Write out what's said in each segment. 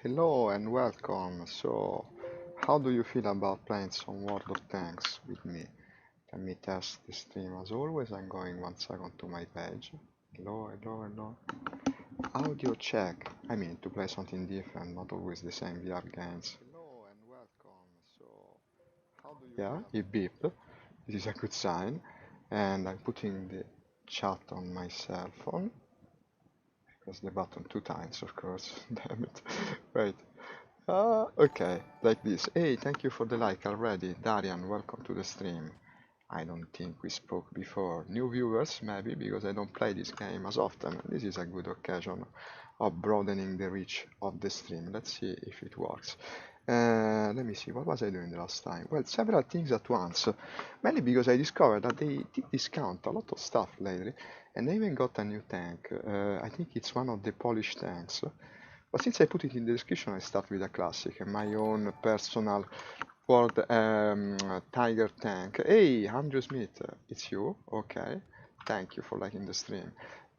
Hello and welcome. So, how do you feel about playing some World of Tanks with me? Let me test the stream as always. I'm going 1 second to my page. Hello, hello, hello. Audio check. I mean, to play something different, not always the same VR games. Hello and welcome. So, how do you Yeah, it beeped. This is a good sign. And I'm putting the chat on my cell phone. Press the button 2 times, of course. Damn it. Wait. Okay, like this. Hey, thank you for the like already. Darian, welcome to the stream. I don't think we spoke before. New viewers, maybe, because I don't play this game as often. This is a good occasion of broadening the reach of the stream. Let's see if it works. Let me see, what was I doing the last time? Well, several things at once. Mainly because I discovered that they did discount a lot of stuff lately, and they even got a new tank. I think it's one of the Polish tanks. But since I put it in the description, I start with a classic, my own personal World Tiger tank. Hey, Andrew Smith, it's you? Okay. Thank you for liking the stream.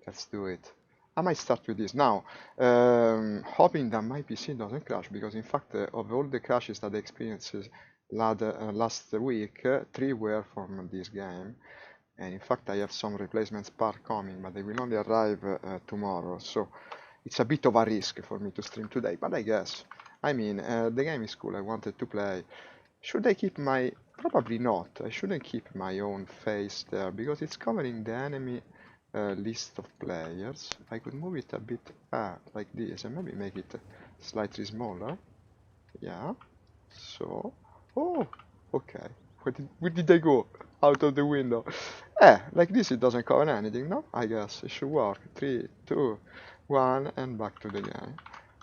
Let's do it. I might start with this now, hoping that my PC doesn't crash, because in fact, of all the crashes that I experienced last week, 3 were from this game. And in fact, I have some replacement parts coming, but they will only arrive tomorrow. So it's a bit of a risk for me to stream today, but I guess. I mean, the game is cool. I wanted to play. Should I keep my... Probably not. I shouldn't keep my own face there, because it's covering the enemy list of players. I could move it a bit like this, and maybe make it slightly smaller. Yeah. So... Oh! Okay. Where did I go? Out of the window. Like this it doesn't cover anything, no? I guess it should work. 3, 2, 1, and back to the game.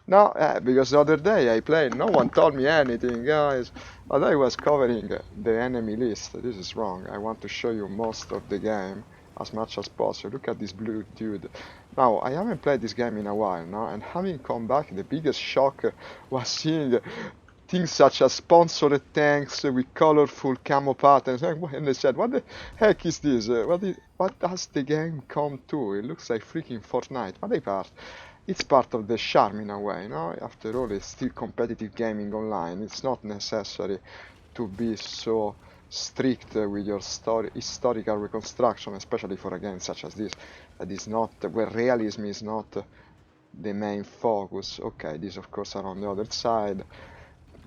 No, because the other day I played, no one told me anything, guys. But I was covering the enemy list. This is wrong. I want to show you most of the game as much as possible. Look at this blue dude. Now, I haven't played this game in a while, no? And having come back, the biggest shock was seeing things such as sponsored tanks with colorful camo patterns. And they said, what the heck is this? What does the game come to? It looks like freaking Fortnite. But it's part of the charm in a way, no? After all, it's still competitive gaming online. It's not necessary to be so strict with your historical reconstruction, especially for a game such as this, that is not, where realism is not the main focus. Okay, this of course are on the other side,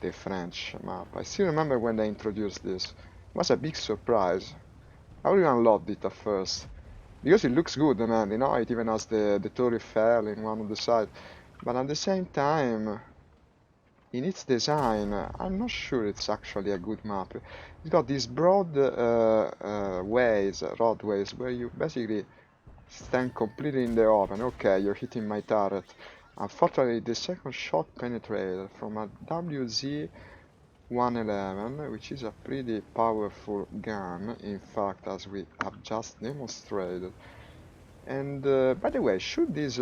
the French map. I still remember when they introduced this. It was a big surprise. Everyone loved it at first. Because it looks good, man, you know, it even has the Tour Eiffel in one of the sides. But at the same time, in its design, I'm not sure it's actually a good map. It's got these broad roadways, where you basically stand completely in the open. Okay, you're hitting my turret. Unfortunately, the second shot penetrated from a WZ-111, which is a pretty powerful gun, in fact, as we have just demonstrated. And by the way, is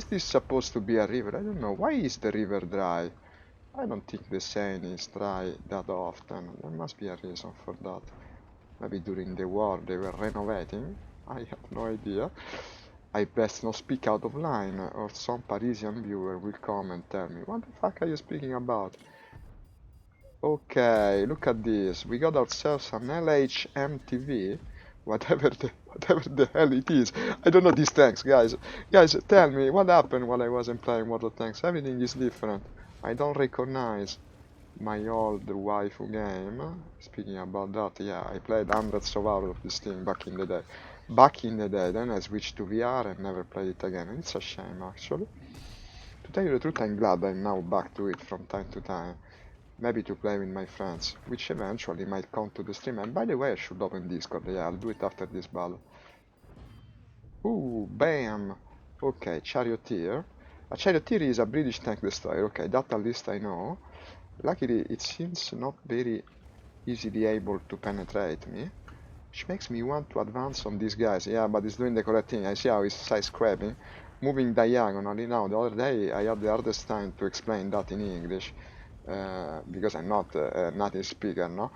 this supposed to be a river? I don't know. Why is the river dry? I don't think the Seine is dry that often. There must be a reason for that. Maybe during the war they were renovating. I have no idea. I best not speak out of line, or some Parisian viewer will come and tell me, what the fuck are you speaking about? Okay, look at this. We got ourselves an LHMTV, whatever the hell it is. I don't know these tanks, guys. Guys, tell me what happened while I wasn't playing World of Tanks. Everything is different. I don't recognize my old waifu game. Speaking about that, yeah, I played hundreds of hours of this thing back in the day. Then I switched to VR and never played it again. And it's a shame, actually. To tell you the truth, I'm glad I'm now back to it from time to time. Maybe to play with my friends, which eventually might come to the stream. And by the way, I should open Discord. Yeah, I'll do it after this battle. Ooh, bam! Okay, Charioteer. A Charioteer is a British tank destroyer. Okay, that at least I know. Luckily, it seems not very easily able to penetrate me, which makes me want to advance on these guys. Yeah, but it's doing the correct thing. I see how it's side-scraping, moving diagonally. Now, the other day, I had the hardest time to explain that in English. Because I'm not a native speaker, no?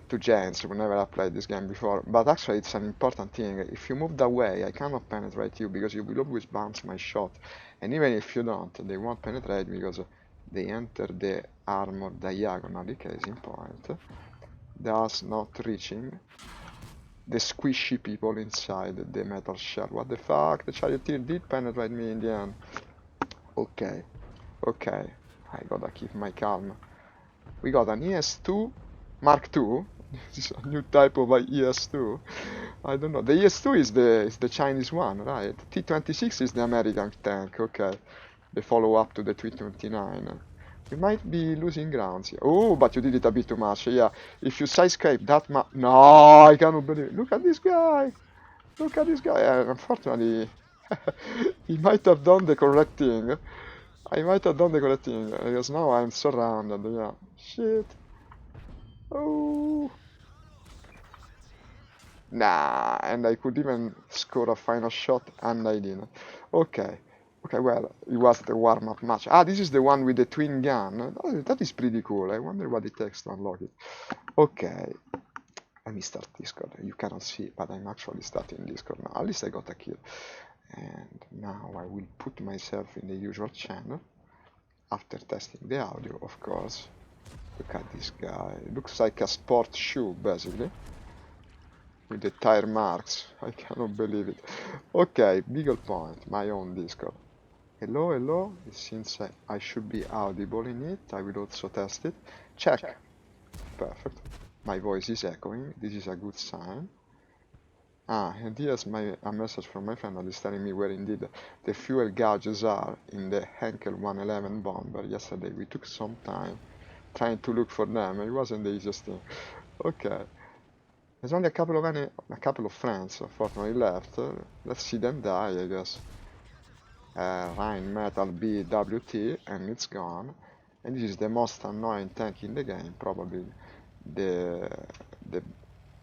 To giants who never have played this game before. But actually, it's an important thing. If you move that way, I cannot penetrate you, because you will always bounce my shot. And even if you don't, they won't penetrate, because They enter the armor diagonally, case in point, thus not reaching the squishy people inside the metal shell. What the fuck? The charioteer did penetrate me in the end. Okay, okay, I gotta keep my calm. We got an ES2 Mark II. This is a new type of ES2. I don't know. The ES2 is the Chinese one, right? T26 is the American tank. Okay, the follow-up to the T29. We might be losing grounds here. Oh, but you did it a bit too much. Yeah, if you sidescape that much... No, I cannot believe it. Look at this guy. Look at this guy. Unfortunately, he might have done the correct thing. I might have done the correct thing. Because now I'm surrounded. Yeah. Shit. Oh. Nah, and I could even score a final shot, and I didn't. Okay. Okay, well, it was the warm-up match. Ah, this is the one with the twin gun. Oh, that is pretty cool. I wonder what it takes to unlock it. Okay. Let me start Discord. You cannot see, but I'm actually starting Discord now. At least I got a kill. And now I will put myself in the usual channel. After testing the audio, of course. Look at this guy. It looks like a sport shoe, basically. With the tire marks. I cannot believe it. Okay, Beagle Point, my own Discord. Hello, hello. Since I should be audible in it, I will also test it. Check. Perfect. My voice is echoing. This is a good sign. Ah, and here's a message from my friend that is telling me where indeed the fuel gauges are in the Henschel 111 bomber. Yesterday we took some time trying to look for them. It wasn't the easiest thing. Okay. There's only a couple of friends, unfortunately, left. Let's see them die, I guess. Rhine Metal BWT, and it's gone. And this is the most annoying tank in the game, probably the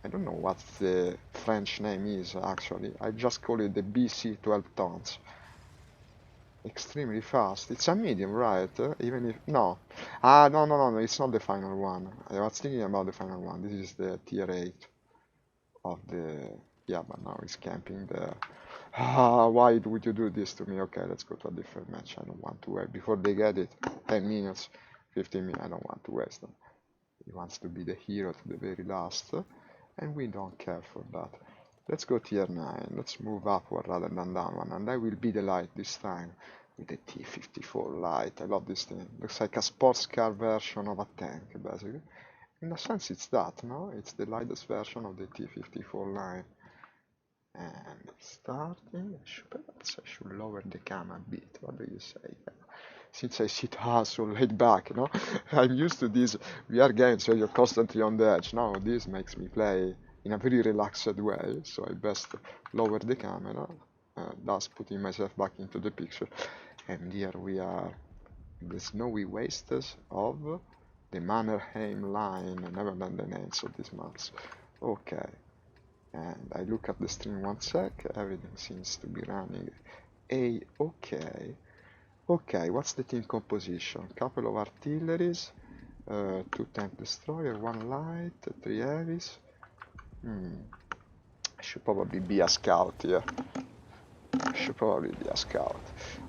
I don't know what the French name is actually. I just call it the BC 12 tons. Extremely fast. It's a medium, right? Even if no. Ah, no, it's not the final one. I was thinking about the final one. This is the tier 8 of the... Yeah, but now it's camping there. Ah, why would you do this to me? Okay, let's go to a different match. I don't want to wait. Before they get it, 10 minutes, 15 minutes, I don't want to waste them. He wants to be the hero to the very last, and we don't care for that. Let's go tier 9. Let's move upward rather than downward, and I will be the light this time with the T54 light. I love this thing. Looks like a sports car version of a tank, basically. In a sense, it's that, no? It's the lightest version of the T54 line. And starting, perhaps I should lower the cam a bit. What do you say? Since I sit so laid back, you know, I'm used to these VR games where you're constantly on the edge. Now this makes me play in a very relaxed way, so I best lower the camera, thus putting myself back into the picture. And here we are, the snowy wastes of the Mannerheim line. I never learned the names of these maps. Okay. And I look at the stream one sec, everything seems to be running okay. Okay, what's the team composition? Couple of artilleries, 2 tank destroyer, 1 light, 3 heavies. I should probably be a scout here.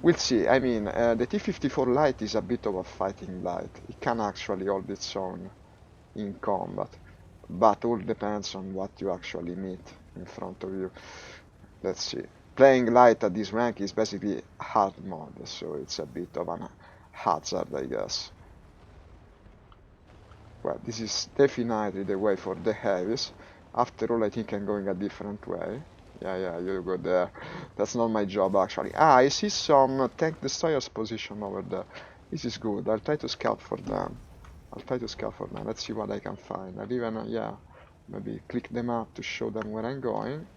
We'll see. I mean, the T-54 light is a bit of a fighting light. It can actually hold its own in combat. But all depends on what you actually meet in front of you. Let's see. Playing light at this rank is basically hard mode, so it's a bit of a hazard, I guess. Well, this is definitely the way for the heavies. After all, I think I'm going a different way. Yeah, you go there. That's not my job, actually. Ah, I see some tank destroyers position over there. This is good. I'll try to scout for them. Let's see what I can find. I'll even, yeah, maybe click them up to show them where I'm going.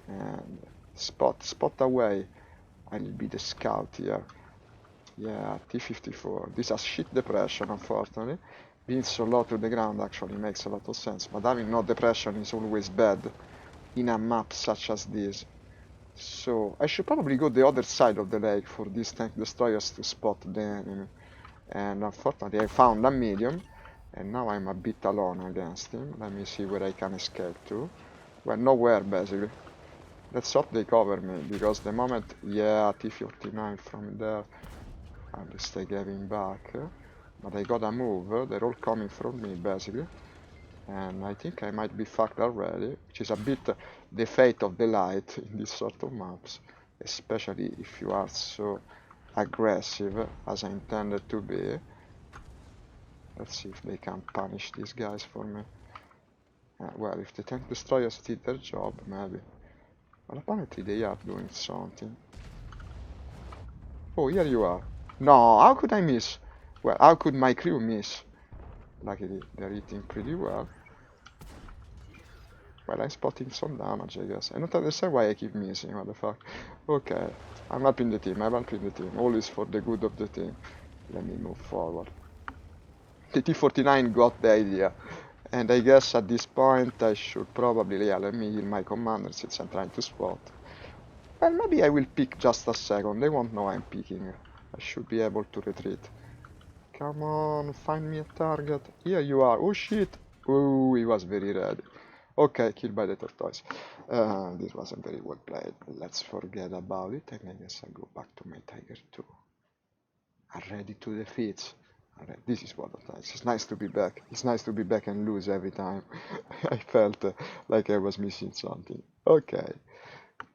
And spot away. I'll be the scout here. Yeah, T-54. This has shit depression, unfortunately. Being so low to the ground actually makes a lot of sense, but having no depression is always bad in a map such as this. So I should probably go the other side of the lake for these tank destroyers to spot the enemy. And unfortunately I found a medium, and now I'm a bit alone against him. Let me see where I can escape to. Well, nowhere basically. Let's hope they cover me, because the moment... Yeah, T-49 from there. At least I gave him back. But I gotta move. They're all coming from me, basically. And I think I might be fucked already, which is a bit the fate of the light in this sort of maps, especially if you are so aggressive as I intended to be. Let's see if they can punish these guys for me. Well, if the tank destroyers did their job, maybe. But apparently they are doing something. Oh, here you are. No, how could I miss? Well, how could my crew miss? Luckily, they're eating pretty well. Well, I'm spotting some damage, I guess. I don't understand why I keep missing, what the fuck. Okay, I'm helping the team, I'm helping the team. Always for the good of the team. Let me move forward. The T-49 got the idea. And I guess at this point I should probably, yeah, let me heal my commander since I'm trying to spot. Well, maybe I will peek just a second, they won't know I'm peeking. I should be able to retreat. Come on, find me a target. Here you are. Oh shit! Oh, he was very ready. Okay, killed by the tortoise. This wasn't very well played. Let's forget about it, and I guess I'll go back to my Tiger II. I'm ready to defeat. This is what it is. It's nice to be back. It's nice to be back and lose every time. I felt like I was missing something. Okay.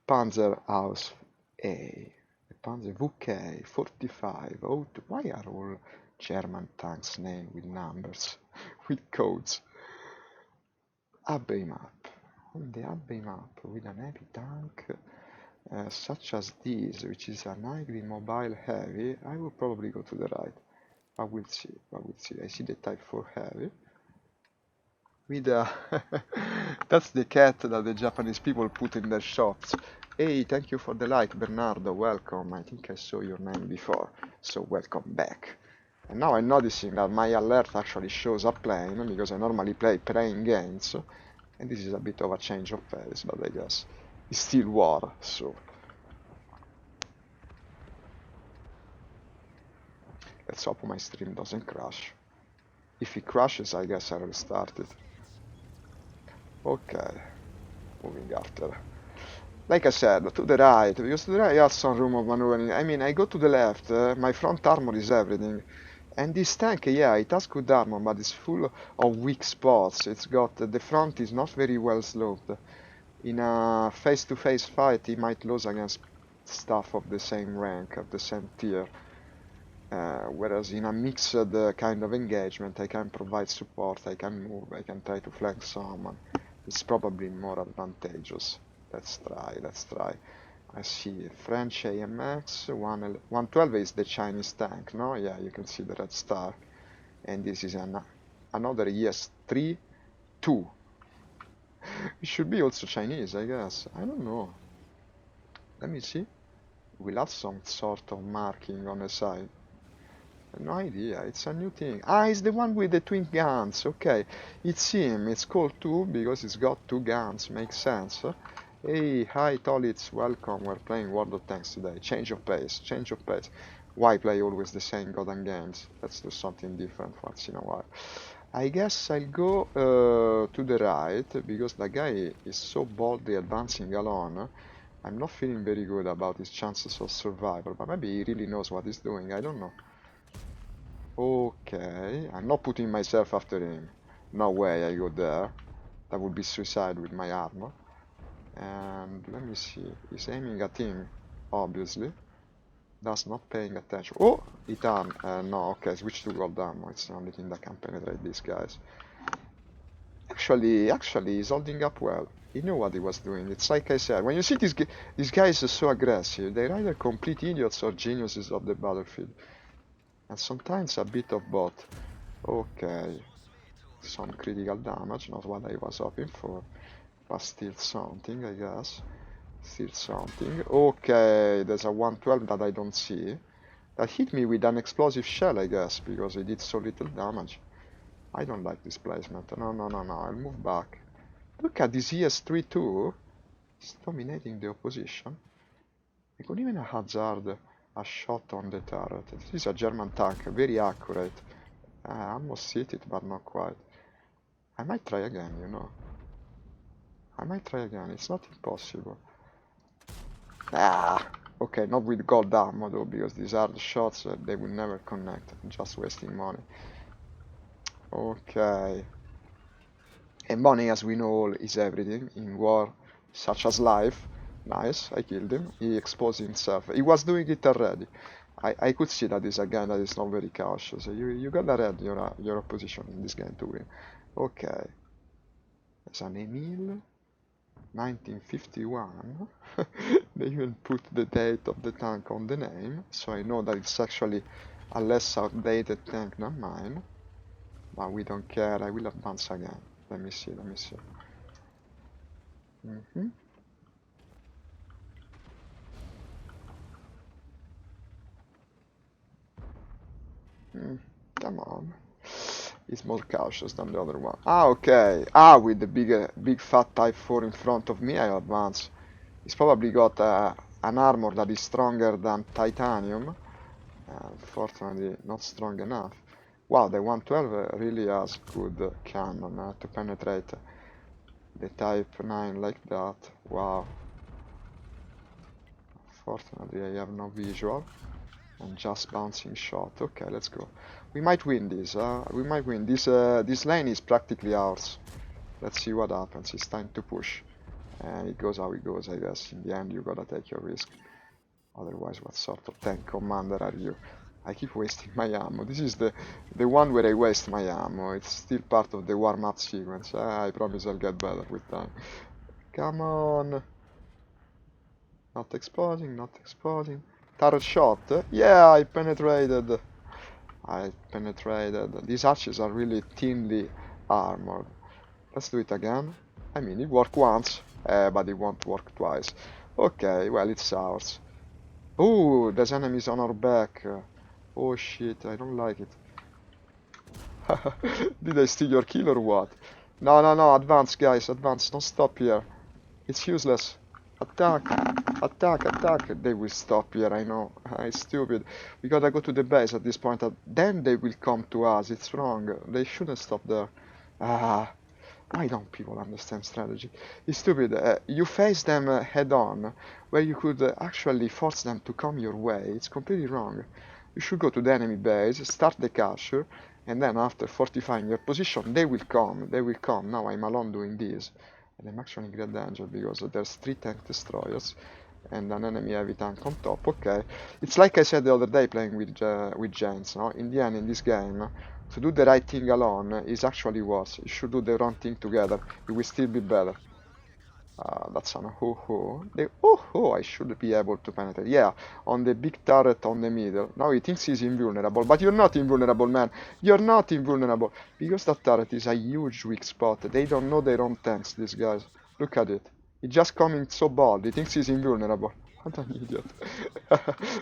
Panzerhaus A. Panzer VK 45. Oh, why are all German tanks named with numbers, with codes? Abbey map. On the Abbey map with an heavy tank such as this, which is an highly mobile heavy, I will probably go to the right. I will see. I see the Type 4 heavy. With that's the cat that the Japanese people put in their shops. Hey, thank you for the like, Bernardo. Welcome. I think I saw your name before, so welcome back. And now I'm noticing that my alert actually shows a plane because I normally play playing games, and this is a bit of a change of pace, but I guess it's still war, so let's hope my stream doesn't crash. If it crashes, I guess I'll restart it. Okay, moving after. Like I said, to the right, because to the right has some room of maneuvering. I mean, I go to the left, my front armor is everything. And this tank, yeah, it has good armor, but it's full of weak spots. It's got, the front is not very well sloped. In a face-to-face fight, he might lose against stuff of the same rank, of the same tier. Whereas in a mixed kind of engagement, I can provide support, I can move, I can try to flank someone. It's probably more advantageous. Let's try. I see French AMX, 112 is the Chinese tank, no? Yeah, you can see the red star. And this is another ES-3, 2. It should be also Chinese, I guess. I don't know. Let me see. We'll have some sort of marking on the side. No idea, it's a new thing. Ah, it's the one with the twin guns, okay. It's him, it's called 2 because it's got 2 guns, makes sense. Hey, hi Tolitz, welcome, we're playing World of Tanks today. Change of pace. Why play always the same goddamn games? Let's do something different once in a while. I guess I'll go to the right, because the guy is so boldly advancing alone. I'm not feeling very good about his chances of survival, but maybe he really knows what he's doing, I don't know. Okay, I'm not putting myself after him. No way I go there. That would be suicide with my armor. And let me see. He's aiming at him, obviously. That's not paying attention. Oh! Itan. No, okay, switch to gold ammo. It's the only thing that can penetrate these guys. Actually, he's holding up well. He knew what he was doing. It's like I said, when you see these guys are so aggressive, they're either complete idiots or geniuses of the battlefield. And sometimes a bit of both. Okay, some critical damage, not what I was hoping for, but still something, I guess. Still something. Okay, there's a 112 that I don't see. That hit me with an explosive shell, I guess, because it did so little damage. I don't like this placement. No, I'll move back. Look at this ES-3 too. It's dominating the opposition. I could even hazard a shot on the turret. This is a German tank, very accurate. Almost hit it, but not quite. I might try again, you know. I might try again, it's not impossible. Ah! Okay, not with gold ammo though, because these are the shots they will never connect. Just wasting money. Okay. And money, as we know, is everything in war, such as life. Nice, I killed him. He exposed himself. He was doing it already. I could see that is a guy that is not very cautious. You gotta read your opposition in this game to win. Okay. There's an Emil, 1951. They even put the date of the tank on the name, so I know that it's actually a less outdated tank than mine. But we don't care. I will advance again. Let me see. Let me see. Mm-hmm. Come on. He's more cautious than the other one. Ah, okay. Ah, with the big fat Type 4 in front of me, I advance. He's probably got an armor that is stronger than titanium. Unfortunately, not strong enough. Wow, the 112 really has good cannon to penetrate the Type 9 like that. Wow. Unfortunately, I have no visual. And just bouncing shot. Okay, let's go. We might win this. We might win. This lane is practically ours. Let's see what happens. It's time to push. And it goes how it goes, I guess. In the end, you gotta take your risk. Otherwise, what sort of tank commander are you? I keep wasting my ammo. This is the one where I waste my ammo. It's still part of the warm-up sequence. I promise I'll get better with time. Come on. Not exploding, not exploding. Turret shot. Yeah, I penetrated. I penetrated. These arches are really thinly armored. Let's do it again. I mean, it worked once, but it won't work twice. Okay, well, it's ours. Oh, there's enemies on our back. Oh shit, I don't like it. Did I steal your kill or what? No, no, no, advance, guys, advance. Don't stop here. It's useless. Attack! Attack! Attack! They will stop here, I know. I'm stupid. We gotta go to the base at this point. Then they will come to us. It's wrong. They shouldn't stop there. Ah, why don't people understand strategy? It's stupid. You face them head on, where you could actually force them to come your way. It's completely wrong. You should go to the enemy base, start the capture, and then after fortifying your position, they will come. They will come. Now I'm alone doing this. And I'm actually in great danger because there's 3 tank destroyers and an enemy heavy tank on top. Okay, it's like I said the other day playing with James. No, in the end, in this game, to do the right thing alone is actually worse. You should do the wrong thing together. You will still be better. That's an ho-ho. The oh-ho, I should be able to penetrate. Yeah, on the big turret on the middle. Now he thinks he's invulnerable, but you're not invulnerable, man. You're not invulnerable. Because that turret is a huge weak spot. They don't know their own tanks, these guys. Look at it. He's just coming so bold. He thinks he's invulnerable. What an idiot.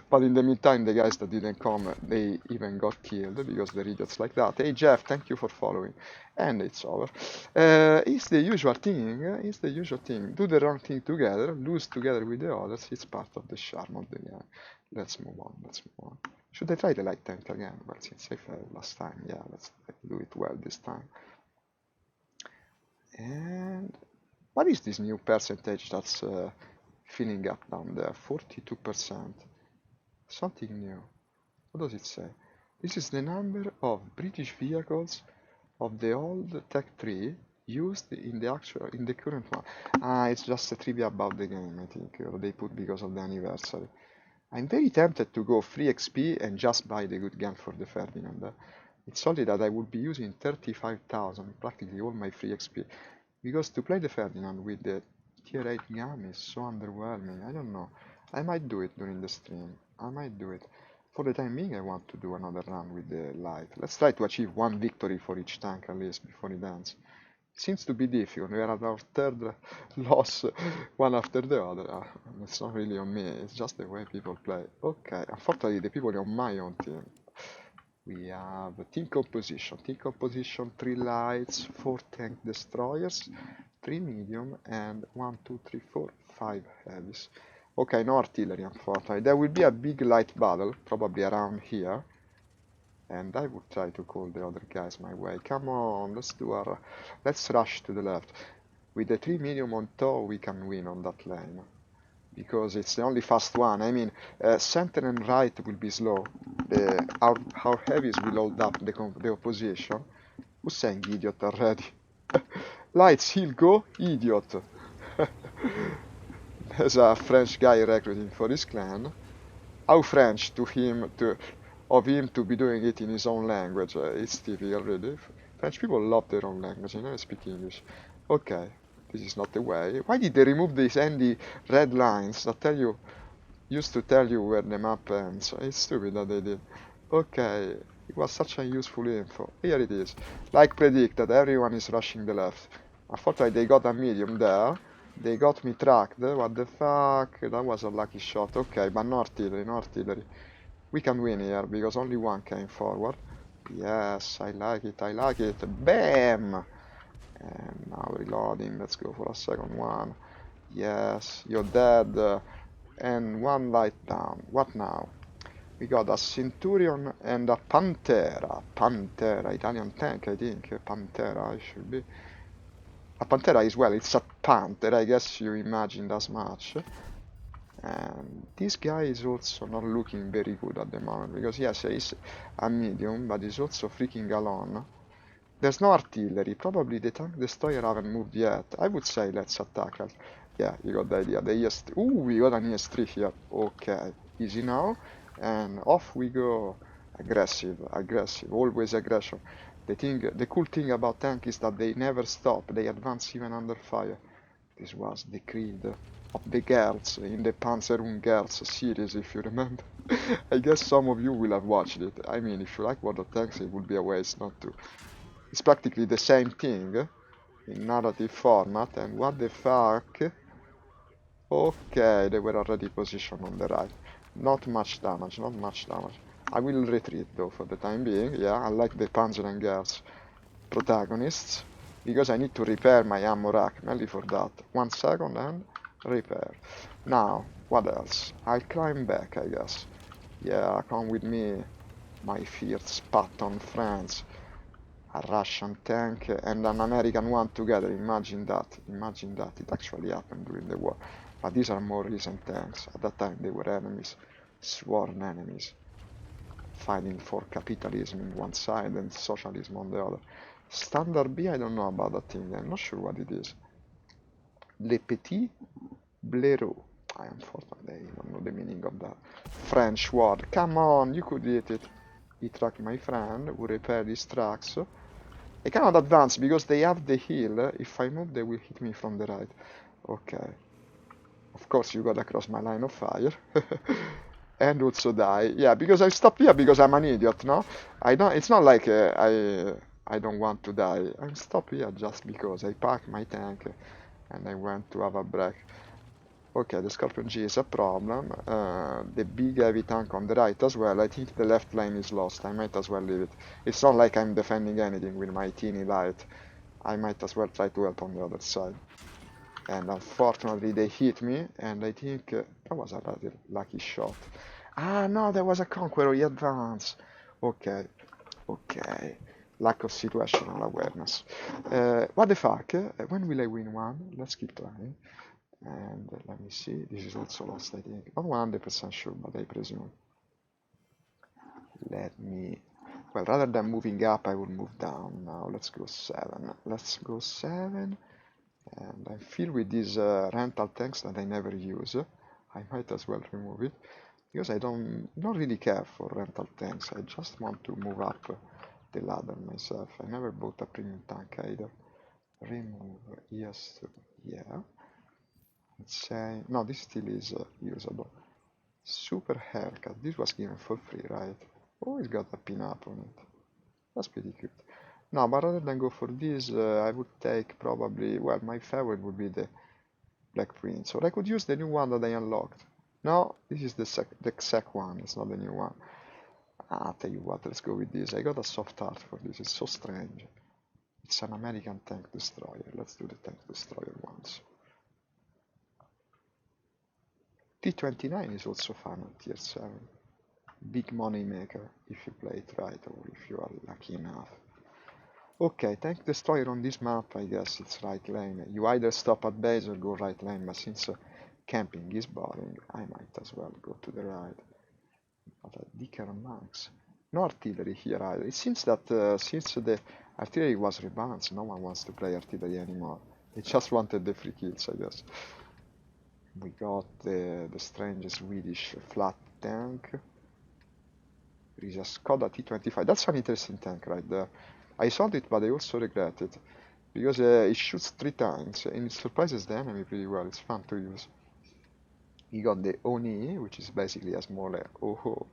But in the meantime, the guys that didn't come, they even got killed because they're idiots like that. Hey Jeff, thank you for following. And it's over. It's the usual thing. It's the usual thing. Do the wrong thing together, lose together with the others. It's part of the charm of the game. Let's move on. Let's move on. Should I try the light tank again? Well, since I failed last time, yeah, let's do it well this time. And what is this new percentage that's filling up down there? 42%. Something new. What does it say? This is the number of British vehicles of the old Tech 3 used in the current one. Ah, it's just a trivia about the game, I think, or they put because of the anniversary. I'm very tempted to go free XP and just buy the good gun for the Ferdinand. It's only that I would be using 35,000, practically all my free XP, because to play the Ferdinand with the tier 8 gun is so underwhelming. I don't know. I might do it during the stream. I might do it. For the time being, I want to do another run with the light. Let's try to achieve 1 victory for each tank at least before it ends. It seems to be difficult. We are at our 3rd loss, one after the other. It's not really on me, it's just the way people play. Okay, unfortunately the people on my own team. We have team composition. Team composition, 3 lights, 4 tank destroyers, 3 medium, and 1, 2, 3, 4, 5 heavies. Okay, no artillery, unfortunately. There will be a big light battle, probably around here. And I would try to call the other guys my way. Come on, let's rush to the left. With the 3 medium on top, we can win on that lane. because it's the only fast one. I mean, center and right will be slow. Our heavies will hold up the opposition. Who's saying idiot already? Lights, he'll go, idiot. There's a French guy recruiting for his clan. How French of him to be doing it in his own language. It's typical, really. French people love their own language. They never speak English. Okay, this is not the way. Why did they remove these handy red lines that used to tell you where the map ends? It's stupid that they did. Okay, it was such a useful info. Here it is. Like predicted, everyone is rushing the left. Unfortunately, they got a medium there. They got me tracked. What the fuck? That was a lucky shot. Okay, but no artillery, no artillery. We can win here because only one came forward. Yes, I like it, I like it. Bam! And now reloading. Let's go for a second one. Yes, you're dead. And one light down. What now? We got a Centurion and a Pantera. Pantera, Italian tank, I think. Pantera, it should be. A Pantera is well, it's a Panther, I guess you imagined as much. And this guy is also not looking very good at the moment, because yes, he's a medium, but he's also freaking alone. There's no artillery, probably the tank destroyer haven't moved yet. I would say let's attack. Yeah, you got the idea. The ES3. Ooh, we got an ES3 here. Okay, easy now. And off we go. Aggressive, aggressive, always aggression. The cool thing about tank is that they never stop. They advance even under fire. This was the creed of the girls in the Panzer Girls series, if you remember. I guess some of you will have watched it. I mean, if you like World of Tanks, it would be a waste not to. It's practically the same thing in narrative format, and what the fuck? Okay, they were already positioned on the right. Not much damage, not much damage. I will retreat though for the time being. Yeah, I like the Panzer and Girls protagonists, because I need to repair my ammo rack, mainly for that. 1 second and repair. Now, what else? I'll climb back, I guess. Yeah, come with me, my fierce Spartan friends. A Russian tank and an American one together. Imagine that. Imagine that. It actually happened during the war. But these are more recent tanks. At that time they were enemies, sworn enemies, fighting for capitalism on one side and socialism on the other. Standard B, I don't know about that thing. I'm not sure what it is. Le Petit Blaireau. I unfortunately don't know the meaning of that French word. Come on, you could eat it. He tracked my friend who repaired his tracks. I cannot advance because they have the hill. If I move, they will hit me from the right. Okay. Of course, you got across my line of fire. And also die. Yeah, because I stopped here because I'm an idiot, no? I don't. It's not like I don't want to die. I'm stopped here just because I parked my tank and I went to have a break. Okay, the Scorpion G is a problem. The big heavy tank on the right as well. I think the left lane is lost. I might as well leave it. It's not like I'm defending anything with my teeny light. I might as well try to help on the other side. And unfortunately they hit me, and I think that was a rather lucky shot. Ah no, there was a Conqueror, he advanced. Okay, okay. Lack of situational awareness. What the fuck? When will I win one? Let's keep trying. And let me see, this is also lost, I think. Not 100% sure, but I presume. Let me... Well, rather than moving up, I will move down now. Let's go 7. Let's go 7. And I feel with these rental tanks that I never use, I might as well remove it. Because I don't really care for rental tanks. I just want to move up the ladder myself. I never bought a premium tank either. Remove, yes, yeah. Let's say, no, this still is usable. Super haircut. This was given for free, right? Oh, it's got a pin-up on it. That's pretty cute. No, but rather than go for this, I would take probably, well, my favorite would be the Black Prince. Or I could use the new one that I unlocked. No, this is the exact one, it's not the new one. Ah, tell you what, let's go with this. I got a soft heart for this, it's so strange. It's an American tank destroyer. Let's do the tank destroyer once. T29 is also fun at tier 7. Big money maker if you play it right or if you are lucky enough. Okay, tank destroyer on this map, I guess it's right lane. You either stop at base or go right lane, but since camping is boring, I might as well go to the right. But a Dicker Max. No artillery here either. It seems that since the artillery was rebalanced, no one wants to play artillery anymore. They just wanted the free kills, I guess. We got the strange Swedish flat tank. There is a Skoda T25. That's an interesting tank right there. I sold it, but I also regret it. Because it shoots 3 times and it surprises the enemy pretty well. It's fun to use. You got the Oni, which is basically a smaller Oho.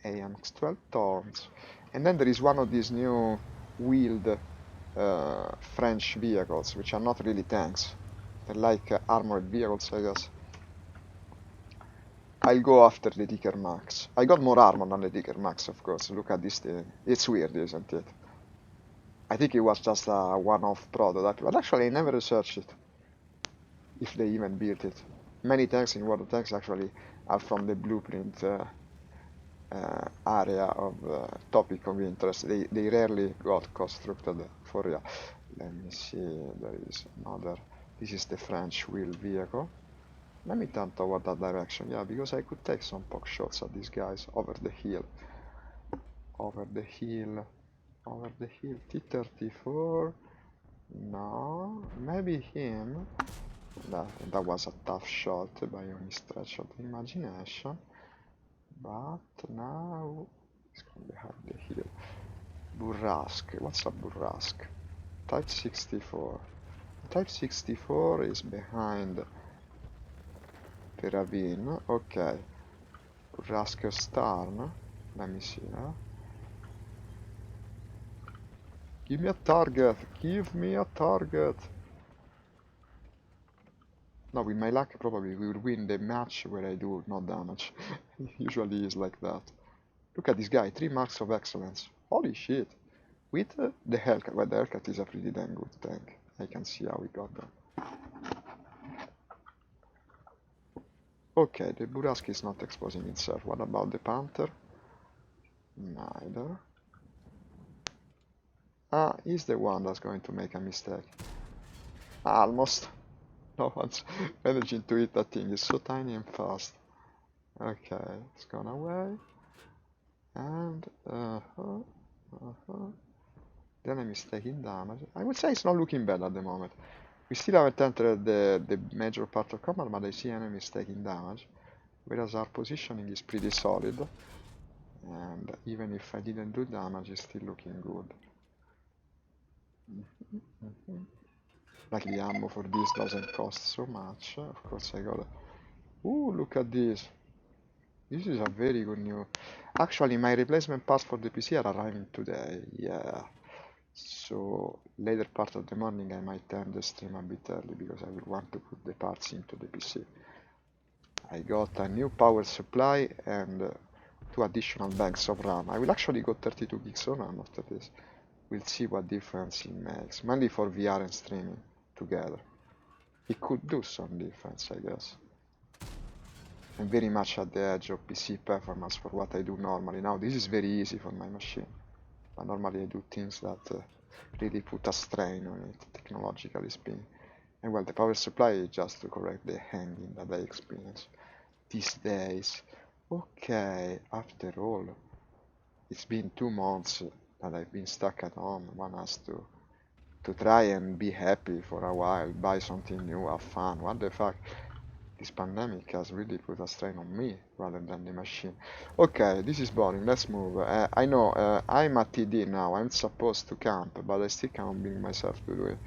AMX-12 Thorns. And then there is one of these new wheeled French vehicles, which are not really tanks. They're like armored vehicles, I guess. I'll go after the Dicker Max. I got more armor than the Dicker Max, of course. Look at this thing. It's weird, isn't it? I think it was just a one-off prototype, but actually I never researched it. If they even built it. Many tanks in World of Tanks actually are from the blueprint area of topic of interest. They rarely got constructed for real. Let me see, there is another. This is the French wheel vehicle. Let me turn toward that direction, yeah, because I could take some poke shots at these guys over the hill. Over the hill. Over the hill. T-34. No, maybe him. That was a tough shot by any stretch of the imagination. But now it's behind the hill. Burrasque. What's a Burrasque? Type 64. Type 64 is behind the ravine. Okay. Burrasque Starn. Let me see. Give me a target. Give me a target. No, with my luck, probably we will win the match where I do no damage. Usually is like that. Look at this guy, 3 marks of excellence. Holy shit. With the Hellcat. Well, the Hellcat is a pretty damn good tank. I can see how we got that. Okay, the Burrasque is not exposing itself. What about the Panther? Neither. Ah, he's the one that's going to make a mistake. Almost. No one's managing to hit that thing. It's so tiny and fast. Okay, it's gone away. And the enemy is taking damage. I would say it's not looking bad at the moment. We still haven't entered the major part of combat, but I see enemies taking damage. Whereas our positioning is pretty solid. And even if I didn't do damage, it's still looking good. Like the ammo for this doesn't cost so much. Of course I got it. Ooh, look at this. This is a very good news. Actually, my replacement parts for the PC are arriving today. Yeah. So later part of the morning I might end the stream a bit early because I will want to put the parts into the PC. I got a new power supply and 2 additional banks of RAM. I will actually go 32 gigs of RAM after this. We'll see what difference it makes, mainly for VR and streaming together. It could do some difference, I guess. I'm very much at the edge of PC performance for what I do normally. Now this is very easy for my machine, but normally I do things that really put a strain on it, technologically speaking. And well, the power supply is just to correct the hanging that I experience these days. Okay, after all, it's been 2 months that I've been stuck at home. One has to try and be happy for a while, buy something new, have fun. What the fuck? This pandemic has really put a strain on me rather than the machine. Okay, this is boring. Let's move. I know I'm at TD now. I'm supposed to camp, but I still can't bring myself to do it.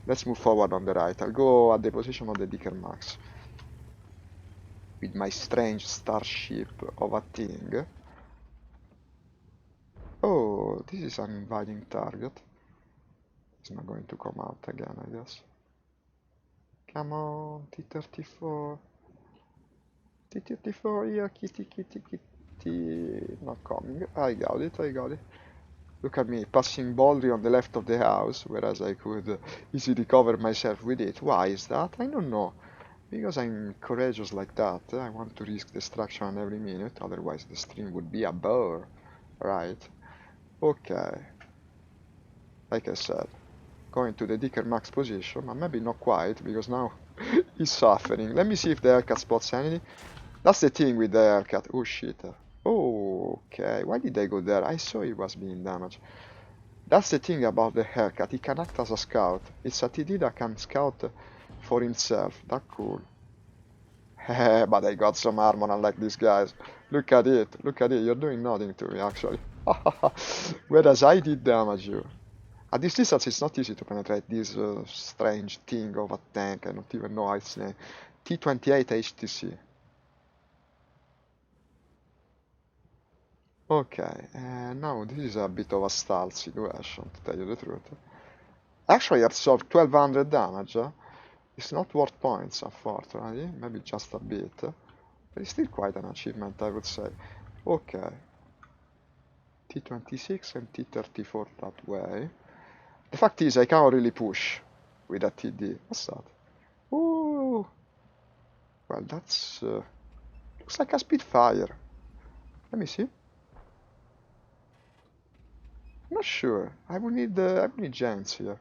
Let's move forward on the right. I'll go at the position of the Dicker Max with my strange starship of a thing. Oh, this is an inviting target. It's not going to come out again, I guess. Come on, T-34. T-34 here, kitty, kitty, kitty. Not coming. I got it, I got it. Look at me, passing boldly on the left of the house, whereas I could easily cover myself with it. Why is that? I don't know. Because I'm courageous like that. I want to risk destruction every minute, otherwise the stream would be a bore. Right? Okay. Like I said, going to the Dicker Max position, but maybe not quite, because now He's suffering. Let me see if the haircut spots anything. That's the thing with the haircut. Oh shit. Oh, okay. Why did I go there? I saw he was being damaged. That's the thing about the haircut. He can act as a scout. It's a TD that can scout for himself. That's cool. But I got some armor unlike these guys. Look at it. Look at it. You're doing nothing to me, actually. Whereas I did damage you. At this distance, it's not easy to penetrate this strange thing of a tank. I don't even know its name. T-28 HTC. Okay, now this is a bit of a stall situation, to tell you the truth. Actually, I absorbed 1200 damage. It's not worth points, unfortunately. Maybe just a bit. But it's still quite an achievement, I would say. Okay. T26 and T34 that way. The fact is, I can't really push with a TD. What's that? Ooh! Well, that's... looks like a Spitfire. Let me see. I'm not sure. I will need giants here.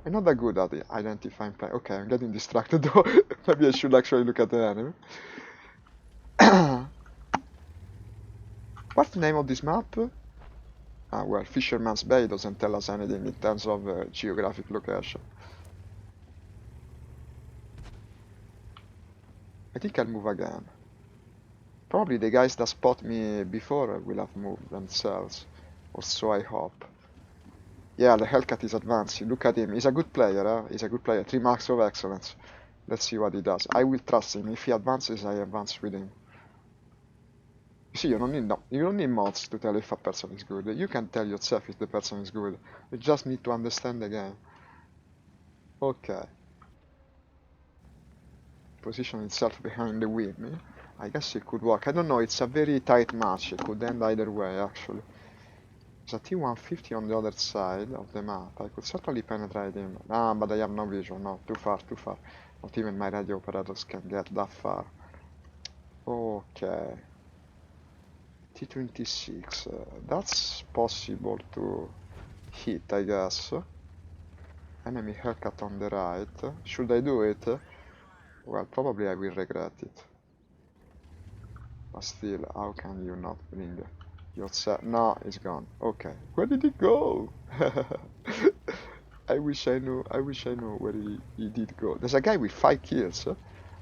I'm not that good at identifying play. Okay, I'm getting distracted though. Maybe I should actually look at the enemy. What's the name of this map? Ah, well, Fisherman's Bay doesn't tell us anything in terms of geographic location. I think I'll move again. Probably the guys that spot me before will have moved themselves. Or so I hope. Yeah, the Hellcat is advancing. Look at him. He's a good player, huh? He's a good player. 3 marks of excellence. Let's see what he does. I will trust him. If he advances, I advance with him. You see, you don't need mods to tell if a person is good. You can tell yourself if the person is good. You just need to understand the game. Okay. Position itself behind the wing. I guess it could work. I don't know, it's a very tight match. It could end either way, actually. There's a T-150 on the other side of the map. I could certainly penetrate him. Ah, but I have no vision. No, too far, too far. Not even my radio operators can get that far. Okay. T-26. That's possible to hit, I guess. Enemy haircut on the right. Should I do it? Well, probably I will regret it. But still, how can you not bring yourself? No, it's gone. Okay. Where did it go? I wish I knew where he did go. There's a guy with 5 kills.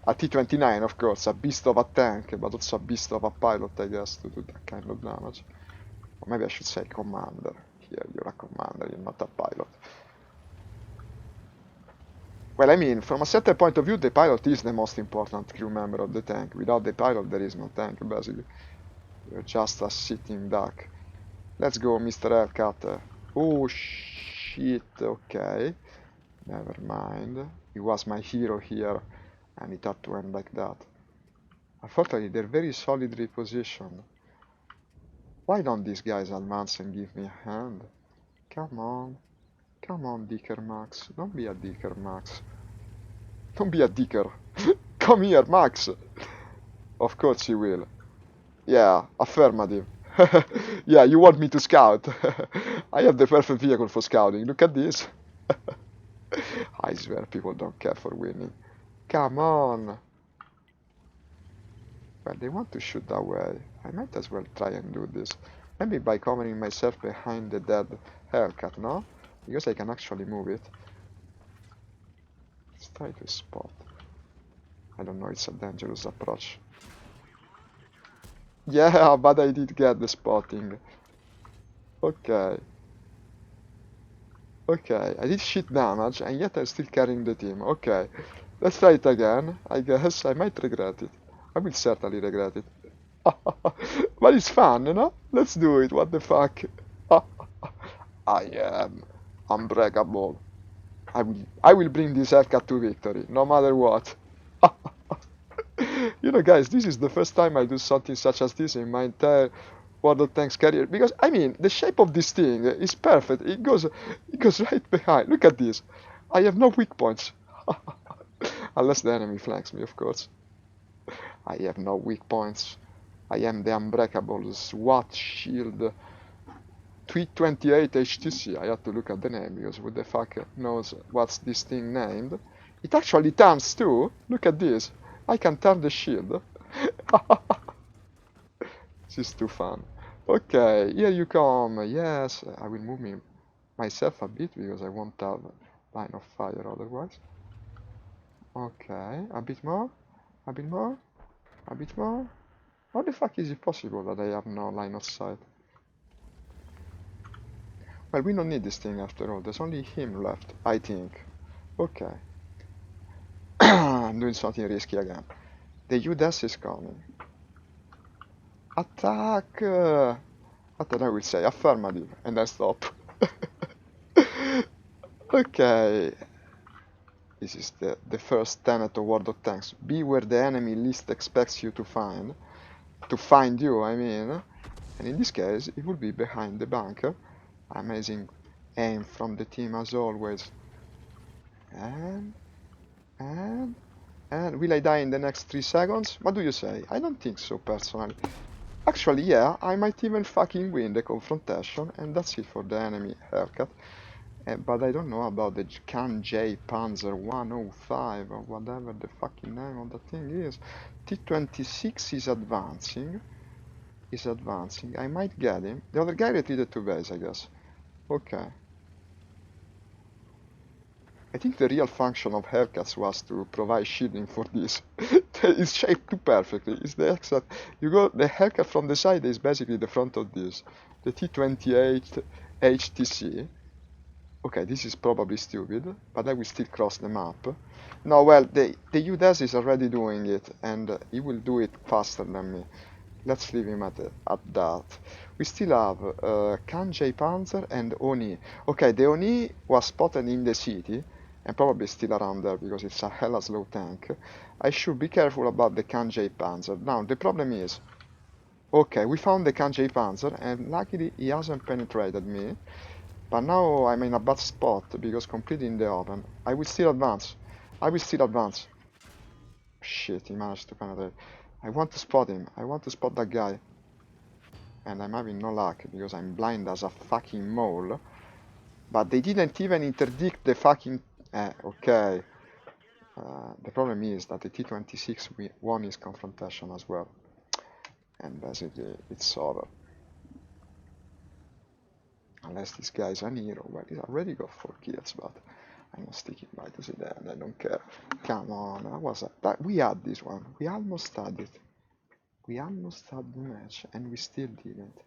A T-29, of course, a beast of a tank, but also a beast of a pilot, I guess, to do that kind of damage. Or maybe I should say commander. Here, you're a commander, you're not a pilot. Well, I mean, from a certain point of view, the pilot is the most important crew member of the tank. Without the pilot, there is no tank, basically. You're just a sitting duck. Let's go, Mr. Aircutter. Oh, shit, okay. Never mind. He was my hero here, and it had to end like that. Unfortunately, they're very solidly positioned. Why don't these guys advance and give me a hand? Come on. Come on, Dicker Max. Don't be a Dicker, Max. Don't be a Dicker. Come here, Max. Of course he will. Yeah, affirmative. Yeah, you want me to scout? I have the perfect vehicle for scouting. Look at this. I swear people don't care for winning. Come on. Well, they want to shoot that way. I might as well try and do this. Maybe by covering myself behind the dead haircut, no? Because I can actually move it. Let's try to spot. I don't know, it's a dangerous approach. Yeah, but I did get the spotting. Okay. Okay, I did shit damage, and yet I'm still carrying the team. Okay, let's try it again. I guess I might regret it. I will certainly regret it. But it's fun, you know? Let's do it, what the fuck. I am unbreakable. I will bring this haircut to victory, no matter what. You know, guys, this is the first time I do something such as this in my entire World of Tanks career. Because, I mean, the shape of this thing is perfect. It goes right behind. Look at this. I have no weak points. Unless the enemy flanks me, of course. I have no weak points. I am the unbreakable SWAT shield. T-28 HTC. I had to look at the name because who the fuck knows what's this thing named. It actually turns too. Look at this. I can turn the shield. This is too fun. Okay, here you come. Yes, I will move myself a bit because I won't have line of fire otherwise. Okay, a bit more. A bit more. A bit more. How the fuck is it possible that I have no line of sight? Well, we don't need this thing after all. There's only him left, I think. Okay. I'm doing something risky again. The UDES is coming. Attack! What then I will say? Affirmative. And then stop. Okay. This is the first tenet of World of Tanks. Be where the enemy least expects you to find. To find you, I mean. And in this case, it will be behind the bunker. Amazing aim from the team as always. And will I die in the next 3 seconds? What do you say? I don't think so, personally. Actually, yeah, I might even fucking win the confrontation, and that's it for the enemy haircut. But I don't know about the Kanjay Panzer 105 or whatever the fucking name of the thing is. T-26 is advancing. I might get him. The other guy retreated to base, I guess. Okay. I think the real function of haircuts was to provide shielding for this. It's shaped too perfectly. It's the exact. You go. The haircut from the side is basically the front of this. The T28 HTC. Okay, this is probably stupid, but I will still cross the map. No, well, the UDES is already doing it, and he will do it faster than me. Let's leave him at that. We still have Kanjay Panzer and Oni. Okay, the Oni was spotted in the city, and probably still around there because it's a hella slow tank. I should be careful about the Kanjay Panzer. Now, the problem is, okay, we found the Kanjay Panzer, and luckily he hasn't penetrated me. But now I'm in a bad spot because completely in the open. I will still advance. Shit, he managed to penetrate. I want to spot him. I want to spot that guy. And I'm having no luck because I'm blind as a fucking mole. But they didn't even interdict the fucking... okay. The problem is that the T-26 won his confrontation as well. And basically, it's over. Unless this guy is an hero. Well, he's already got 4 kills, but I'm not sticking by to see that. I don't care. Come on, how was that? We had this one. We almost had it. We almost had the match, and we still didn't.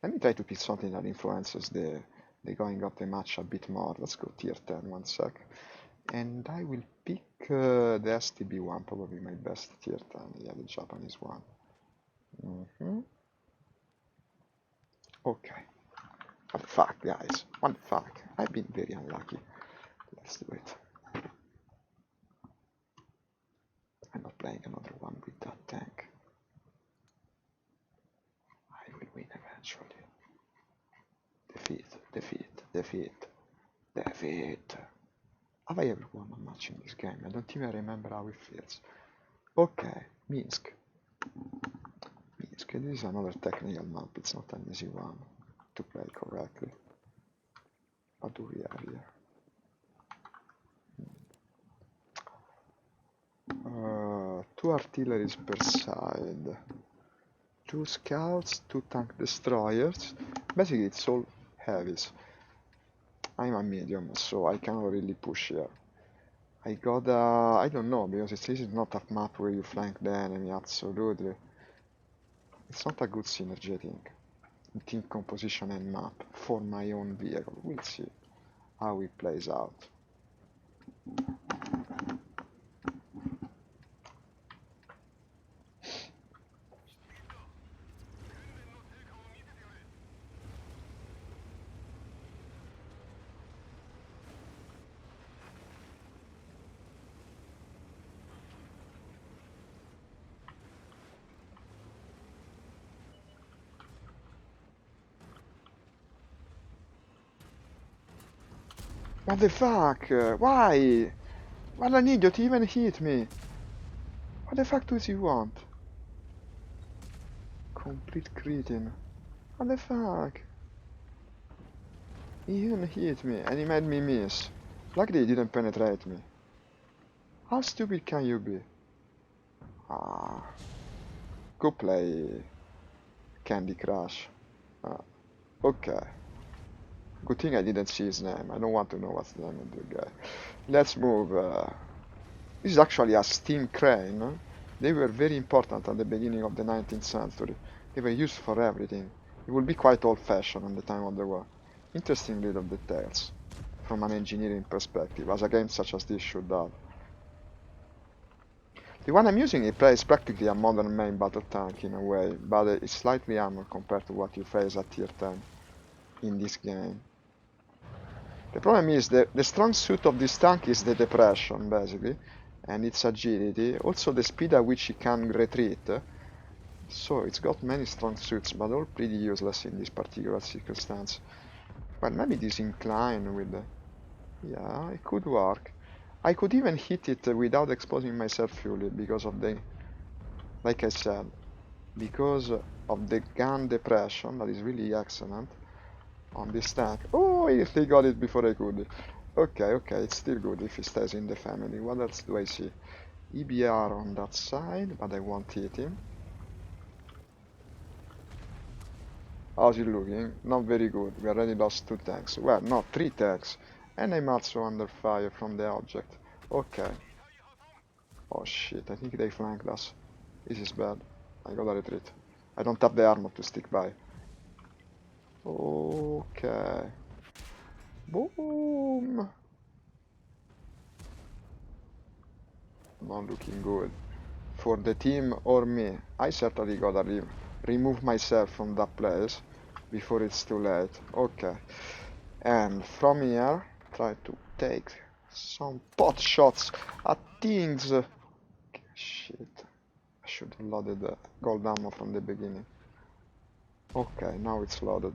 Let me try to pick something that influences the going of the match a bit more. Let's go tier 10, 1 sec. And I will pick the STB one, probably my best tier 10. Yeah, the Japanese one. Okay. What the fuck, guys? What the fuck? I've been very unlucky. Let's do it. I'm not playing another one with that tank. I will win eventually. Defeat. Have I ever won a match in this game? I don't even remember how it feels. Okay, Minsk. This is another technical map, it's not an easy one to play correctly. What do we have here? 2 artilleries per side. 2 scouts, 2 tank destroyers. Basically it's all heavies. I'm a medium, so I cannot really push here. I got I don't know, because this is not a map where you flank the enemy, absolutely. It's not a good synergy, I think. Team composition and map for my own vehicle. We'll see how it plays out. What the fuck? Why? What an idiot, he even hit me. What the fuck does he want? Complete cretin. What the fuck? He even hit me and he made me miss. Luckily he didn't penetrate me. How stupid can you be? Ah, go play Candy Crush. Ah, okay. Good thing I didn't see his name. I don't want to know what's the name of the guy. Let's move. This is actually a steam crane. They were very important at the beginning of the 19th century. They were used for everything. It would be quite old-fashioned at the time of the war. Interesting little details from an engineering perspective, as a game such as this should have. The one I'm using is practically a modern main battle tank in a way, but it's slightly armored compared to what you face at tier 10 in this game. The problem is that the strong suit of this tank is the depression, basically, and its agility, also the speed at which it can retreat. So it's got many strong suits, but all pretty useless in this particular circumstance. Well, maybe this incline with the... Yeah, it could work. I could even hit it without exposing myself fully because of the... Like I said, because of the gun depression, that is really excellent on this tank. Oh, he got it before I could. Okay, it's still good if he stays in the family. What else do I see? EBR on that side, but I won't hit him. How's he looking? Not very good. We already lost 2 tanks. Well, no, 3 tanks. And I'm also under fire from the object. Okay. Oh shit, I think they flanked us. This is bad. I gotta retreat. I don't have the armor to stick by. Okay. Boom! Not looking good. For the team or me, I certainly gotta remove myself from that place before it's too late. Okay. And from here, try to take some pot shots at things. Shit. I should have loaded the gold ammo from the beginning. Okay, now it's loaded.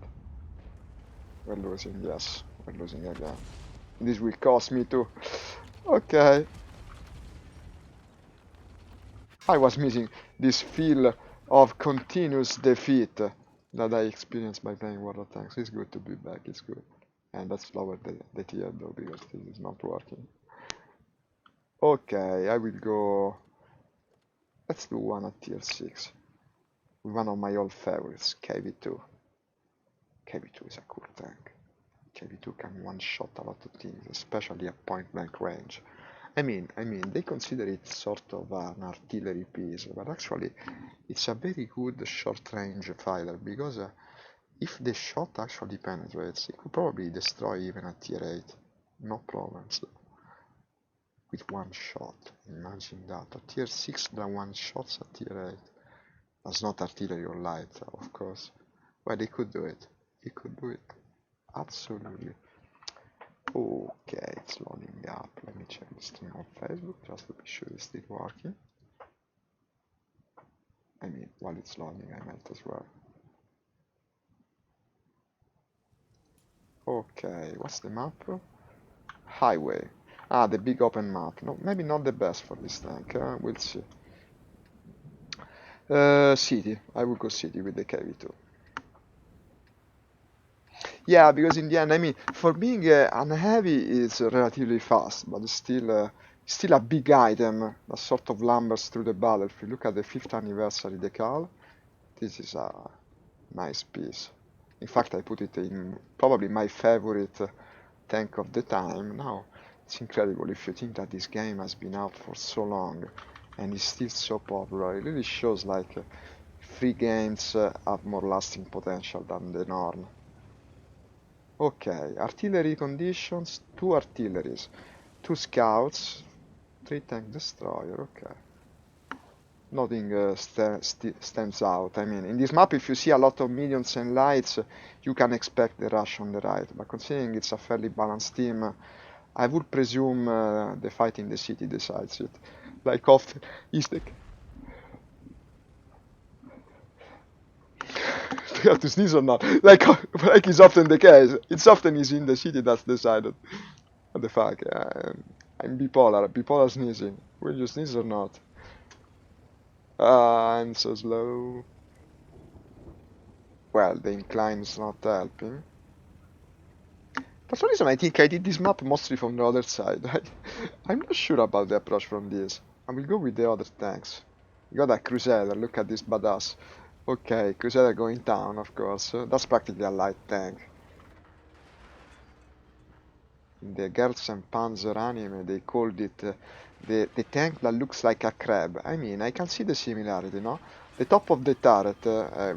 We're losing, yes. We're losing again. This will cost me too. Okay. I was missing this feel of continuous defeat that I experienced by playing World of Tanks. It's good to be back, it's good. And let's lower the tier though, because this is not working. Okay, I will go... Let's do one at tier 6. With one of my old favorites, KV2. KV2 is a cool tank. KV2 can one-shot a lot of things, especially at point-blank range. I mean, they consider it sort of an artillery piece, but actually it's a very good short-range fighter, because if the shot actually penetrates, it could probably destroy even a tier 8. No problems. With one shot, imagine that. A tier 6 that one shots a tier 8. That's not artillery or light, of course. Well, they could do it. They could do it. Absolutely. Okay, it's loading up. Let me check the stream on Facebook just to be sure it's still working. I mean, while it's loading, I might as well. Okay, what's the map? Highway. Ah, the big open map. No, maybe not the best for this tank. We'll see. City. I will go city with the KV2. Yeah, because in the end, I mean, for being unheavy, it's relatively fast, but it's still a big item that sort of lumbers through the battlefield. Look at the 5th anniversary decal. This is a nice piece. In fact, I put it in probably my favorite tank of the time. Now, it's incredible if you think that this game has been out for so long and is still so popular. It really shows like free games have more lasting potential than the norm. Okay, artillery conditions, 2 artilleries, 2 scouts, 3 tank destroyer, okay. Nothing stands out. I mean, in this map, if you see a lot of mediums and lights, you can expect the rush on the right, but considering it's a fairly balanced team, I would presume the fight in the city decides it, like often is the... Do you have to sneeze or not? Like is often the case. It's often is in the city that's decided. What the fuck? I'm bipolar. Bipolar sneezing. Will you sneeze or not? I'm so slow. Well, the incline is not helping. For some reason, I think I did this map mostly from the other side. I'm not sure about the approach from this. I will go with the other tanks. You got a Crusader, look at this badass. Okay, Crusader going down, of course. That's practically a light tank. In the Girls and Panzer anime, they called it the tank that looks like a crab. I mean, I can see the similarity, no? The top of the turret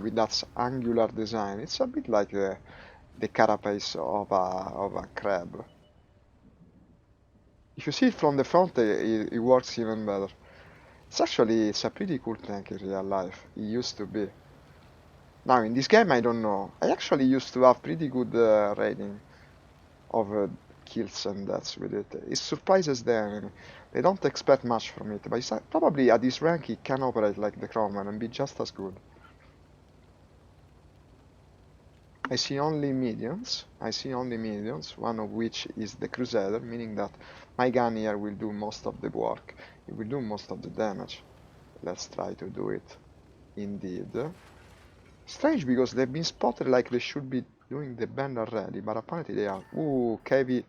with that angular design, it's a bit like the carapace of a crab. If you see it from the front, it works even better. It's a pretty cool tank in real life. It used to be. Now in this game, I don't know. I actually used to have pretty good rating of kills and deaths with it. It surprises the enemy. They don't expect much from it, but probably at this rank it can operate like the Crowman and be just as good. I see only mediums. I see only mediums, one of which is the Crusader, meaning that my gun here will do most of the work. It will do most of the damage. Let's try to do it. Indeed. Strange because they've been spotted like they should be doing the bend already, but apparently they are. Ooh, KV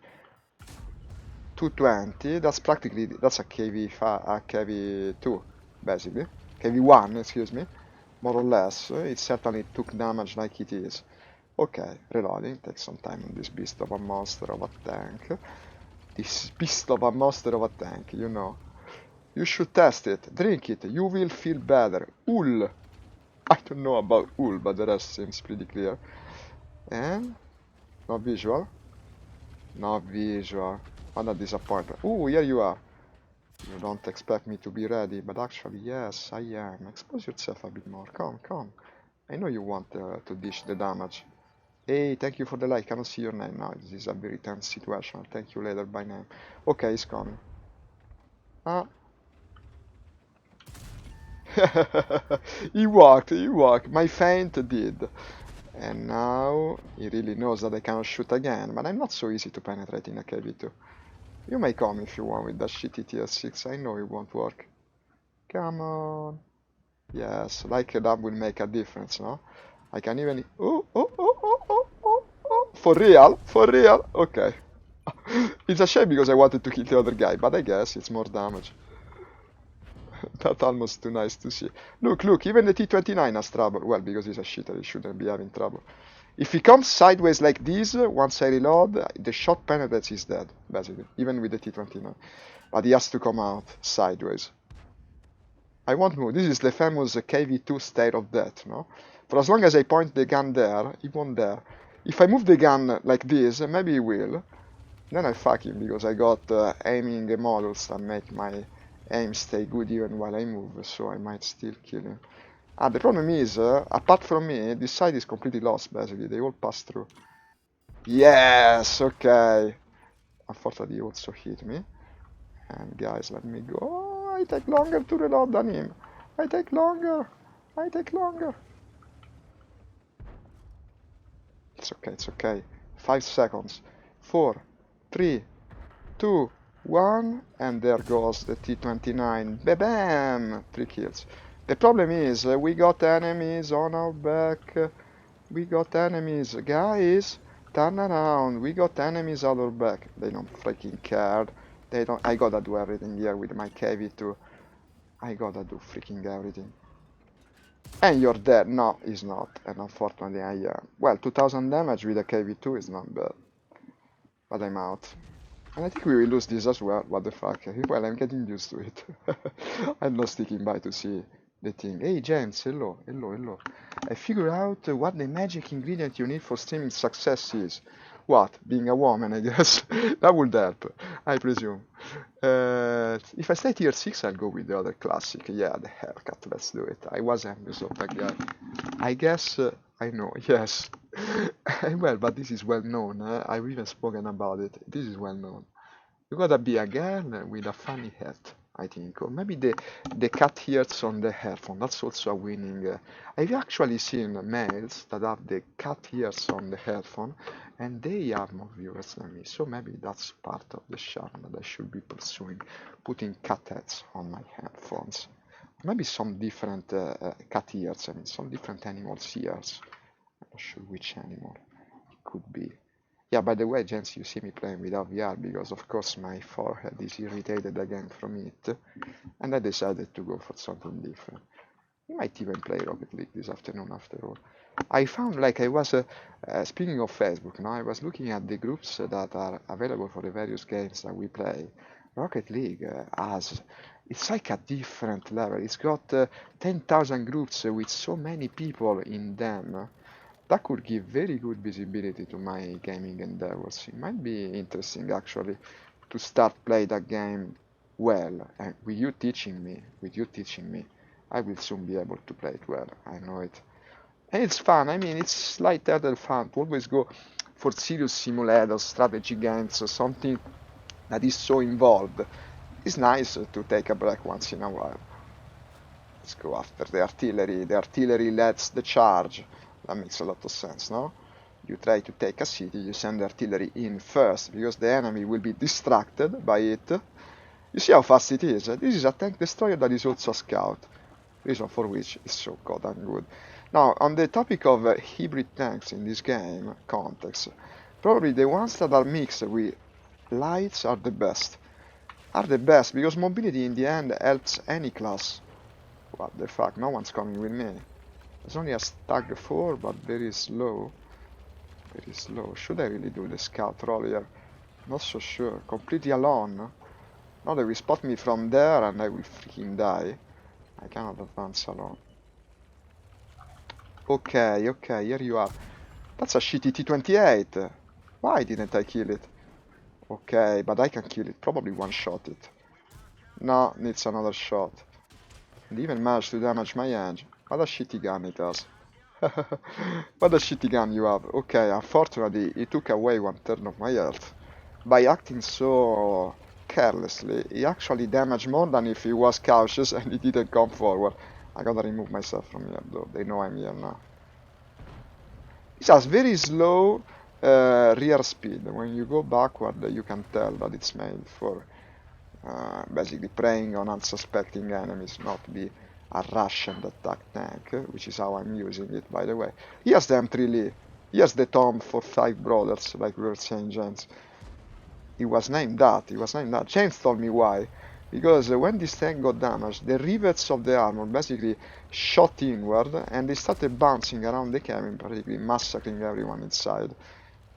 220. That's a KV2 basically. KV1, excuse me. More or less. It certainly took damage like it is. Okay, reloading. Takes some time on this beast of a monster of a tank. This beast of a monster of a tank, you know. You should test it. Drink it. You will feel better. Ul. I don't know about Ul, but the rest seems pretty clear. And no visual. No visual. What a disappointment. Ooh, here you are. You don't expect me to be ready, but actually, yes, I am. Expose yourself a bit more. Come, come. I know you want to dish the damage. Hey, thank you for the like. I cannot see your name now. This is a very tense situation. I'll thank you later by name. Okay, it's coming. Ah. He walked, he walked. My feint did. And now he really knows that I cannot shoot again, but I'm not so easy to penetrate in a KV2. You may come if you want with that shitty tier 6, I know it won't work. Come on. Yes, like that will make a difference, no? I can even... Oh, oh, oh, oh, oh, oh, oh. For real? For real? Okay. It's a shame because I wanted to kill the other guy, but I guess it's more damage. That's almost too nice to see. Look, look, even the T-29 has trouble. Well, because he's a shitter, he shouldn't be having trouble. If he comes sideways like this, once I reload, the shot penetrates, he's dead, basically, even with the T-29. But he has to come out sideways. I won't move. This is the famous KV2 state of death, no? For as long as I point the gun there, he won't dare. If I move the gun like this, maybe he will. Then I fuck him, because I got aiming models that make my aim stay good even while I move, so I might still kill him. Ah, the problem is, apart from me, this side is completely lost, basically. They all pass through. Yes, okay. Unfortunately, he also hit me. And guys, let me go. Oh, I take longer to reload than him. I take longer. I take longer. It's okay, it's okay. 5 seconds. 4, 3, 2, 1. And there goes the T-29. Bam! 3 kills. The problem is, we got enemies on our back. We got enemies. Guys, turn around. We got enemies on our back. They don't freaking care. They don't. I gotta do everything here with my KV2. I gotta do freaking everything. And you're dead. No, he's not. And unfortunately I am. Well, 2000 damage with a KV2 is not bad. But I'm out. And I think we will lose this as well. What the fuck? Well, I'm getting used to it. I'm not sticking by to see the thing. Hey, James, hello, hello, hello. I figured out what the magic ingredient you need for streaming success is. What? Being a woman, I guess. That would help, I presume. If I stay tier 6, I'll go with the other classic. Yeah, the haircut, let's do it. I was envious of that guy. I guess, I know, yes. Well, but this is well known. I've even spoken about it. This is well known. You gotta be a girl with a funny hat, I think. Or maybe the cat ears on the headphone. That's also a winning. I've actually seen males that have the cat ears on the headphone, and they have more viewers than me. So maybe that's part of the charm that I should be pursuing, putting cat heads on my headphones. Maybe some different cat ears, I mean, some different animals' ears. I'm not sure which animal it could be. Yeah, by the way, gents, you see me playing without VR because, of course, my forehead is irritated again from it, and I decided to go for something different. We might even play Rocket League this afternoon after all. I found like I was, speaking of Facebook, now I was looking at the groups that are available for the various games that we play. Rocket League has, it's like a different level. It's got 10,000 groups with so many people in them. That could give very good visibility to my gaming endeavors. It might be interesting actually to start play that game well. And with you teaching me, I will soon be able to play it well. I know it. And it's fun. I mean, it's light-hearted fun to always go for serious simulators, strategy games, or something that is so involved. It's nice to take a break once in a while. Let's go after the artillery. The artillery lets the charge. That makes a lot of sense, no? You try to take a city, you send the artillery in first, because the enemy will be distracted by it. You see how fast it is? This is a tank destroyer that is also a scout, reason for which it's so goddamn good. Now, on the topic of hybrid tanks in this game context, probably the ones that are mixed with lights are the best. Are the best, because mobility in the end helps any class. What the fuck, no one's coming with me. There's only a stag 4, but very slow. Very slow. Should I really do the scout roll here? Not so sure. Completely alone. Now they will spot me from there and I will freaking die. I cannot advance alone. Okay, okay, here you are. That's a shitty T-28. Why didn't I kill it? Okay, but I can kill it. Probably one-shot it. No, needs another shot. And even managed to damage my engine. What a shitty gun it has. What a shitty gun you have. Okay, unfortunately, he took away 1/3 of my health. By acting so carelessly, he actually damaged more than if he was cautious and he didn't come forward. I gotta remove myself from here though, they know I'm here now. It has very slow rear speed. When you go backward, you can tell that it's made for basically preying on unsuspecting enemies, not be a rush and attack tank, which is how I'm using it, by the way. Here's the M3 Lee. Here's the Tom for 5 brothers, like we were saying, gents. He was named that. He was named that. James told me why. Because when this tank got damaged, the rivets of the armor basically shot inward and they started bouncing around the cabin, practically massacring everyone inside.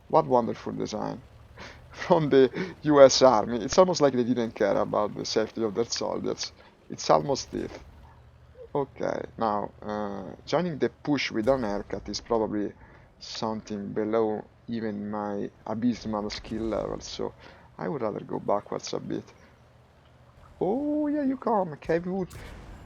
What wonderful design from the US Army. It's almost like they didn't care about the safety of their soldiers. It's almost it. Okay, now joining the push with an haircut is probably something below even my abysmal skill level, so I would rather go backwards a bit. Oh, yeah, you come, KV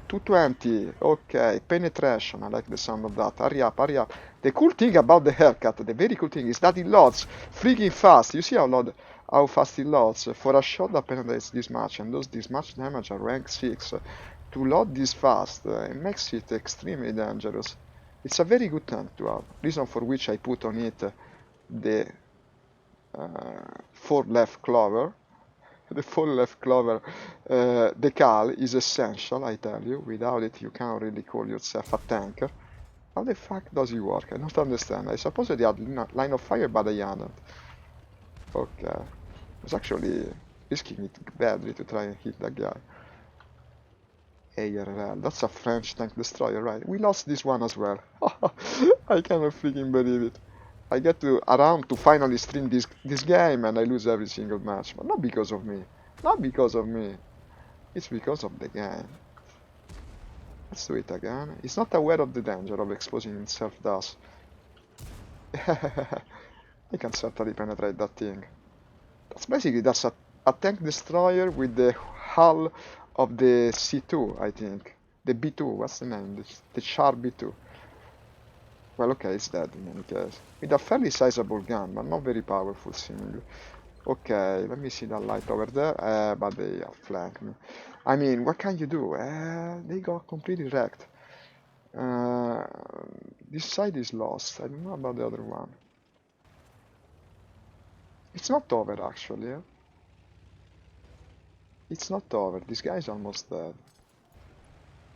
220. Okay, penetration. I like the sound of that. Hurry up, hurry up. The cool thing about the haircut, the very cool thing, is that it loads freaking fast. You see how fast it loads? For a shot that penetrates this much and does this much damage at rank 6, to load this fast, it makes it extremely dangerous. It's a very good tank to have. Reason for which I put on it the 4 left clover. The 4 left clover decal is essential, I tell you. Without it, you can't really call yourself a tanker. How the fuck does it work? I don't understand. I suppose they had line of fire, but I hadn't. Okay. I was actually risking it badly to try and hit that guy. ARL, that's a French tank destroyer, right? We lost this one as well. I cannot freaking believe it. I get to around to finally stream this game and I lose every single match. But not because of me. Not because of me. It's because of the game. Let's do it again. He's not aware of the danger of exposing himself thus. I can certainly penetrate that thing. That's a tank destroyer with the hull of the C2, I think. The B2, what's the name? The Char B2. Well, okay, it's dead in any case. With a fairly sizable gun, but not very powerful seemingly. Okay, let me see that light over there. But they outflank me. I mean, what can you do? They got completely wrecked. This side is lost. I don't know about the other one. It's not over, actually. It's not over. This guy is almost dead.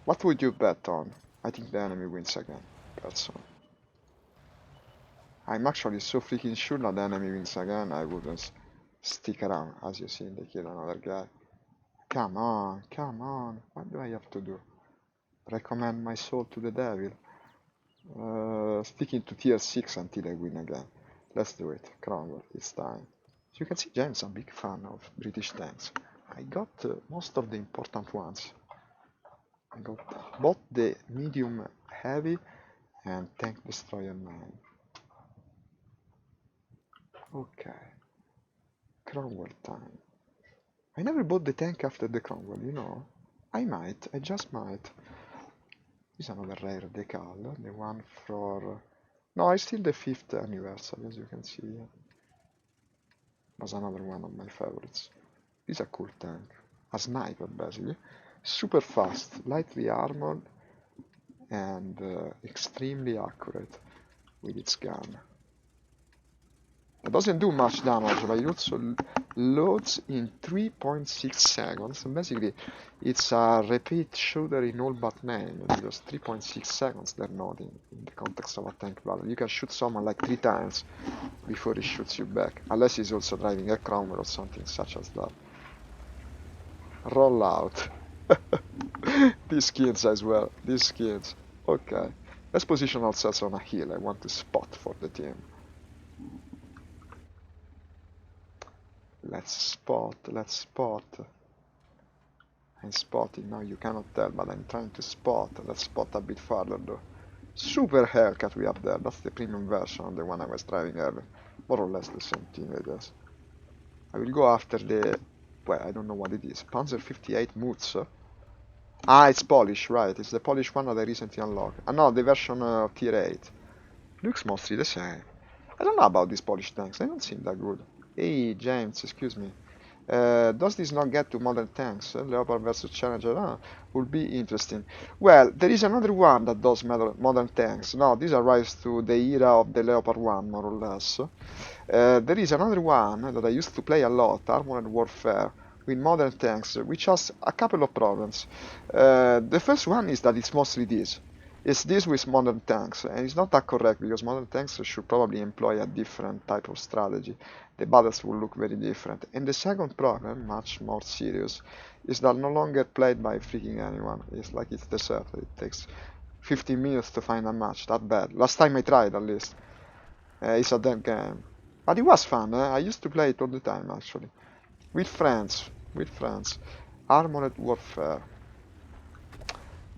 What would you bet on? I think the enemy wins again. That's all. I'm actually so freaking sure that the enemy wins again, I wouldn't stick around. As you see, they kill another guy. Come on, come on. What do I have to do? Recommend my soul to the devil? Sticking to tier 6 until I win again. Let's do it. Cromwell, it's time. As you can see, James, I'm a big fan of British tanks. I got most of the important ones. I got both the medium heavy and tank destroyer 9. Okay. Cromwell time. I never bought the tank after the Cromwell, you know. I might, I just might. This is another rare decal, the one for... No, it's still the 5th anniversary, as you can see. Was another one of my favorites. This is a cool tank. A sniper, basically. Super fast, lightly armored, and extremely accurate with its gun. It doesn't do much damage, but it also loads in 3.6 seconds. And basically, it's a repeat shooter in all but name. It's just 3.6 seconds they're loading in the context of a tank battle. You can shoot someone like 3 times before he shoots you back, unless he's also driving a Cromwell or something such as that. Roll out. These skins as well. These skins. Okay. Let's position ourselves on a hill. I want to spot for the team. Let's spot. I'm spotting. Now you cannot tell, but I'm trying to spot. Let's spot a bit farther though. Super haircut we have there. That's the premium version of the one I was driving earlier. More or less the same thing, I guess. I will go after the... Well, I don't know what it is. Panzer 58 Mutz. Ah, it's Polish, right. It's the Polish one that I recently unlocked. Ah, no, the version of tier 8. Looks mostly the same. I don't know about these Polish tanks. They don't seem that good. Hey, James, excuse me. Does this not get to modern tanks? Leopard versus Challenger? Ah, would be interesting. Well, there is another one that does modern tanks. No, this arrives to the era of the Leopard 1, more or less. There is another one that I used to play a lot, Armored Warfare, with modern tanks, which has a couple of problems. The first one is that it's mostly this. It's this with modern tanks, and it's not that correct because modern tanks should probably employ a different type of strategy. The battles will look very different. And the second problem, much more serious, is that no longer played by freaking anyone. It's like it's deserted. It takes 15 minutes to find a match. That bad. Last time I tried, at least. It's a dead game. But it was fun. I used to play it all the time, actually. With friends. Armored Warfare.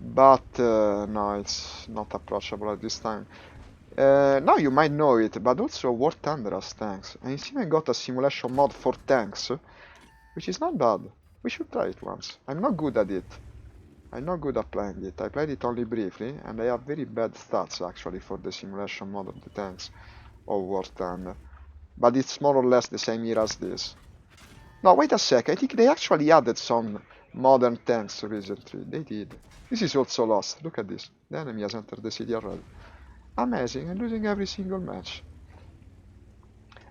But no, it's not approachable at this time. Now you might know it, but also War Thunder has tanks. And it's even got a simulation mod for tanks, which is not bad. We should try it once. I'm not good at it. I'm not good at playing it. I played it only briefly, and I have very bad stats actually for the simulation mod of the tanks of War Thunder. But it's more or less the same era as this. No, wait a sec, I think they actually added some modern tanks recently. They did. This is also lost. Look at this. The enemy has entered the city already. Amazing, I'm losing every single match.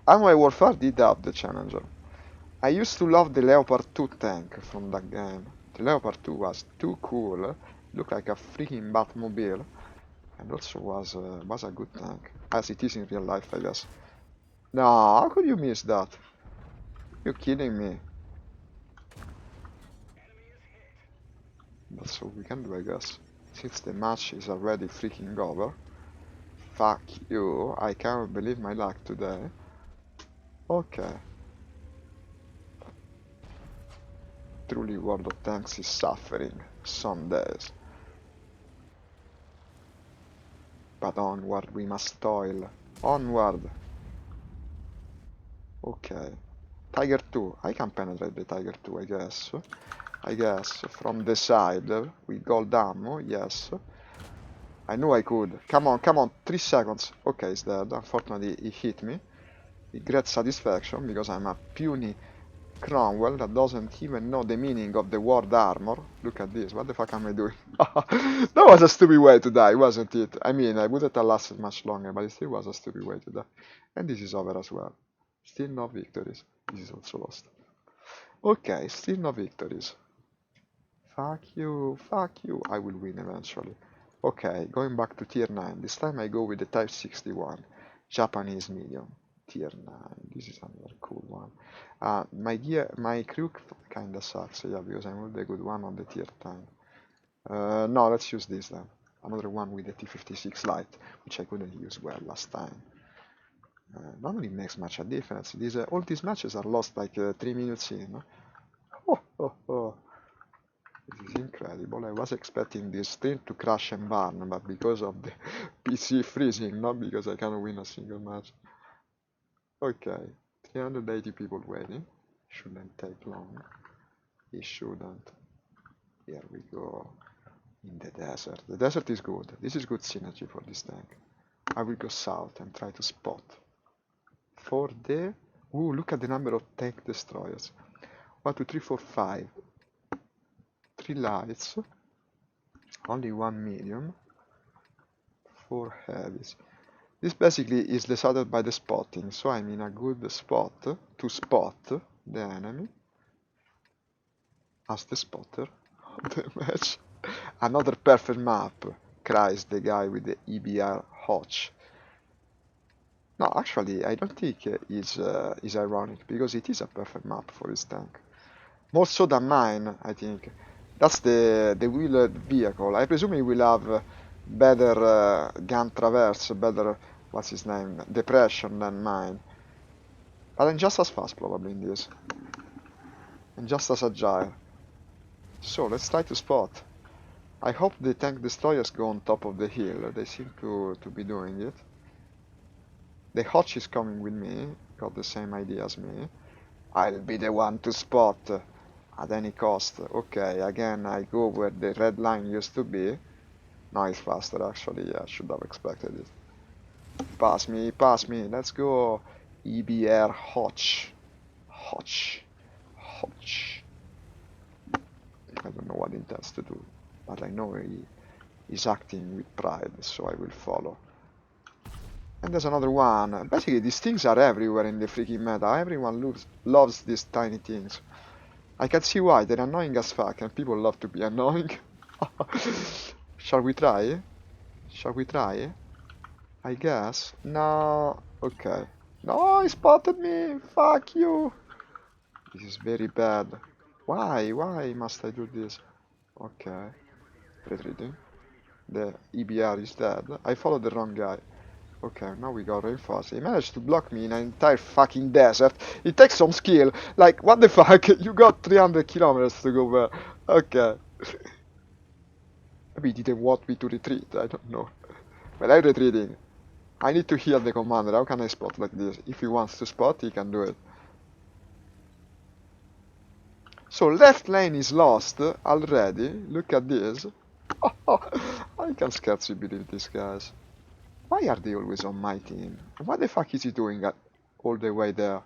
Armored Warfare did up the Challenger. I used to love the Leopard 2 tank from that game. The Leopard 2 was too cool. Looked like a freaking Batmobile. And also was a good tank. As it is in real life, I guess. No, how could you miss that? You're kidding me. That's all we can do, I guess. Since the match is already freaking over. Fuck you, I can't believe my luck today. Okay. Truly World of Tanks is suffering some days. But onward we must toil. Onward! Okay. Tiger 2. I can penetrate the Tiger 2, I guess. From the side, with gold ammo, yes. I knew I could. Come on, 3 seconds. Okay, he's dead. Unfortunately, he hit me. With great satisfaction, because I'm a puny Cromwell that doesn't even know the meaning of the word armor. Look at this, what the fuck am I doing? That was a stupid way to die, wasn't it? I mean, I wouldn't have lasted much longer, but it still was a stupid way to die. And this is over as well. Still no victories. This is also lost. Okay, still no victories. Fuck you, I will win eventually. Okay, going back to tier 9. This time I go with the Type 61. Japanese medium, tier 9. This is another cool one. My crew kinda sucks, yeah, because I'm the good one on the tier 10. No, let's use this then. Another one with the T56 light, which I couldn't use well last time. Normally makes much a difference. All these matches are lost like 3 minutes in. Oh, oh, oh. This is incredible. I was expecting this thing to crash and burn, but because of the PC freezing, not because I can't win a single match. Okay, 380 people waiting. Shouldn't take long. It shouldn't. Here we go. In the desert. The desert is good. This is good synergy for this tank. I will go south and try to spot. For the... Ooh, look at the number of tank destroyers. 1, 2, 3, 4, 5. 3 lights. Only 1 medium. 4 heavies. This basically is decided by the spotting, so I'm in a good spot to spot the enemy as the spotter of the match. Another perfect map, cries the guy with the EBR Hodge. No, actually, I don't think it's ironic, because it is a perfect map for his tank. More so than mine, I think. That's the wheeled vehicle. I presume he will have better gun traverse, better, what's his name, depression than mine. But I'm just as fast probably in this. And just as agile. So, let's try to spot. I hope the tank destroyers go on top of the hill. They seem to be doing it. The Hodge is coming with me. Got the same idea as me. I'll be the one to spot. At any cost. Okay, again I go where the red line used to be. Now it's faster actually, yeah, I should have expected it. Pass me, let's go. EBR Hodge. Hodge. I don't know what he intends to do, but I know he is acting with pride, so I will follow. And there's another one. Basically these things are everywhere in the freaking meta. Everyone loves these tiny things. I can see why, they're annoying as fuck, and people love to be annoying. Shall we try? I guess. No. Okay. No, he spotted me! Fuck you! This is very bad. Why? Why must I do this? Okay. Retreating. The EBR is dead. I followed the wrong guy. Okay, now we got reinforced. He managed to block me in an entire fucking desert. It takes some skill. Like, what the fuck? You got 300 kilometers to go there. Okay. Maybe he didn't want me to retreat. I don't know. But I'm retreating. I need to heal the commander. How can I spot like this? If he wants to spot, he can do it. So left lane is lost already. Look at this. I can scarcely believe these guys. Why are they always on my team? What the fuck is he doing all the way there?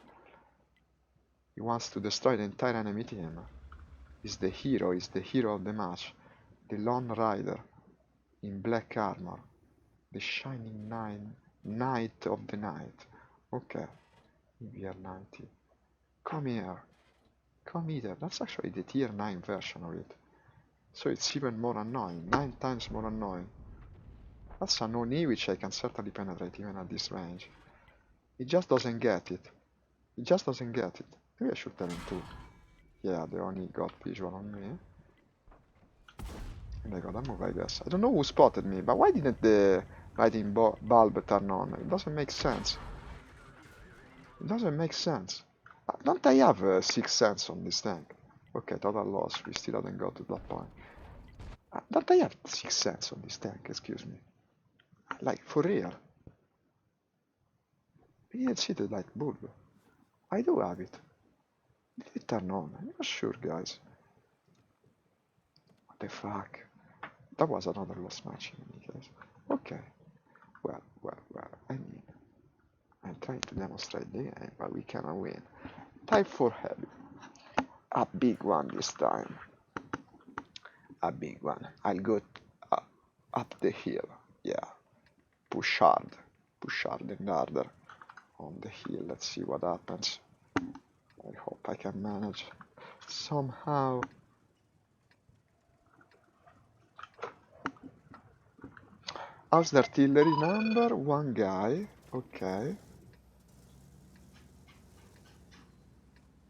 He wants to destroy the entire enemy team. He's the hero of the match. The Lone Rider in black armor. The shining knight of the night. Okay. EBR 90. Come here. Come here. That's actually the tier 9 version of it. So it's even more annoying. 9 times more annoying. That's an ONI which I can certainly penetrate even at this range. He just doesn't get it. Maybe I should tell him to. Yeah, they only got visual on me. And I got a move, I guess. I don't know who spotted me, but why didn't the lighting bulb turn on? It doesn't make sense. Don't I have 6 cents on this tank? Okay, total loss. We still haven't got to that point. Don't I have 6 cents on this tank? Excuse me. Like, for real. We didn't see the light bulb. I do have it. Did it turn on? I'm not sure, guys. What the fuck? That was another lost match in any case. Okay. Well. I mean, I'm trying to demonstrate the game, but we cannot win. Type 4 heavy. A big one this time. A big one. I'll go up the hill. Yeah. Push hard and harder on the hill. Let's see what happens. I hope I can manage somehow. How's the artillery number? 1 guy. Okay.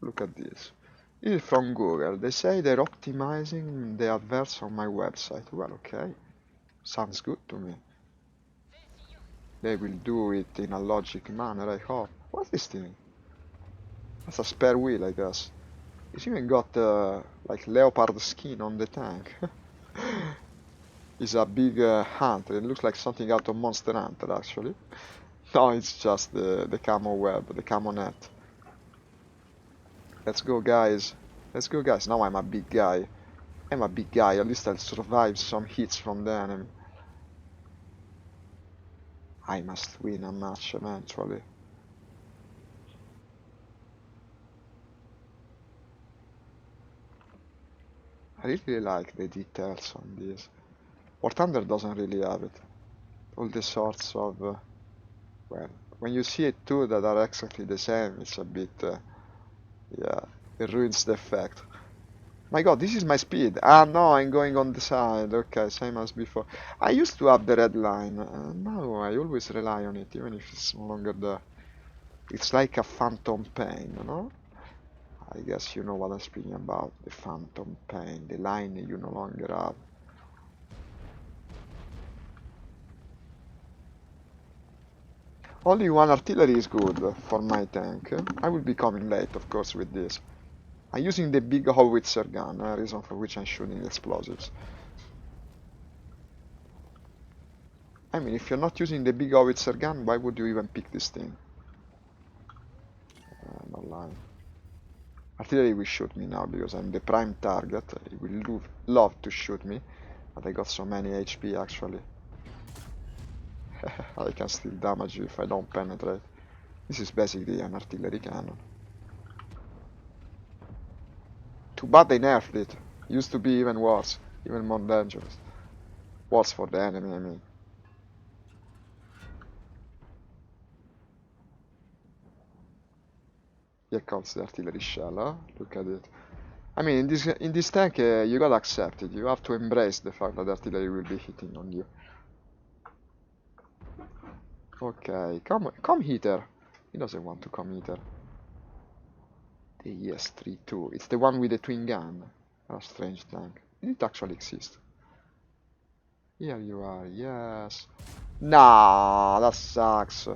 Look at this. This is from Google. They say they're optimizing the adverts on my website. Well, okay. Sounds good to me. They will do it in a logic manner, I hope. What's this thing? That's a spare wheel, I guess. It's even got like leopard skin on the tank. It's a big hunter. It looks like something out of Monster Hunter, actually. No, it's just the camo web, the camo net. Let's go, guys. Let's go, guys. Now I'm a big guy. I'm a big guy. At least I'll survive some hits from the enemy. I must win a match eventually. I really like the details on this. War Thunder doesn't really have it. All the sorts of... well, when you see it two that are exactly the same, it's a bit... yeah, it ruins the effect. My god, this is my speed. Ah no, I'm going on the side. Okay, same as before. I used to have the red line. Now I always rely on it, even if it's no longer there. It's like a phantom pain, you know? I guess you know what I'm speaking about. The phantom pain, the line you no longer have. Only one artillery is good for my tank. I will be coming late, of course, with this. I'm using the big howitzer gun, reason for which I'm shooting explosives. I mean, if you're not using the big howitzer gun, why would you even pick this thing? No lie. Artillery will shoot me now because I'm the prime target. It will love to shoot me, but I got so many HP actually. I can still damage you if I don't penetrate. This is basically an artillery cannon. Too bad they nerfed it. Used to be even worse, even more dangerous. Worse for the enemy, I mean. Here comes the artillery shell, huh? Look at it. I mean, in this tank, you gotta accept it. You have to embrace the fact that the artillery will be hitting on you. Okay, come here. He doesn't want to come here. The ES-32. It's the one with the twin gun. A strange tank. Did it actually exist? Here you are, yes. Nah, that sucks.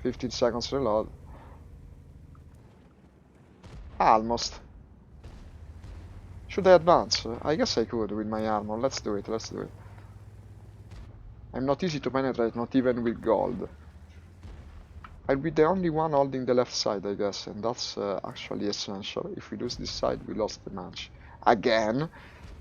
15 seconds reload. Almost. Should I advance? I guess I could with my armor. Let's do it, let's do it. I'm not easy to penetrate, not even with gold. I'll be the only one holding the left side, I guess, and that's actually essential. If we lose this side, we lost the match. Again!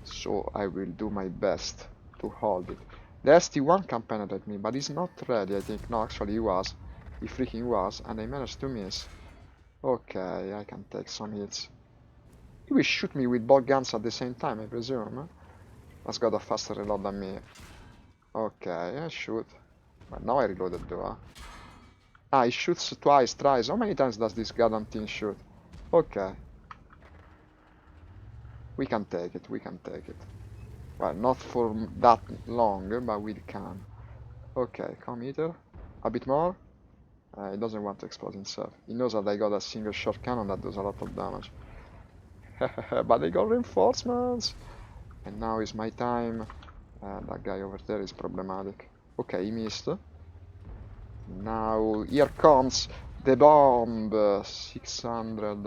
So I will do my best to hold it. The ST1 can penetrate me, but he's not ready, I think. No, actually he was. He freaking was, and I managed to miss. Okay, I can take some hits. He will shoot me with both guns at the same time, I presume. That's got a faster reload than me. Okay, I shoot. But now I reloaded though, huh? Ah, he shoots twice, thrice. How many times does this goddamn thing shoot? Okay. We can take it, we can take it. Well, not for that long, but we can. Okay, come here. A bit more. He doesn't want to explode himself. He knows that I got a single shot cannon that does a lot of damage. But they got reinforcements! And now is my time. That guy over there is problematic. Okay, he missed. Now, here comes the bomb! 600...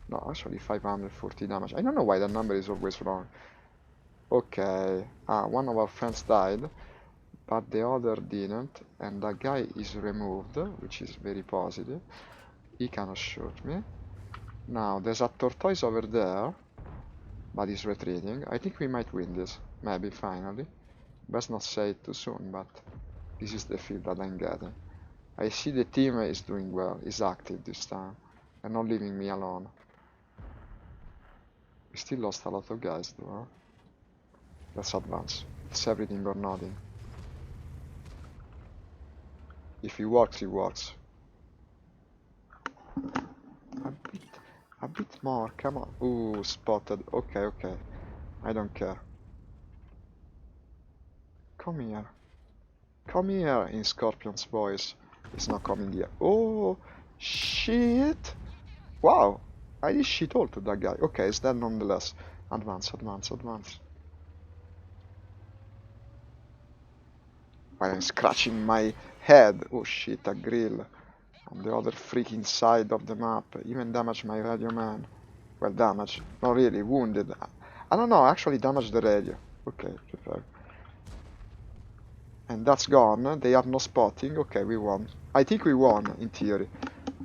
no, actually 540 damage. I don't know why that number is always wrong. Okay, one of our friends died, but the other didn't, and that guy is removed, which is very positive. He cannot shoot me. Now, there's a tortoise over there, but he's retreating. I think we might win this, maybe, finally. Best not say it too soon, but this is the feel that I'm getting. I see the team is doing well, is active this time, and not leaving me alone. We still lost a lot of guys though, huh? Let's advance. It's everything or nothing. If it works, it works. A bit more, come on. Ooh, spotted. Okay, okay. I don't care. Come here. Come here in Scorpion's voice. It's not coming here. Oh, shit! Wow, I did shit all to that guy. Okay, it's dead nonetheless. Advance, advance, advance. I am scratching my head. Oh shit, a grill. On the other freaking side of the map. Even damaged my radio man. Well, damaged. Not really, wounded. I don't know, actually damaged the radio. Okay, prepare. And that's gone. They have no spotting. Okay, we won. I think we won, in theory.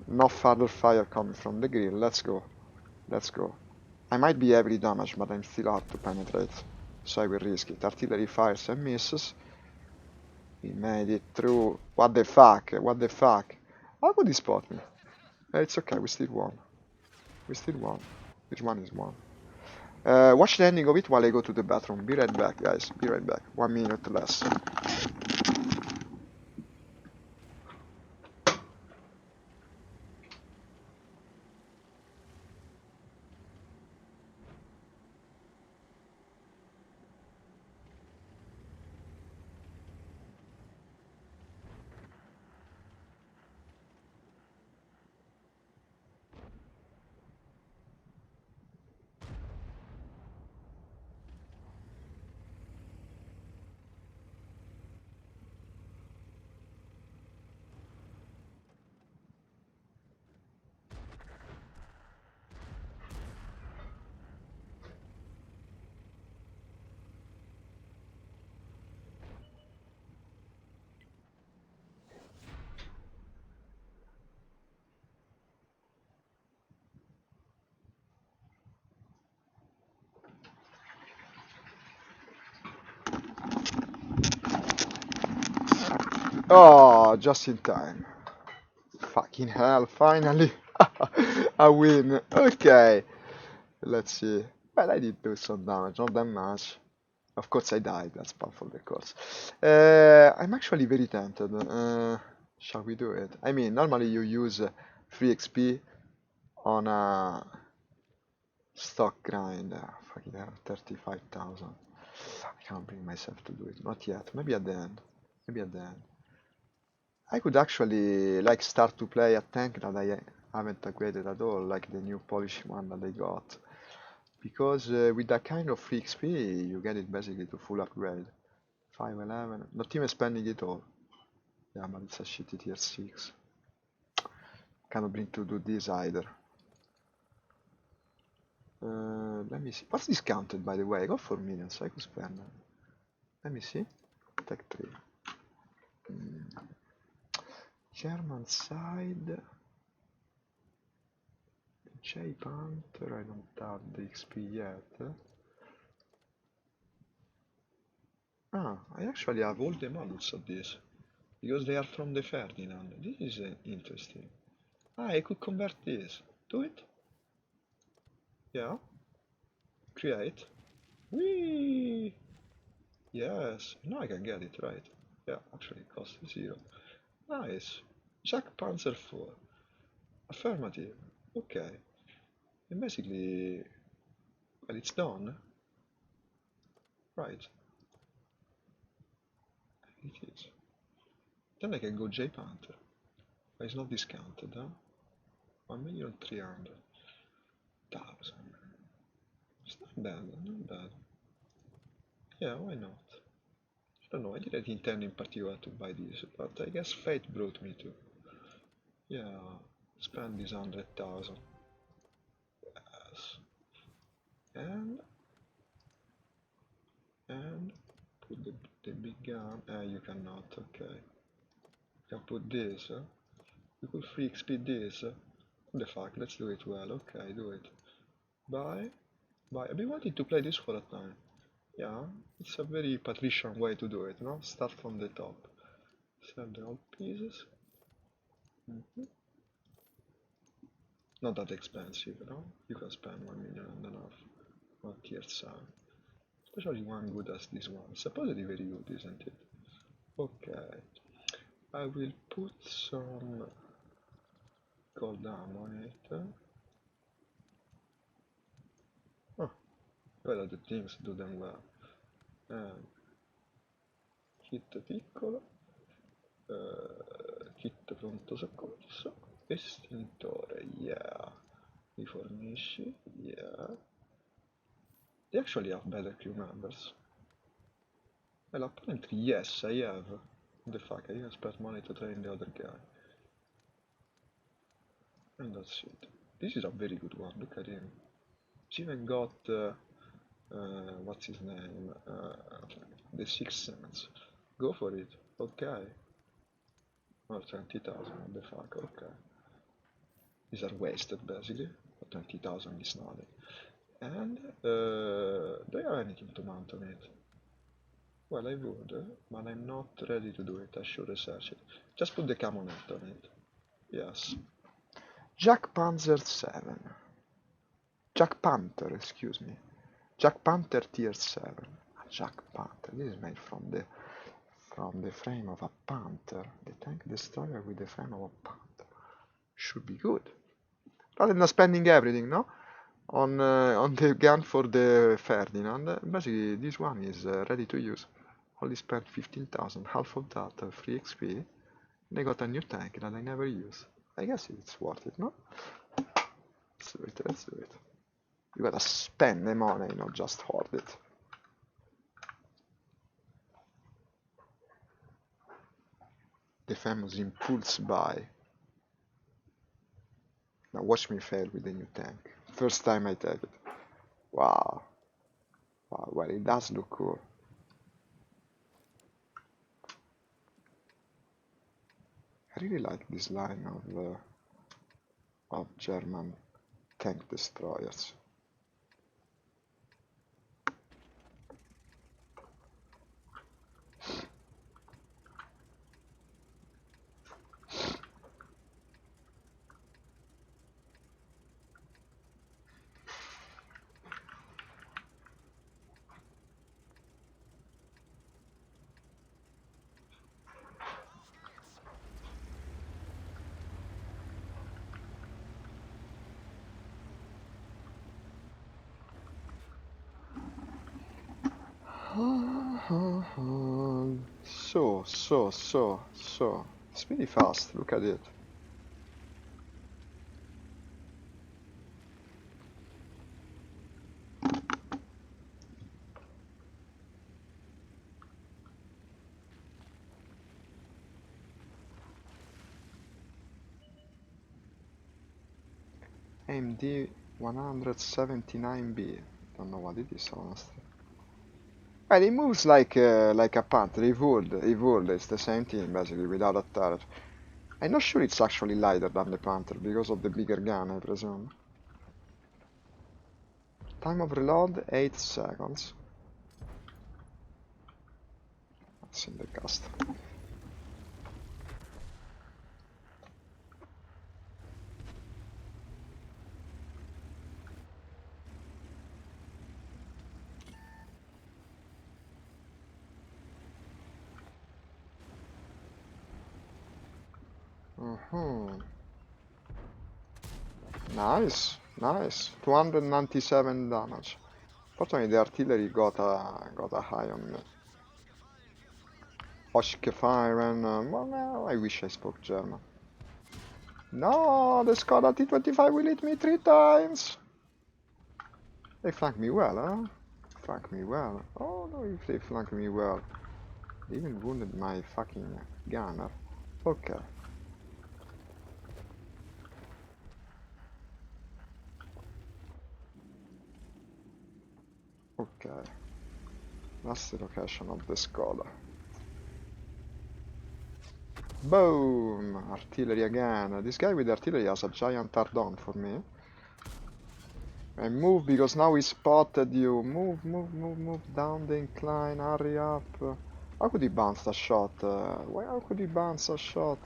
No further fire coming from the grill. Let's go. Let's go. I might be heavily damaged, but I'm still hard to penetrate. So I will risk it. Artillery fires and misses. We made it through. What the fuck? What the fuck? How could he spot me? It's okay, we still won. We still won. Which one is one? Watch the ending of it while I go to the bathroom. Be right back, guys. Be right back. 1 minute less. Oh, just in time. Fucking hell, finally. I win. Okay. Let's see. Well, I did do some damage, not that much. Of course I died, that's part of the course. I'm actually very tempted. Shall we do it? I mean, normally you use free XP on a stock grind. Fucking hell, 35,000. I can't bring myself to do it. Not yet. Maybe at the end. Maybe at the end. I could actually like start to play a tank that I haven't upgraded at all, like the new Polish one that I got. Because with that kind of free XP, you get it basically to full upgrade. 511, not even spending it all. Yeah, but it's a shitty tier 6. Cannot bring to do this either. Let me see. What's discounted, by the way? I got 4 million, so I could spend. Let me see. Tech 3. German side. J Panther, I don't have the XP yet. Ah, I actually have all the models of this. Because they are from the Ferdinand. This is interesting. Ah, I could convert this. Do it. Yeah. Create. Whee! Yes. Now I can get it, right? Yeah, actually it costs 0. Nice. Jack Panzer 4. Affirmative. Okay. And basically, well, it's done. Right. It is. Then I can go J Panther. But it's not discounted, huh? 1,300,000. It's not bad, not bad. Yeah, why not? I don't know, I didn't intend in particular to buy this, but I guess fate brought me to. Yeah, spend this 100,000. Yes. And and put the big gun. You cannot. Okay. You can put this. You could free XP this. What the fuck? Let's do it well. Okay, do it. Buy. Buy. I've been wanting to play this for a time. Yeah, it's a very patrician way to do it, no? Start from the top. Sell the old pieces. Not that expensive, no? You can spend 1 million and a half on tier 7. Especially one good as this one. Supposedly very good, isn't it? Okay. I will put some gold ammo on it. Oh, well, the things do them well. And hit piccolo. kit pronto soccorso, estintore, yeah, rifornisci, yeah. They actually have better crew members. Well, apparently yes, I have. What the fuck, I even spent money to train the other guy. And that's it. This is a very good one, look at him. He's even got, what's his name, the Sixth Sense. Go for it, okay. Well, 20,000, what the fuck, okay. These are wasted, basically, but 20,000 is nothing. And, do you have anything to mount on it? Well, I would, but I'm not ready to do it, I should research it. Just put the camo net on it. Yes. Jack Panzer 7. Jack Panther, excuse me. Jack Panther Tier 7. Jack Panther, this is made from the frame of a panther. The tank destroyer with the frame of a panther. Should be good. Rather than spending everything, no? On the gun for the Ferdinand. Basically, this one is ready to use. Only spent 15,000, half of that, free XP. And I got a new tank that I never use. I guess it's worth it, no? Let's do it, let's do it. You gotta spend the money, not just hoard it. The famous impulse buy. Now watch me fail with the new tank. First time I take it. Wow. Wow, well, it does look cool. I really like this line of German tank destroyers. So. It's pretty fast, look at it. AMD 179B. Don't know what it is, honestly. Well, it moves like a panther. It would. It's the same thing, basically, without a turret. I'm not sure it's actually lighter than the panther, because of the bigger gun, I presume. Time of reload, 8 seconds. That's in the cast. Nice, nice. 297 damage. Fortunately, the artillery got a high on me. Oschgefeiren. Well, no, I wish I spoke German. No, the Skoda T25 will hit me 3 times. They flank me well, huh? Flank me well. Oh no, if they flank me well. They even wounded my fucking gunner. Okay. Okay. That's the location of the Skoda. Boom! Artillery again. This guy with artillery has a giant tardon for me. And move, because now he spotted you. Move down the incline, hurry up. How could he bounce that shot? How could he bounce that shot?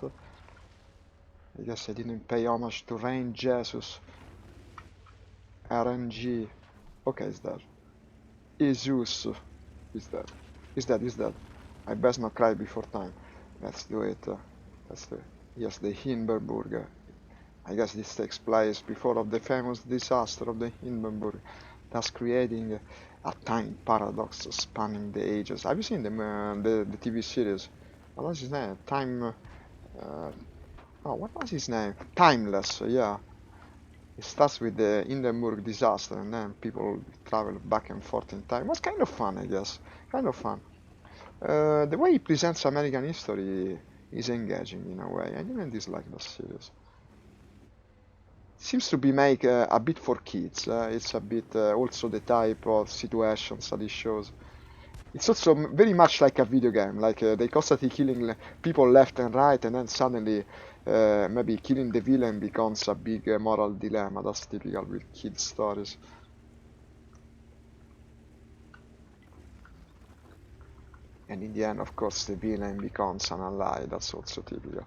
I guess I didn't pay homage to Rain Jesus. RNG. Okay, he's dead. Jesus. He's dead. He's dead. I best not cry before time. Let's do it. Let's do it. Yes, the Hindenburg. I guess this takes place before of the famous disaster of the Hindenburg, thus creating a time paradox spanning the ages. Have you seen the TV series? What is his name? Oh, what was his name? Timeless, yeah. It starts with the Hindenburg disaster, and then people travel back and forth in time. It was kind of fun, I guess. Kind of fun. The way he presents American history is engaging in a way. I didn't dislike the series. Seems to be make a bit for kids. It's a bit also the type of situations that it shows. It's also very much like a video game, like they constantly killing people left and right, and then suddenly maybe killing the villain becomes a big moral dilemma. That's typical with kids stories. And in the end, of course, the villain becomes an ally. That's also typical.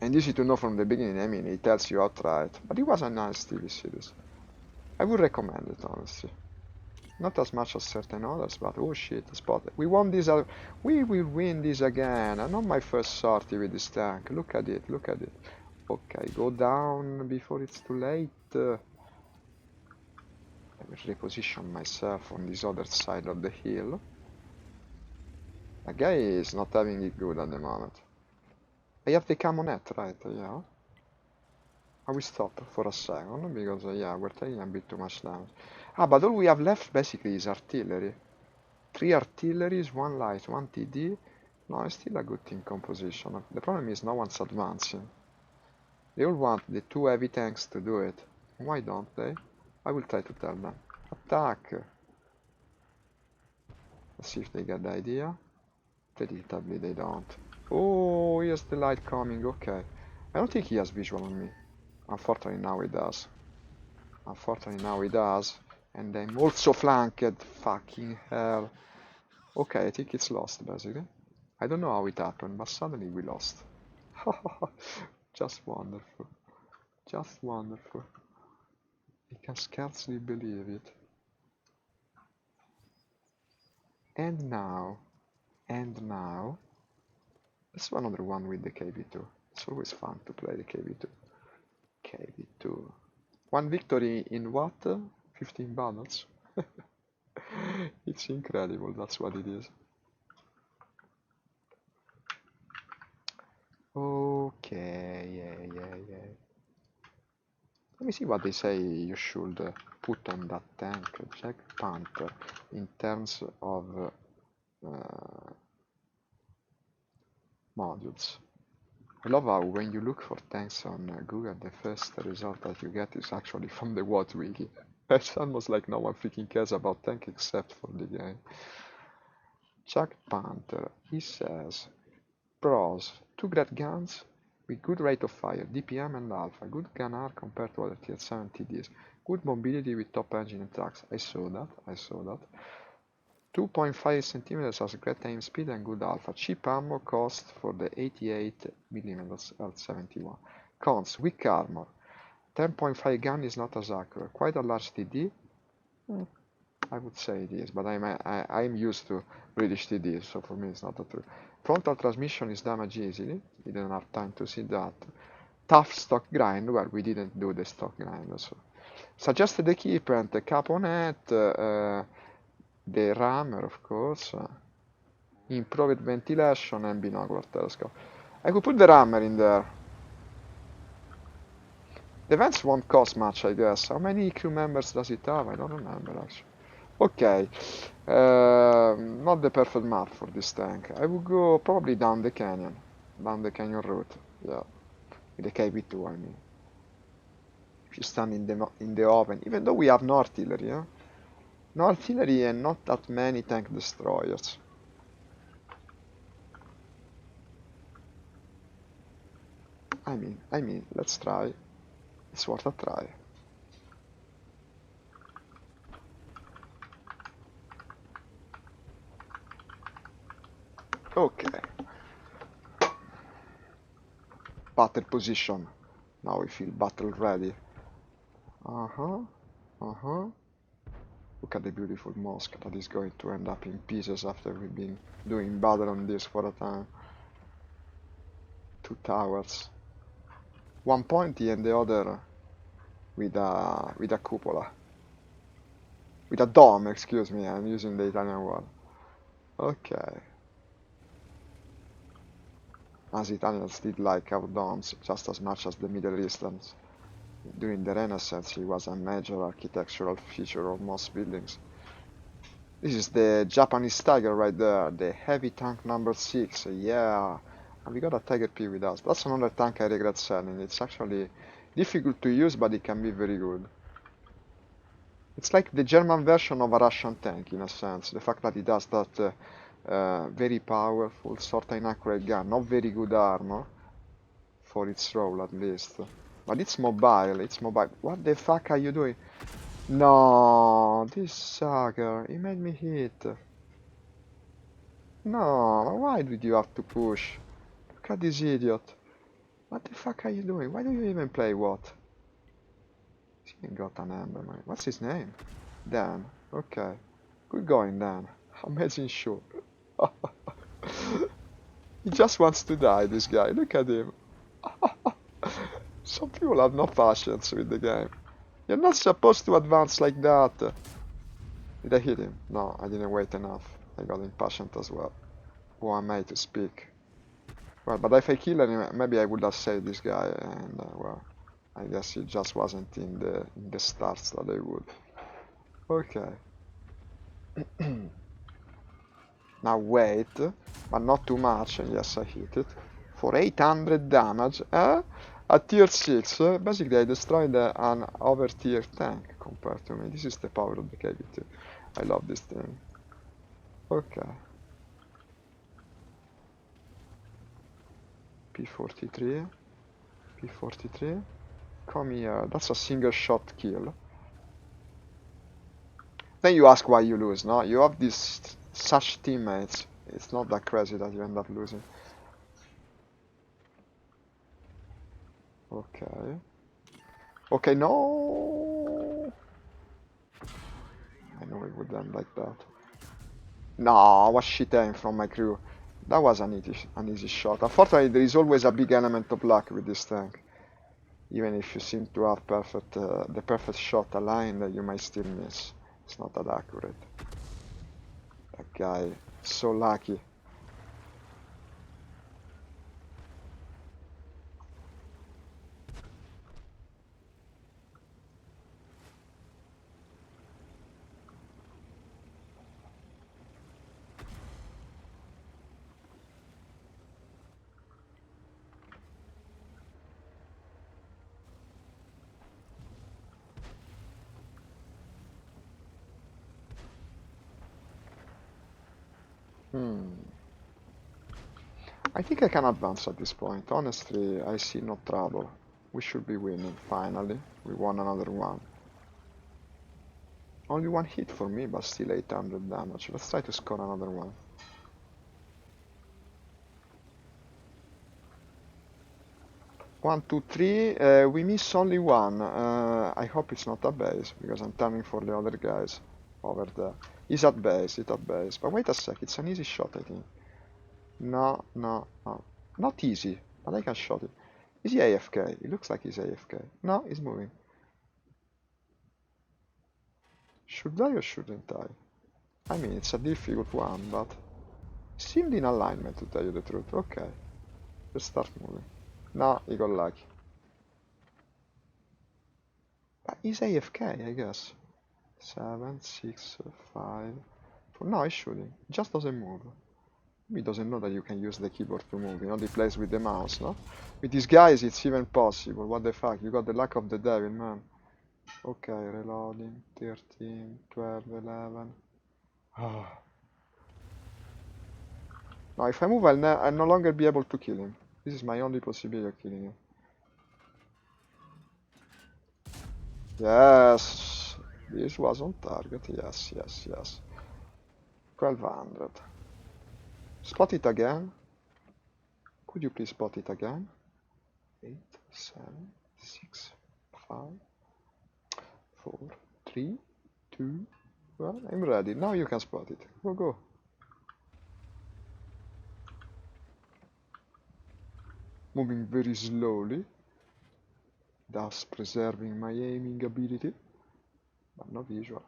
And easy to know from the beginning. I mean, he tells you outright. But it was a nice TV series. I would recommend it, honestly. Not as much as certain others, but oh shit, spot. We won this. We will win this again. Not my first sortie with this tank. Look at it. Look at it. Okay, go down before it's too late. I will reposition myself on this other side of the hill. The guy is not having it good at the moment. I have the cammonette, right? Yeah. I will stop for a second because yeah, we're taking a bit too much damage. Ah, but all we have left basically is artillery. 3 artilleries, 1 light, 1 TD. No, it's still a good team composition. The problem is no one's advancing. They all want the 2 heavy tanks to do it. Why don't they? I will try to tell them. Attack! Let's see if they get the idea. Predictably they don't. Oh, here's the light coming, okay. I don't think he has visual on me. Unfortunately now he does. Unfortunately now he does. And I'm also flanked. Fucking hell. Okay, I think it's lost basically. I don't know how it happened, but suddenly we lost. Just wonderful. Just wonderful. I can scarcely believe it. And now, let's do another one with the KB2. It's always fun to play the KB2. KB2. 1 victory in what? 15 battles? It's incredible, that's what it is. Okay, yeah. Let me see what they say you should put on that tank. Jack Panther in terms of modules. I love how when you look for tanks on Google, the first result that you get is actually from the WOT wiki. It's almost like no one freaking cares about tank except for the game. Jack Panther, he says, pros, 2 great guns with good rate of fire, DPM and alpha, good gun arc compared to other tier 7 TDs, good mobility with top engine and trucks. I saw that. 2.5 centimeters has great aim speed and good alpha. Cheap ammo cost for the 88mm L71. Cons, weak armor. 10.5 gun is not as accurate. Quite a large TD. I would say it is, but I'm used to British TDs, so for me it's not a true. Frontal transmission is damaged easily. We didn't have time to see that. Tough stock grind. Well, we didn't do the stock grind, so. Suggested equipment, the caponette, the rammer, of course, improved ventilation and binocular telescope. I could put the rammer in there. The vents won't cost much, I guess. How many crew members does it have? I don't remember, actually. Okay, not the perfect map for this tank. I would go probably down the canyon route, yeah, with the KB2, I mean. If you stand in the open, even though we have no artillery, yeah? No artillery and not that many tank destroyers. I mean, let's try. It's worth a try. Okay. Battle position. Now we feel battle ready. Look at the beautiful mosque that is going to end up in pieces after we've been doing battle on this for a time. 2 towers. One pointy and the other with a cupola. With a dome, excuse me, I'm using the Italian word. Okay. as Italians did like our dons just as much as the Middle Easterns. During the Renaissance, it was a major architectural feature of most buildings. This is the Japanese Tiger right there, the heavy tank number 6, yeah. And we got a Tiger P with us. That's another tank I regret selling. It's actually difficult to use, but it can be very good. It's like the German version of a Russian tank, in a sense. The fact that it has that very powerful, sort of inaccurate gun. Not very good armor, for its role at least. But it's mobile, it's mobile. What the fuck are you doing? No, this sucker, he made me hit. No, why did you have to push? Look at this idiot. What the fuck are you doing? Why do you even play what? He got an ember, man. What's his name? Dan. Okay. Good going, Dan. Amazing shot. He just wants to die, this guy. Look at him. Some people have no patience with the game. You're not supposed to advance like that. Did I hit him? No, I didn't wait enough. I got impatient as well. Who am I to speak? Well, but if I kill him, maybe I would have saved this guy, and well, I guess he just wasn't in the starts that I would. Okay. Now wait, but not too much, and yes, I hit it. For 800 damage, at tier 6, basically I destroyed an over tier tank compared to me. This is the power of the KV2. I love this thing. Okay. P43, P43. Come here, that's a single shot kill. Then you ask why you lose, no? You have these such teammates. It's not that crazy that you end up losing. Okay. Okay, no! I know it would end like that. No, I was shit aim from my crew. That was an easy shot. Unfortunately, there is always a big element of luck with this tank. Even if you seem to have the perfect shot aligned, you might still miss. It's not that accurate. That guy, so lucky. I think I can advance at this point. Honestly, I see no trouble. We should be winning, finally. We won another one. Only one hit for me, but still 800 damage. Let's try to score another one. One, two, three. We miss only one. I hope it's not a base, because I'm turning for the other guys over there. He's at base, he's at base. But wait a sec, it's an easy shot, I think. No, no, no. Not easy, but I can shot it. Is he AFK? It looks like he's AFK. No, he's moving. Should I or shouldn't I? I mean, it's a difficult one, but it seemed in alignment, to tell you the truth. Okay, let's start moving. No, he got lucky. But he's AFK, I guess. 7, 6, 5, 4. No, he's shooting. He just doesn't move. He doesn't know that you can use the keyboard to move. He only plays with the mouse, no? With these guys, it's even possible. What the fuck? You got the luck of the devil, man. Okay, reloading. 13, 12, 11. Ah. Now, if I move, I'll no longer be able to kill him. This is my only possibility of killing him. Yes! This was on target. Yes, yes, yes. 1200. Spot it again. Could you please spot it again? 8, 7, 6, 5, 4, 3, 2. Well, I'm ready. Now you can spot it. Go, go. Moving very slowly, thus preserving my aiming ability, but no visual.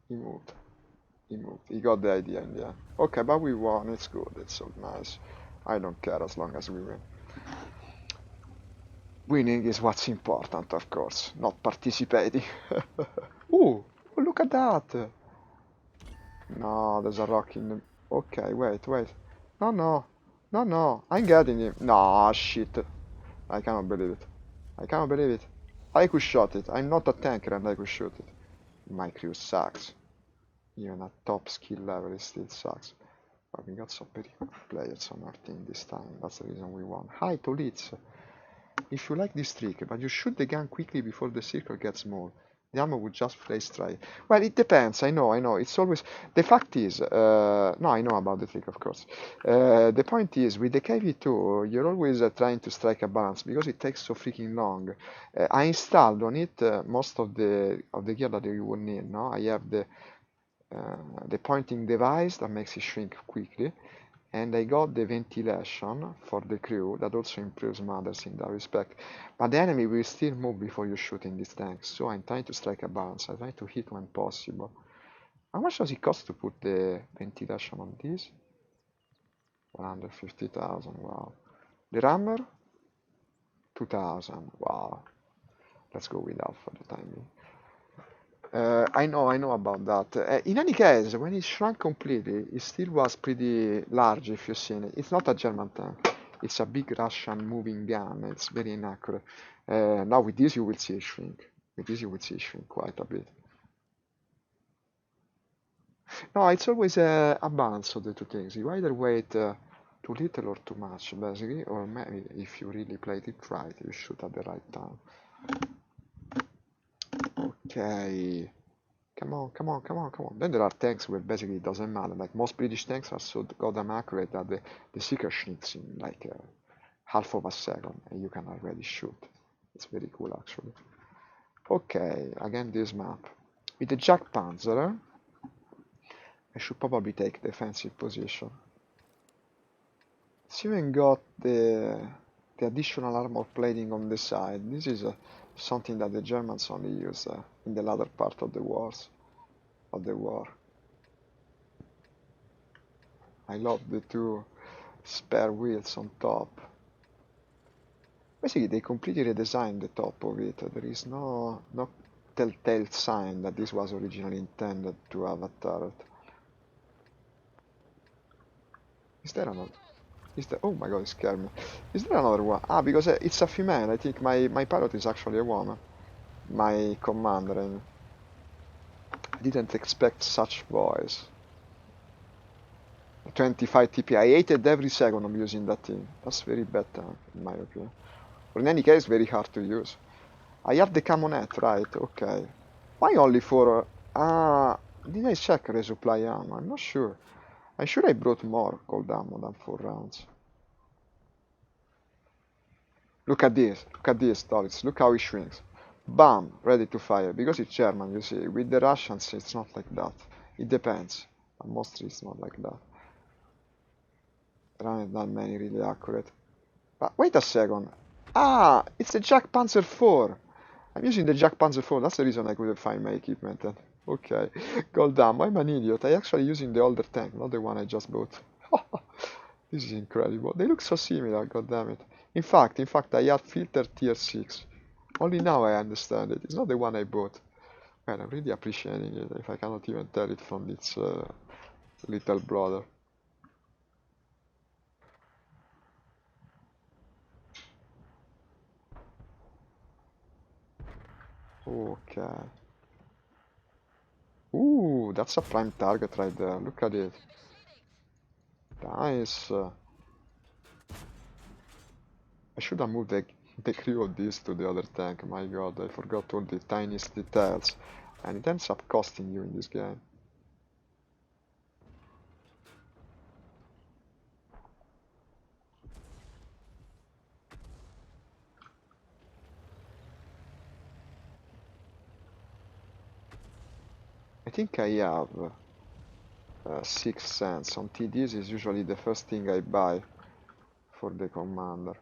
He moved. He moved. He got the idea in the end. Okay, but we won. It's good. It's so nice. I don't care as long as we win. Winning is what's important, of course, not participating. Ooh, oh, look at that! No, there's a rock in the... Okay, wait, wait. No, no. No, no. I'm getting him. No, shit. I cannot believe it. I cannot believe it. I could shot it. I'm not a tanker and I could shoot it. My crew sucks. Even at top skill level it still sucks. But we got some very good players on our team this time. That's the reason we won. Hi, Tolitz. If you like this trick, but you shoot the gun quickly before the circle gets small, the ammo would just fly straight. Well, it depends. I know. It's always... The fact is... no, I know about the trick, of course. The point is, with the KV2, you're always trying to strike a balance, because it takes so freaking long. I installed on it most of the gear that you would need, no? I have the pointing device that makes it shrink quickly, and I got the ventilation for the crew that also improves mothers in that respect. But the enemy will still move before you shoot in this tank, so I'm trying to strike a balance. I try to hit when possible. How much does it cost to put the ventilation on this? 150,000, wow. The rammer? 2,000, wow. Let's go without for the time being. I know about that. In any case, when it shrunk completely, it still was pretty large if you've seen it. It's not a German tank. It's a big Russian moving gun. It's very inaccurate. Now with this you will see it shrink. With this you will see it shrink quite a bit. No, it's always a balance of the two things. You either wait too little or too much, basically, or maybe if you really played it right, you shoot at the right time. Okay. Come on, come on, come on, come on. Then there are tanks where basically it doesn't matter. Like most British tanks are so goddamn accurate that the seeker shrinks in like half of a second and you can already shoot. It's very cool actually. Okay, again this map. With the Jack Panzer, I should probably take defensive position. It's even got the additional armor plating on the side. This is something that the Germans only use in the latter part of the war. I love the two spare wheels on top. Basically, they completely redesigned the top of it. There is no telltale sign that this was originally intended to have a turret. Is there another? Is there? Oh my god, it scared me. Is there another one? Ah, because it's a female. I think my pilot is actually a woman. My commander. And I didn't expect such voice. 25 TP. I hated every second of using that thing. That's very bad tank, in my opinion. But in any case, very hard to use. I have the Camonet, right? Okay. Why only for... did I check resupply ammo? I'm not sure. I'm sure I brought more cold ammo than 4 rounds. Look at this, Dolitz. Look how it shrinks. Bam! Ready to fire. Because it's German, you see. With the Russians, it's not like that. It depends. But mostly it's not like that. There aren't that many really accurate. But wait a second. Ah! It's the Jack Panzer IV! I'm using the Jack Panzer IV, that's the reason I couldn't find my equipment then. Okay, gold ammo, I'm an idiot. I'm actually using the older tank, not the one I just bought. This is incredible. They look so similar, god damn it. In fact, I had filter tier 6. Only now I understand it. It's not the one I bought. Man, I'm really appreciating it, if I cannot even tell it from its little brother. Okay. Ooh, that's a prime target right there. Look at it. Nice. I should have moved the crew of this to the other tank. My god, I forgot all the tiniest details. And it ends up costing you in this game. I think I have 6 cents. On TDs is usually the first thing I buy for the commander.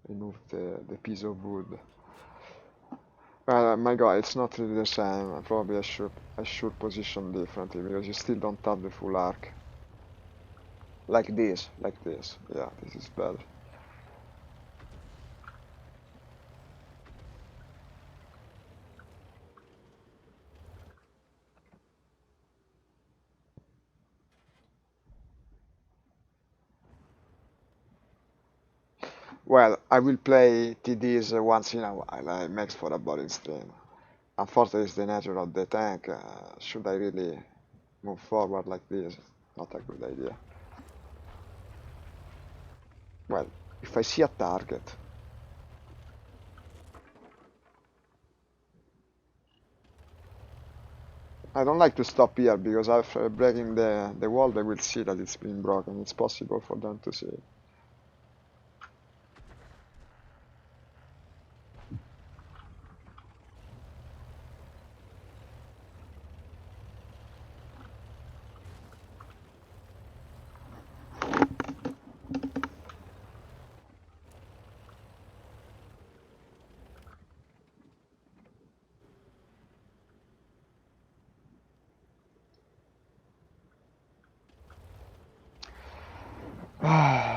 Remove the piece of wood. My god, it's not really the same. Probably I should position differently because you still don't have the full arc. Like this, like this. Yeah, this is better. Well, I will play TDs once in a while. It makes for a boring stream. Unfortunately, it's the nature of the tank. Should I really move forward like this? Not a good idea. Well, if I see a target, I don't like to stop here because after breaking the wall, they will see that it's been broken. It's possible for them to see it.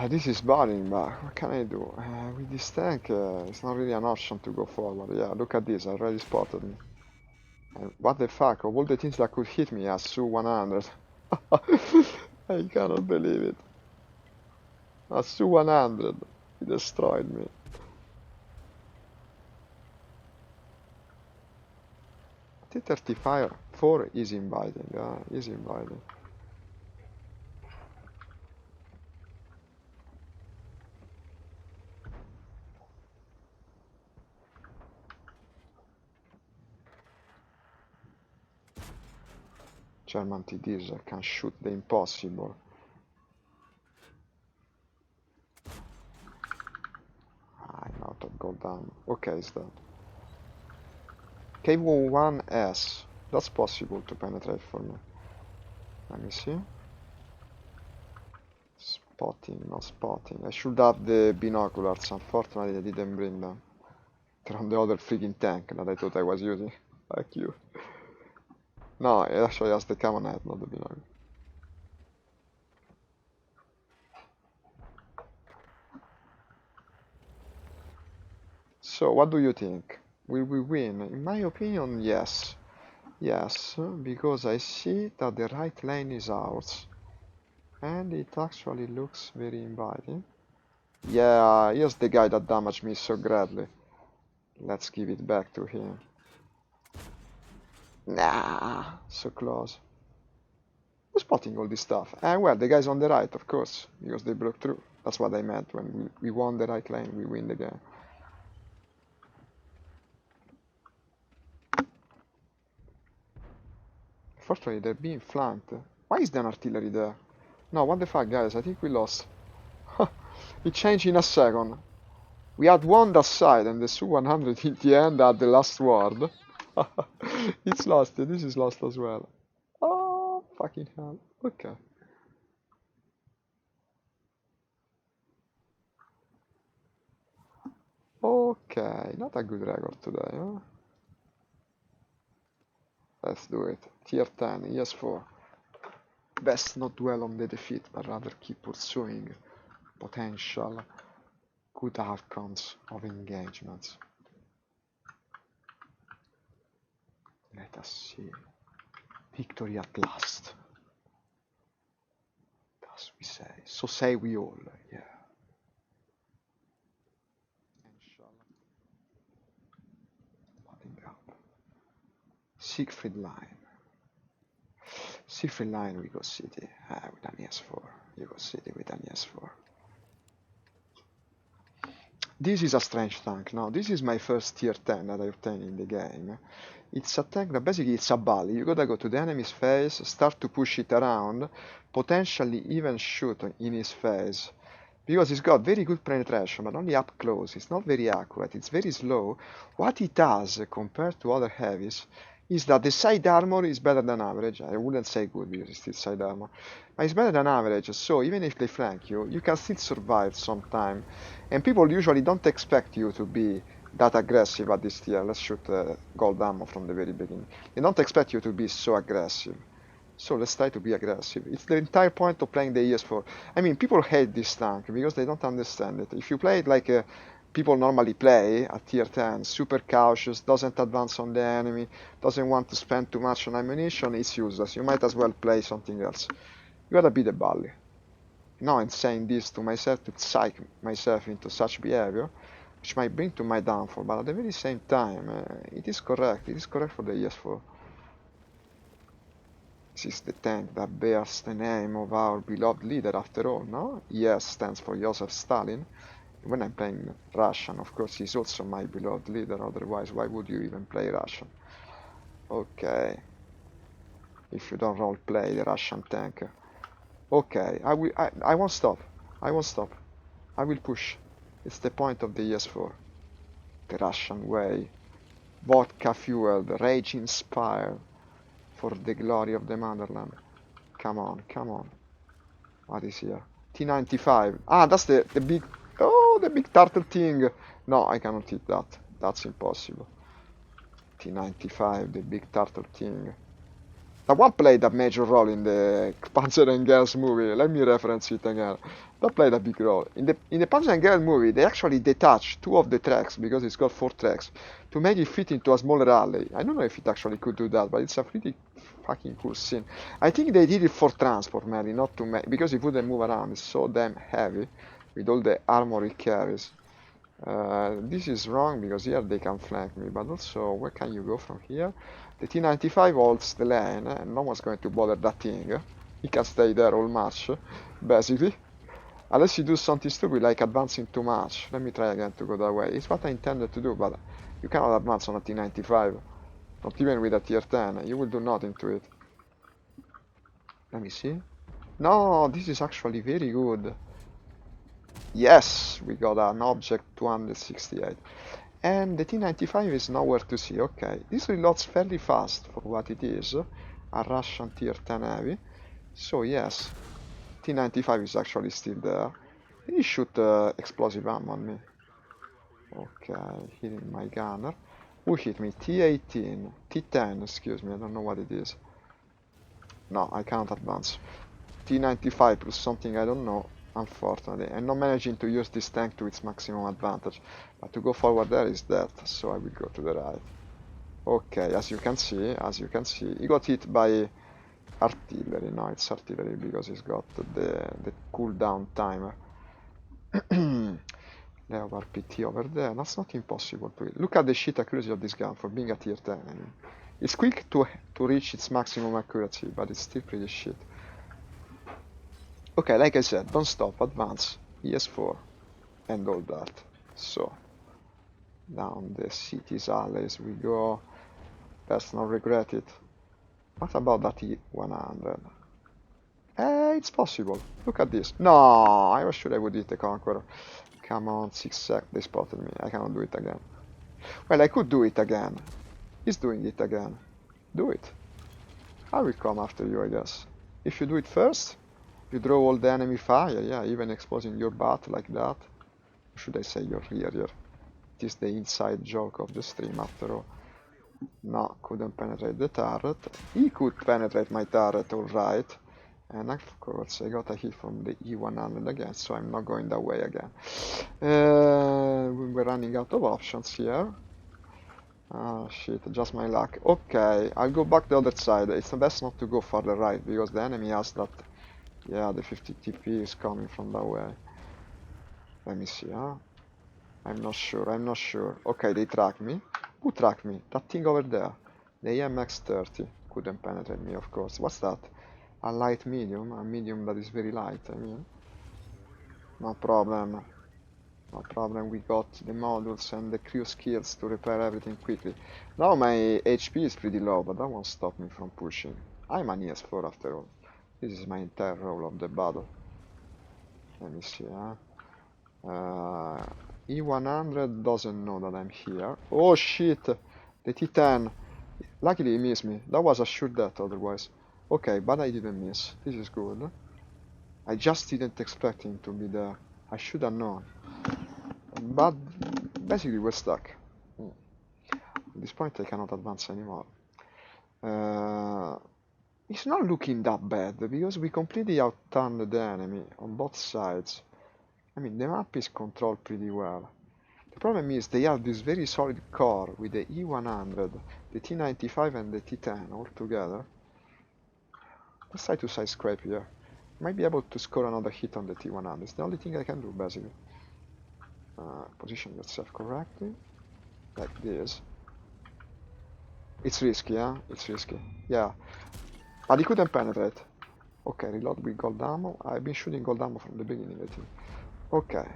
This is boring, but what can I do? With this tank, it's not really an option to go forward. Yeah, look at this, I already spotted me. And what the fuck, of all the things that could hit me, a Su-100. I cannot believe it. A Su-100. He destroyed me. T-35 4 is inviting, is inviting. German TDs can shoot the impossible. I'm out of gold ammo. Okay, it's that. KV-1S. That's possible to penetrate for me. Let me see. Spotting, no spotting. I should have the binoculars. Unfortunately, I didn't bring them. They're on the other freaking tank that I thought I was using. Like you. No, it actually has the camo net, not the binocular. So, what do you think? Will we win? In my opinion, yes. Yes, because I see that the right lane is ours. And it actually looks very inviting. Yeah, here's the guy that damaged me so greatly. Let's give it back to him. Nah, so close. Who's spotting all this stuff? Well, the guys on the right, of course, because they broke through. That's what I meant when we won the right lane, we win the game. Fortunately, they're being flanked. Why is there an artillery there? No, what the fuck, guys? I think we lost. It changed in a second. We had won that side, and the Su-100 in the end had the last word. It's lost. This is lost as well. Oh, fucking hell. Okay. Okay, not a good record today, huh? Let's do it. Tier 10, ES4. Best not dwell on the defeat, but rather keep pursuing potential good outcomes of engagements. Let us see. Victory at last. Thus we say. So say we all, yeah. Henschel. Loading up. Siegfried Line. Siegfried Line, we go city. With an ES4. You go city with an ES4. This is a strange tank. Now, this is my first tier 10 that I obtained in the game. It's a tank that basically it's a bully. You gotta go to the enemy's face, start to push it around, potentially even shoot in his face. Because it's got very good penetration, but only up close. It's not very accurate, it's very slow. What it does compared to other heavies is that the side armor is better than average. I wouldn't say good because it's still side armor. But it's better than average, so even if they flank you, you can still survive sometime. And people usually don't expect you to be that aggressive at this tier. Let's shoot gold ammo from the very beginning. They don't expect you to be so aggressive. So let's try to be aggressive. It's the entire point of playing the ES4. I mean, people hate this tank because they don't understand it. If you play it like people normally play at tier 10, super cautious, doesn't advance on the enemy, doesn't want to spend too much on ammunition, it's useless. You might as well play something else. You gotta be the bully. Now I'm saying this to myself to psych myself into such behavior, which might bring to my downfall, but at the very same time, it is correct. It is correct for the ES4. This is the tank that bears the name of our beloved leader after all, no? ES stands for Joseph Stalin. When I'm playing Russian, of course, he's also my beloved leader, otherwise why would you even play Russian? Okay. If you don't role play the Russian tank. Okay, I won't stop. I won't stop. I will push. It's the point of the ES4. The Russian way. Vodka fueled, rage inspired. For the glory of the motherland. Come on, come on. What is here? T95. Ah, that's the big... Oh, the big turtle thing. No, I cannot hit that. That's impossible. T95, the big turtle thing. That one played a major role in the Panzer and Girls movie. Let me reference it again. That played a big role. In the Panzer and Girls movie, they actually detached two of the tracks, because it's got 4 tracks, to make it fit into a smaller alley. I don't know if it actually could do that, but it's a pretty fucking cool scene. I think they did it for transport, mainly, not to make, because it wouldn't move around. It's so damn heavy, with all the armor it carries. This is wrong, because here they can flank me, but also, where can you go from here? The T95 holds the lane, and no one's going to bother that thing. He can stay there all match, basically. Unless you do something stupid, like advancing too much. Let me try again to go that way. It's what I intended to do, but you cannot advance on a T95. Not even with a tier 10. You will do nothing to it. Let me see. No, this is actually very good. Yes, we got an object 268. And the T95 is nowhere to see. Okay, this reloads fairly fast for what it is. A Russian tier 10 heavy. So yes, T95 is actually still there. Did he shoot explosive ammo on me? Okay, hitting my gunner. Who hit me? T18. T10, excuse me, I don't know what it is. No, I can't advance. T95 plus something I don't know. Unfortunately, I'm not managing to use this tank to its maximum advantage, but to go forward there is death, so I will go to the right. Okay, as you can see, he got hit by artillery. No, it's artillery because he's got the cooldown timer. Leopard PT over there. That's not impossible to hit. Look at the shit accuracy of this gun for being a tier 10. I mean, it's quick to reach its maximum accuracy, but it's still pretty shit. Okay, like I said, don't stop, advance, ES4, and all that. So, down the city's alleys we go. Best not regret it. What about that E100? It's possible. Look at this. No, I was sure I would hit the Conqueror. Come on, 6 seconds. They spotted me. I cannot do it again. Well, I could do it again. He's doing it again. Do it. I will come after you, I guess. If you do it first, you draw all the enemy fire, yeah, even exposing your butt like that. Or should I say your rear? It is the inside joke of the stream after all. No, couldn't penetrate the turret. He could penetrate my turret, alright. And of course I got a hit from the E100 again, so I'm not going that way again. We're running out of options here. Ah shit, just my luck. Okay, I'll go back the other side. It's best not to go further right, because the enemy has that... Yeah, the 50 TP is coming from that way. Let me see, huh? I'm not sure. Okay, they track me. Who tracked me? That thing over there. The AMX-30. Couldn't penetrate me, of course. What's that? A light medium? A medium that is very light, I mean. No problem. No problem, we got the modules and the crew skills to repair everything quickly. Now my HP is pretty low, but that won't stop me from pushing. I'm an ES4 after all. This is my entire role of the battle. Let me see, E100 doesn't know that I'm here. Oh shit! The T10! Luckily he missed me. That was a sure death otherwise. Okay, but I didn't miss. This is good. I just didn't expect him to be there. I should have known. But basically we're stuck. At this point I cannot advance anymore. It's not looking that bad, because we completely outturned the enemy on both sides. I mean, the map is controlled pretty well. The problem is they have this very solid core with the E100, the T95 and the T10 all together. Let's try to side scrape here. Might be able to score another hit on the T100. It's the only thing I can do, basically. Position yourself correctly, like this. It's risky, huh? It's risky. Yeah. But he couldn't penetrate. Okay, reload with gold ammo. I've been shooting gold ammo from the beginning, I think. Okay.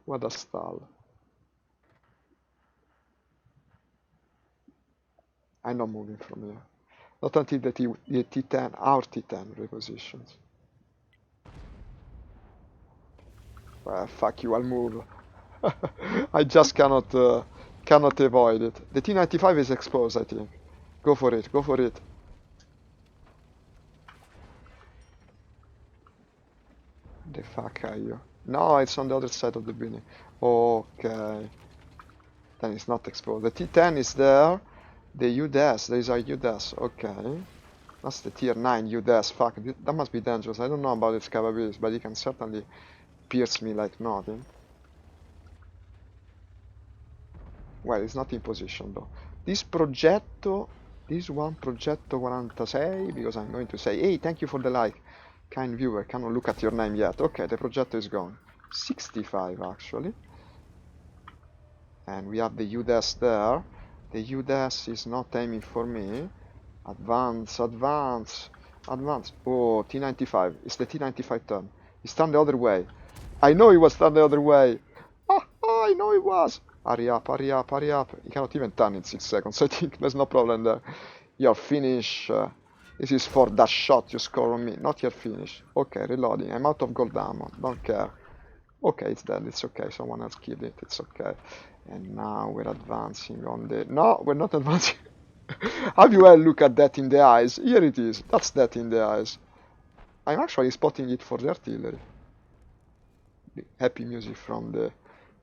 What a stall. I'm not moving from here. Not until the T10, our T10 repositions. Well, fuck you, I'll move. I just cannot avoid it. The T95 is exposed, I think. Go for it, go for it. The fuck are you? No, it's on the other side of the building. Okay. Then it's not exposed. The T10 is there. The UDS, there is a UDS. Okay. That's the tier 9 UDS. Fuck, that must be dangerous. I don't know about its capabilities, but it can certainly pierce me like nothing. Well, it's not in position though. This Progetto, this one Progetto 46, because I'm going to say, hey, thank you for the like. Kind viewer, cannot look at your name yet. Okay, the Progetto is gone. 65 actually. And we have the UDS there. The UDS is not aiming for me. Advance, advance, advance. Oh, T95. It's the T95 turn. He's turned the other way. I know he was turned the other way. I know he was. Hurry up, hurry up, hurry up. He cannot even turn in 6 seconds. I think there's no problem there. Your finish. This is for that shot you score on me, not your finish. Okay, reloading. I'm out of gold ammo. Don't care. Okay, it's dead. It's okay. Someone else killed it. It's okay. And now we're advancing on the... No, we're not advancing. Have you ever look at that in the eyes? Here it is. That's that in the eyes. I'm actually spotting it for the artillery. The happy music from the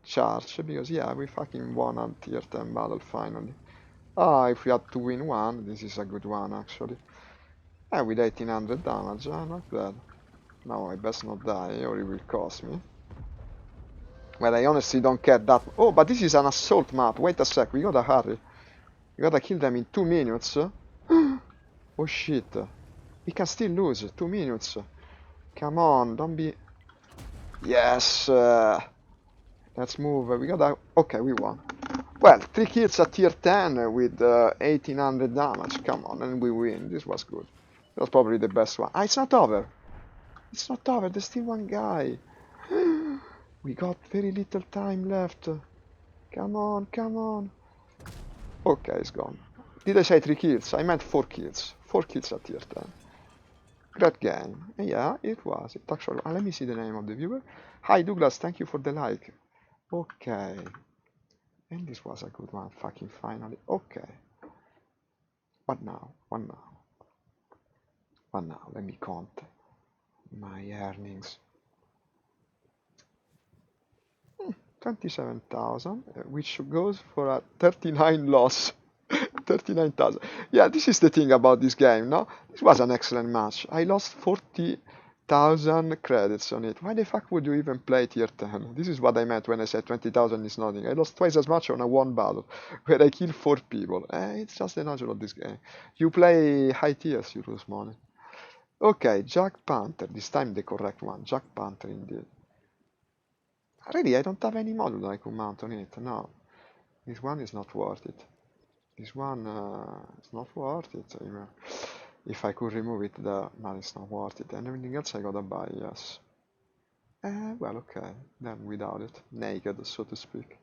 charge, because yeah, we fucking won a tier 10 battle finally. Ah, if we had to win one, this is a good one actually. With 1800 damage, not bad. Now I best not die or it will cost me. Well, I honestly don't care that. Oh, but this is an assault map. Wait a sec, we gotta hurry. We gotta kill them in 2 minutes. Oh shit. We can still lose 2 minutes. Come on, don't be... Yes! Let's move. We gotta... Okay, we won. Well, 3 kills at tier 10 with 1800 damage. Come on, and we win. This was good. That was probably the best one. Ah, it's not over. It's not over. There's still one guy. We got very little time left. Come on, come on. Okay, it's gone. Did I say 3 kills? I meant 4 kills. 4 kills at tier 10. Great game. Yeah, it was. It actually... let me see the name of the viewer. Hi Douglas, thank you for the like. Okay. And this was a good one, fucking finally. Okay. What now? What now? What now? Let me count my earnings. 27,000, which goes for a 39 loss. 39,000. Yeah, this is the thing about this game, no? This was an excellent match. I lost 40,000 credits on it. Why the fuck would you even play tier 10? This is what I meant when I said 20,000 is nothing. I lost twice as much on a one battle, where I killed 4 people. It's just the nature of this game. You play high tiers, you lose money. Okay, Jack Panther. This time the correct one. Jack Panther indeed. Really, I don't have any model I could mount on it. No. This one is not worth it. This one is not worth it. If I could remove it there, no, it's not worth it. And everything else I gotta buy, yes. Well, okay. Then without it. Naked, so to speak.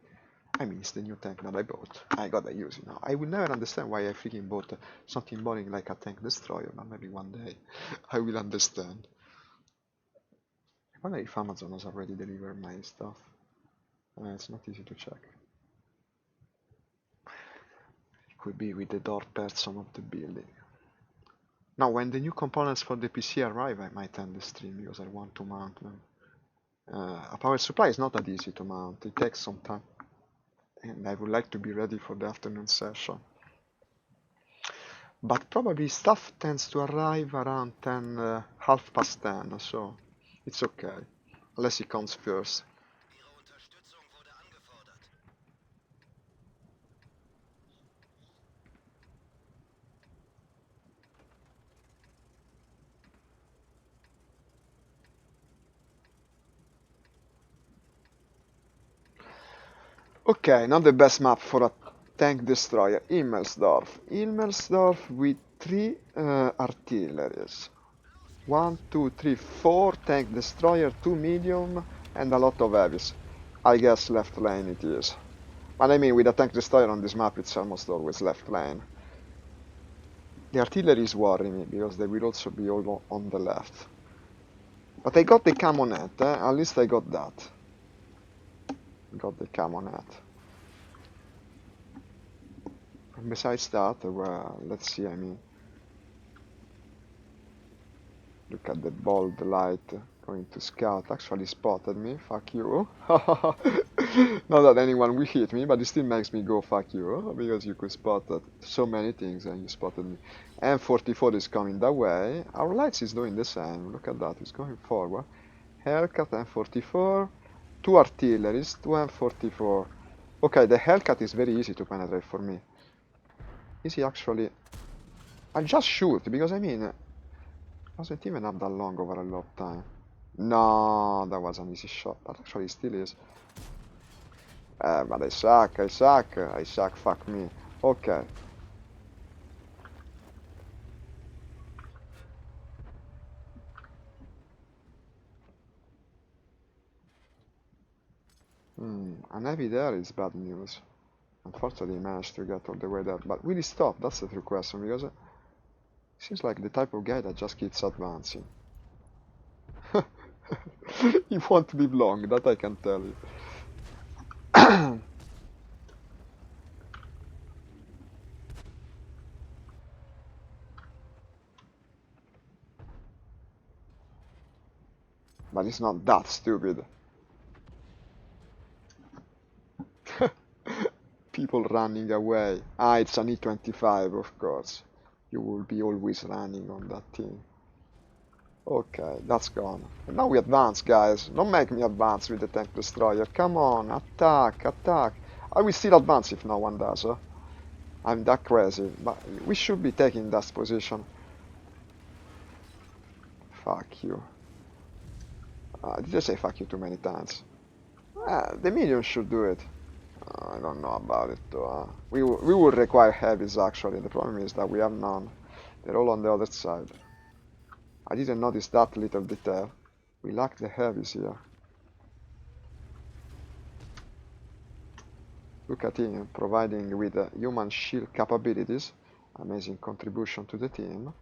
I mean, it's the new tank that I bought. I gotta use it now. I will never understand why I freaking bought something boring like a tank destroyer, but maybe one day I will understand. I wonder if Amazon has already delivered my stuff. It's not easy to check. could be with the door person of the building. Now, when the new components for the PC arrive, I might end the stream because I want to mount them. A power supply is not that easy to mount. It takes some time, and I would like to be ready for the afternoon session. But probably stuff tends to arrive around 10, half past 10, so it's okay, unless it comes first. Okay, not the best map for a tank destroyer. Immelsdorf. Immelsdorf with 3 artilleries. 1, 2, 3, 4 tank destroyer, 2 medium, and a lot of heavies. I guess left lane it is. But I mean, with a tank destroyer on this map, it's almost always left lane. The artillery is worrying me, because they will also be all on the left. But I got the camo net, at least I got that. Got the camo net. And besides that, well, let's see, I mean, look at the bold light going to scout. Actually spotted me, fuck you. Not that anyone will hit me, but it still makes me go fuck you, because you could spot so many things and you spotted me. M44 is coming that way. Our lights is doing the same, look at that, it's going forward. Hellcat M44, 2 artilleries, 2 M44. Okay, the Hellcat is very easy to penetrate for me. Is he actually... I'll just shoot, because I mean... Wasn't even up that long over a lot of time. No, that was an easy shot, but actually it still is. But I suck, fuck me. Okay. An heavy there is bad news. Unfortunately, he managed to get all the way there. But will he stop? That's the true question, because it seems like the type of guy that just keeps advancing. He won't live long, that I can tell you. But it's not that stupid. People running away. Ah, it's an E25, of course. You will be always running on that team. Okay, that's gone. And now we advance, guys. Don't make me advance with the tank destroyer. Come on, attack, attack. I will still advance if no one does. I'm that crazy, but we should be taking that position. Fuck you. Did I say fuck you too many times? The minions should do it. I don't know about it though. We will require heavies actually. The problem is that we have none. They're all on the other side. I didn't notice that little detail. We lack the heavies here. Look at him, providing with human shield capabilities. Amazing contribution to the team.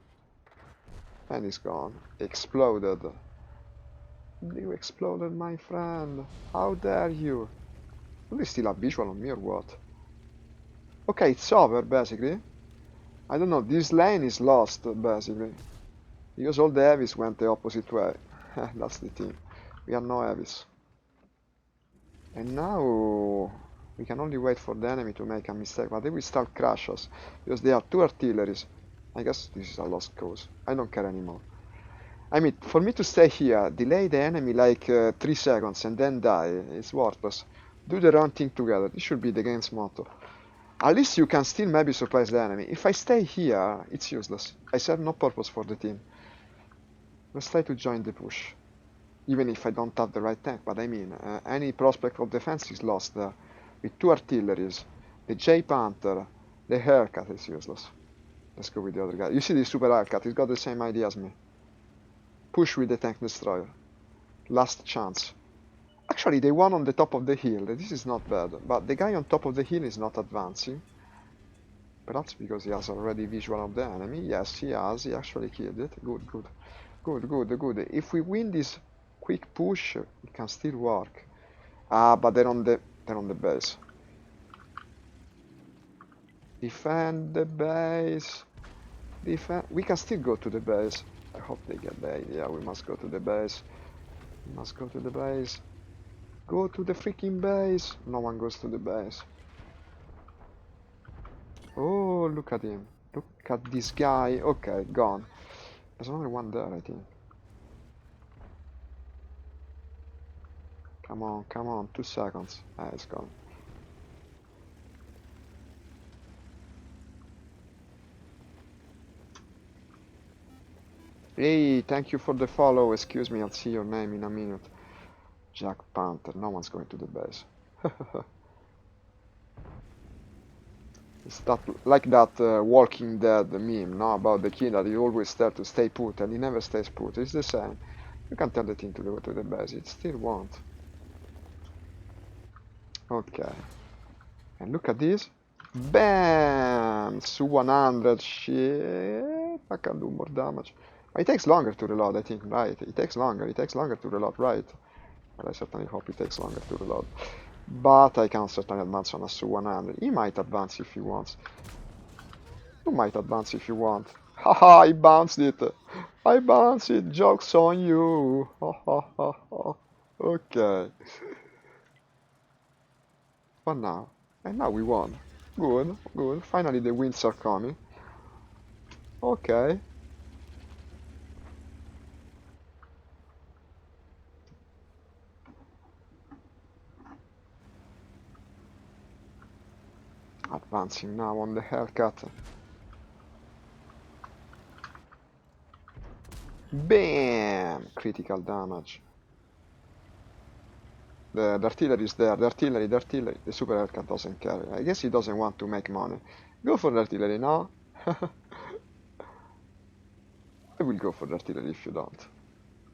And he's gone. Exploded. You exploded, my friend. How dare you? Do they still have visual on me or what? Okay, it's over, basically. I don't know, this lane is lost, basically. Because all the heavies went the opposite way. That's the team. We have no heavies. And now... we can only wait for the enemy to make a mistake, but they will start crush us. Because they have 2 artilleries. I guess this is a lost cause. I don't care anymore. I mean, for me to stay here, delay the enemy like 3 seconds and then die, it's worthless. Do the wrong thing together. This should be the game's motto. At least you can still maybe surprise the enemy. If I stay here, it's useless. I serve no purpose for the team. Let's try to join the push. Even if I don't have the right tank, but I mean, any prospect of defense is lost there. With 2 artilleries, the J Panther, the Hellcat is useless. Let's go with the other guy. You see the Super Hellcat, he's got the same idea as me. Push with the tank destroyer. Last chance. Actually, they won on the top of the hill. This is not bad. But the guy on top of the hill is not advancing. Perhaps because he has already visual of the enemy. Yes, he has. He actually killed it. Good, good. Good, good, good. If we win this quick push, it can still work. Ah, but they're on the base. Defend the base. Defend. We can still go to the base. I hope they get the idea. We must go to the base. We must go to the base. Go to the freaking base. No one goes to the base. Oh, look at him. Look at this guy. Okay, gone. There's only one there, I think. Come on, come on. 2 seconds. Ah, it's gone. Hey, thank you for the follow. Excuse me, I'll see your name in a minute. Jack Panther. No one's going to the base. It's that, like that Walking Dead meme, no? About the kid that he always there to stay put and he never stays put. It's the same. You can tell the thing to go to the base. It still won't. Okay. And look at this. Bam! Su 100. Shit. I can do more damage. It takes longer to reload, I think, right? It takes longer. It takes longer to reload, right? Well, I certainly hope it takes longer to reload. But I can certainly advance on a Su 100. He might advance if he wants. You might advance if you want. Haha, I bounced it. I bounced it. Joke's on you. Ha ha ha ha. Okay. What now? And now we won. Good, good. Finally the wins are coming. Okay. Advancing now on the haircut. Bam! Critical damage. The artillery is there. The artillery. The super haircut doesn't carry. I guess he doesn't want to make money. Go for the artillery now. I will go for the artillery if you don't.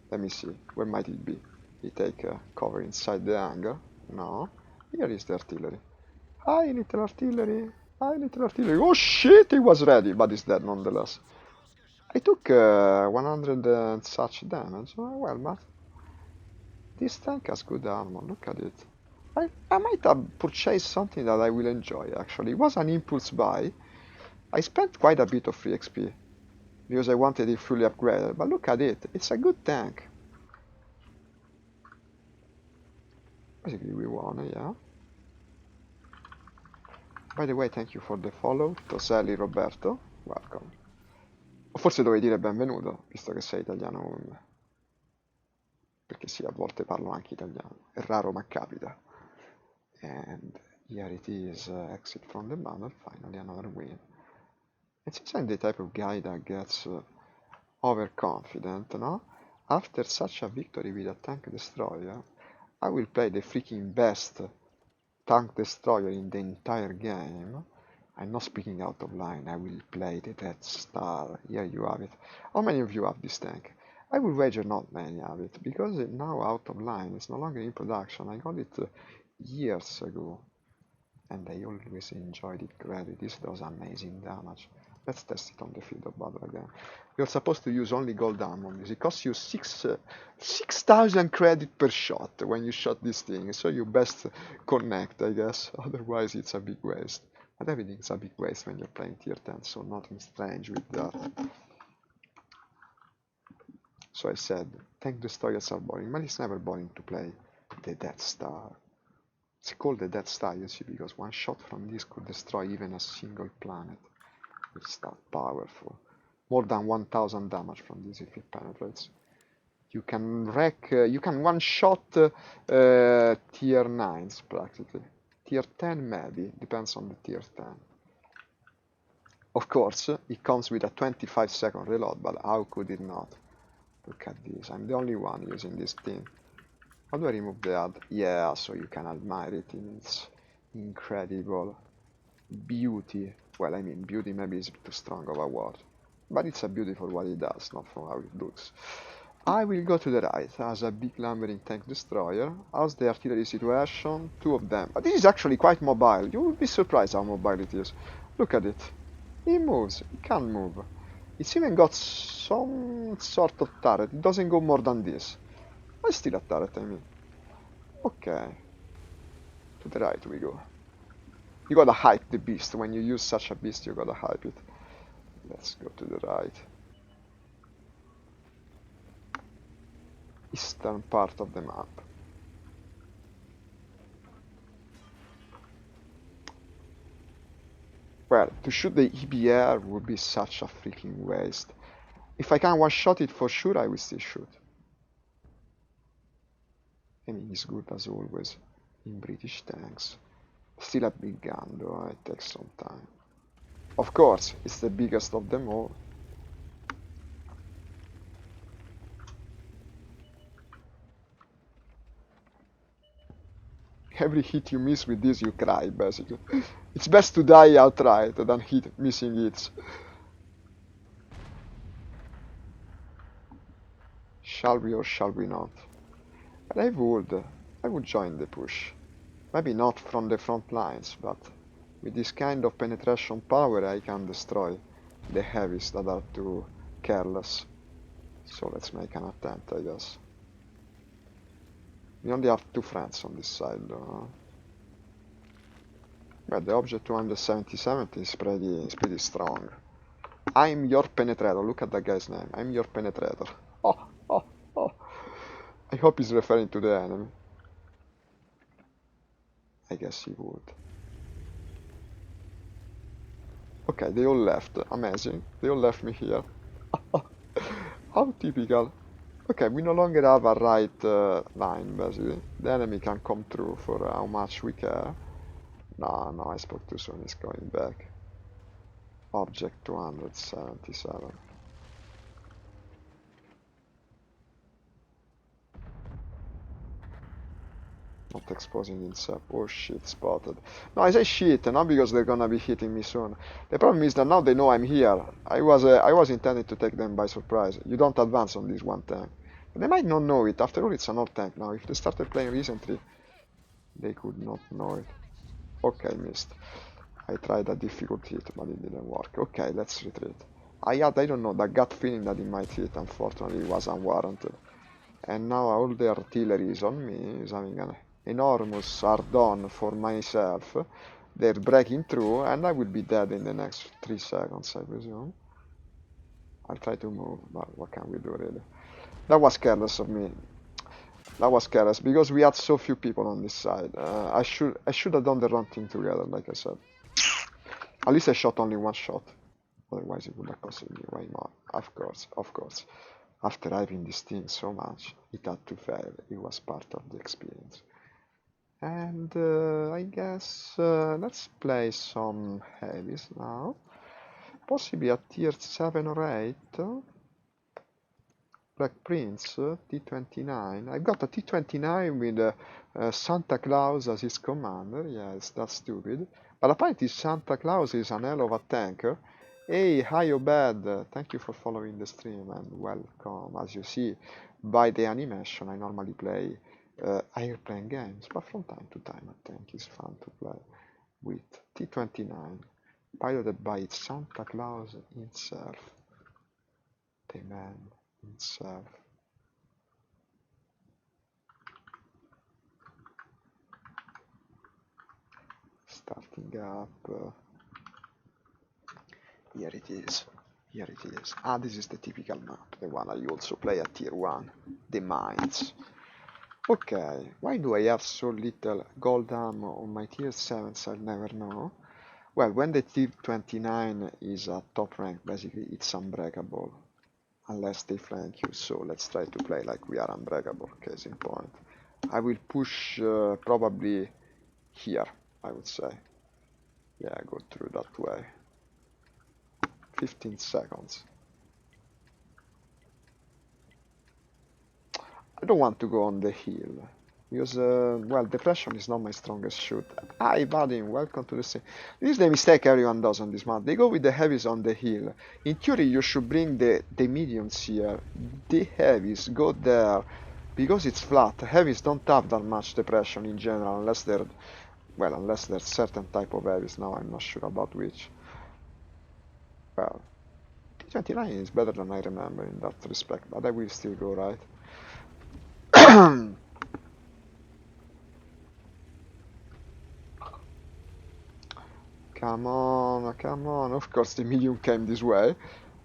Let me see. Where might it be? You take cover inside the hangar. No. Here is the artillery. Hi, little artillery. Hi, little artillery. Oh shit, he was ready, but he's dead nonetheless. I took 100 and such damage. Well, but this tank has good armor. Look at it. I might have purchased something that I will enjoy, actually. It was an impulse buy. I spent quite a bit of free XP because I wanted it fully upgraded, but look at it. It's a good tank. Basically, we won, yeah. By the way, thank you for the follow, Toselli Roberto. Welcome. O forse dovevi dire benvenuto, visto che sei italiano come me. Perché sì, a volte parlo anche italiano. È raro, ma capita. And here it is, exit from the battle, finally another win. And since I'm the type of guy that gets overconfident, no? After such a victory with a tank destroyer, I will play the freaking best tank destroyer in the entire game. I'm not speaking out of line, I will play the Death Star. Here you have it. How many of you have this tank? I will wager not many have it, because it's now out of line, it's no longer in production. I got it years ago, and I always enjoyed it greatly. This does amazing damage. Let's test it on the field of battle again. You're supposed to use only gold ammo. It costs you 6,000 credit per shot when you shot this thing, so you best connect, I guess. Otherwise it's a big waste. But everything's a big waste when you're playing tier 10, so nothing strange with that. So I said, tank destroyers are boring, but it's never boring to play the Death Star. It's called the Death Star, you see, because one shot from this could destroy even a single planet. It's that powerful. More than 1000 damage from this if it penetrates. You can wreck, you can one-shot tier 9s practically. Tier 10 maybe, depends on the tier 10. Of course, it comes with a 25-second reload, but how could it not? Look at this, I'm the only one using this thing. How do I remove the ad? Yeah, so you can admire it in its incredible beauty. Well, I mean, beauty maybe is too strong of a word, but it's a beauty for what it does, not for how it looks. I will go to the right as a big lumbering tank destroyer. How's the artillery situation? 2 of them. But this is actually quite mobile. You will be surprised how mobile it is. Look at it. It moves. It can move. It's even got some sort of turret. It doesn't go more than this. But still a turret, I mean. Okay. To the right we go. You gotta hype the beast. When you use such a beast, you gotta hype it. Let's go to the right. Eastern part of the map. Well, to shoot the EBR would be such a freaking waste. If I can one-shot it for sure, I will still shoot. Aiming is good as always in British tanks. Still a big gun though, it takes some time. Of course, it's the biggest of them all. Every hit you miss with this, you cry, basically. It's best to die outright than hit missing hits. Shall we or shall we not? But I would join the push. Maybe not from the front lines, but with this kind of penetration power I can destroy the heavies that are too careless. So let's make an attempt, I guess. We only have 2 friends on this side though. But the object 277 is pretty strong. I'm your penetrator. Look at that guy's name. I'm your penetrator. Oh, oh, oh. I hope he's referring to the enemy. I guess he would. Okay, they all left. Amazing. They all left me here. How typical. Okay, we no longer have a right line, basically. The enemy can come through for how much we care. No, I spoke too soon. He's going back. Object 277. Not exposing himself. Oh shit, spotted. No, I say shit, not because they're gonna be hitting me soon. The problem is that now they know I'm here. I was intending to take them by surprise. You don't advance on this one tank. But they might not know it. After all, it's an old tank now. If they started playing recently, they could not know it. Okay, missed. I tried a difficult hit, but it didn't work. Okay, let's retreat. I don't know, that gut feeling that it might hit, unfortunately, was unwarranted. And now all the artillery is on me, is having an enormous hard-on for myself. They're breaking through, and I will be dead in the next 3 seconds, I presume. I'll try to move, but what can we do, really? That was careless of me. That was careless, because we had so few people on this side. I should have done the run team together, like I said. At least I shot only 1 shot. Otherwise it would have costed me way more. Of course. After having this thing so much, it had to fail. It was part of the experience. And I guess let's play some heavies now. Possibly a tier 7 or 8. Black Prince, T-29. I've got a T-29 with Santa Claus as his commander. Yes, that's stupid. But apparently Santa Claus is an hell of a tanker. Hey, hi Obed, thank you for following the stream and welcome. As you see by the animation, I normally play airplane games, but from time to time I think it's fun to play with T-29, piloted by Santa Claus himself, the man himself. Starting up. Here it is. Ah, this is the typical map, the one I also play at tier 1, the mines. Okay, why do I have so little gold ammo on my tier 7s? I'll never know. Well, when the tier 29 is at top rank, basically it's unbreakable. Unless they flank you, so let's try to play like we are unbreakable, case in point. I will push probably here, I would say. Yeah, go through that way. 15 seconds. I don't want to go on the hill, because, well, depression is not my strongest shoot. Hi, Vadim, welcome to the stream. This is the mistake everyone does on this map. They go with the heavies on the hill. In theory, you should bring the mediums here. The heavies go there, because it's flat. Heavies don't have that much depression in general, unless they're, well, unless they're certain type of heavies. Now I'm not sure about which. Well, T-29 is better than I remember in that respect, but I will still go right. Come on, come on. Of course the medium came this way.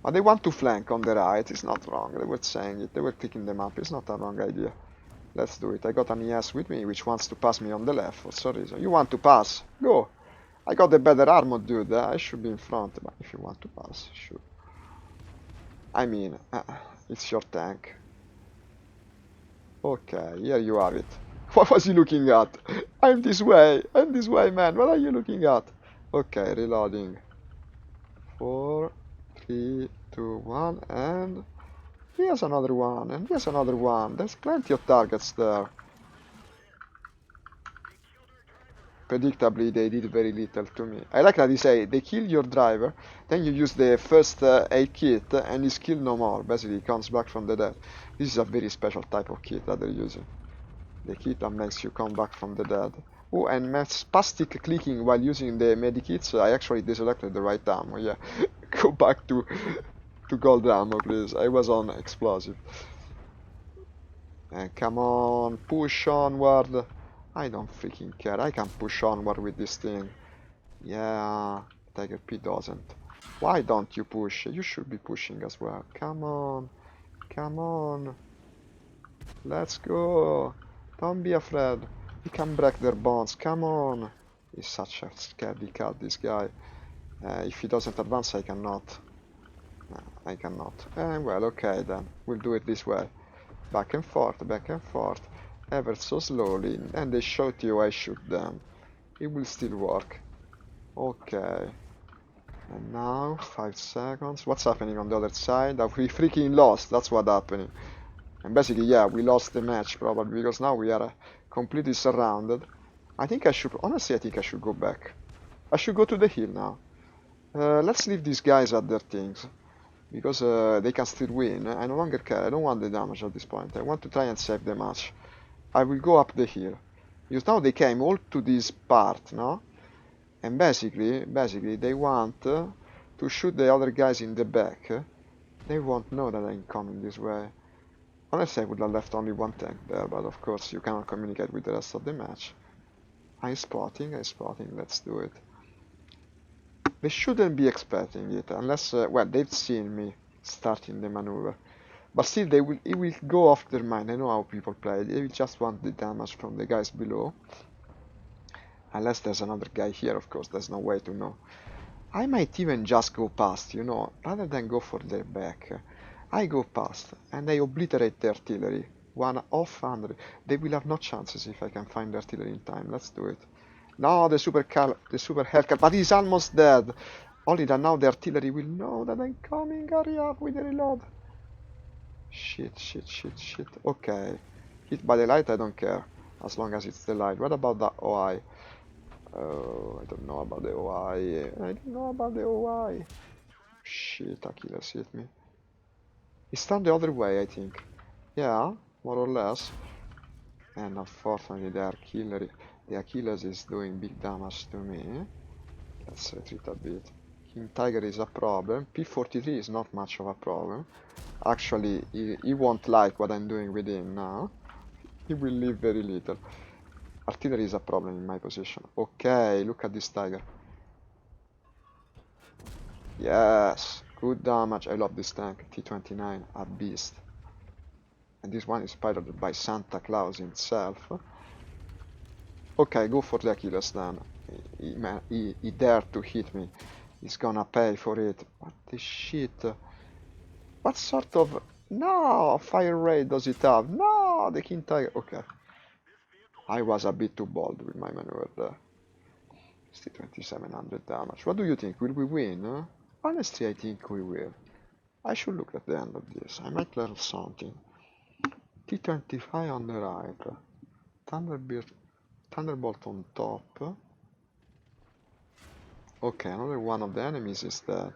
But they want to flank on the right. It's not wrong. They were saying it. They were clicking them up. It's not a wrong idea. Let's do it. I got an ES with me, which wants to pass me on the left for some reason. You want to pass? Go. I got the better armor, dude. I should be in front. But if you want to pass, sure. I mean, it's your tank. Okay, here you have it. What was he looking at? I'm this way, man. What are you looking at? Okay, reloading. 4, 3, 2, 1, and here's another one, and here's another one. There's plenty of targets there. Predictably, they did very little to me. I like that they say they kill your driver, then you use the first aid kit, and he's killed no more. Basically, he comes back from the dead. This is a very special type of kit that they're using. The kit that makes you come back from the dead. Oh, and spastic clicking while using the medikits. I actually deselected the right ammo. Yeah, go back to gold ammo, please. I was on explosive. And come on, push onward. I don't freaking care. I can push onward with this thing. Yeah, Tiger P doesn't. Why don't you push? You should be pushing as well. Come on. Come on. Let's go. Don't be afraid. He can break their bonds. Come on. He's such a scaredy cat, this guy. If he doesn't advance, I cannot. No, I cannot. Well, okay then. We'll do it this way. Back and forth, ever so slowly, and they shoot you, I shoot them. It will still work. Okay. And now, 5 seconds. What's happening on the other side? We freaking lost, that's what's happening. And basically, yeah, we lost the match probably, because now we are completely surrounded. Honestly, I think I should go back. I should go to the hill now. Let's leave these guys at their things. Because they can still win. I no longer care. I don't want the damage at this point. I want to try and save the match. I will go up the hill. Because now they came all to this part, no? And basically they want to shoot the other guys in the back. They won't know that I'm coming this way. Honestly, I would have left only one tank there, but of course you cannot communicate with the rest of the match. I'm spotting, let's do it. They shouldn't be expecting it, unless, well, they've seen me starting the maneuver. But still, it will go off their mind. I know how people play. They will just want the damage from the guys below. Unless there's another guy here, of course, there's no way to know. I might even just go past, you know, rather than go for their back. I go past, and I obliterate the artillery. 1 off 100. They will have no chances if I can find the artillery in time. Let's do it. No, the super Hellcat, but he's almost dead. Only that now the artillery will know that I'm coming. Hurry up with the reload. Shit. Okay. Hit by the light, I don't care. As long as it's the light. What about the OI? Oh, I don't know about the OI. Shit, Achilles hit me. It's turned the other way, I think. Yeah, more or less. And unfortunately the Achilles is doing big damage to me. Let's retreat a bit. King Tiger is a problem. P43 is not much of a problem. Actually, he won't like what I'm doing with him now. He will leave very little. Artillery is a problem in my position. Okay, look at this Tiger. Yes, good damage. I love this tank. T29, a beast. And this one is piloted by Santa Claus himself. Okay, go for the Achilles then. He dared to hit me. He's gonna pay for it. What the shit? What sort of... No! Fire rate does it have? No! The King Tiger... Okay. I was a bit too bold with my maneuver there. Still 2700 damage. What do you think? Will we win? Honestly, I think we will. I should look at the end of this. I might learn something. T25 on the right. Thunderbolt on top. Okay, another one of the enemies is dead.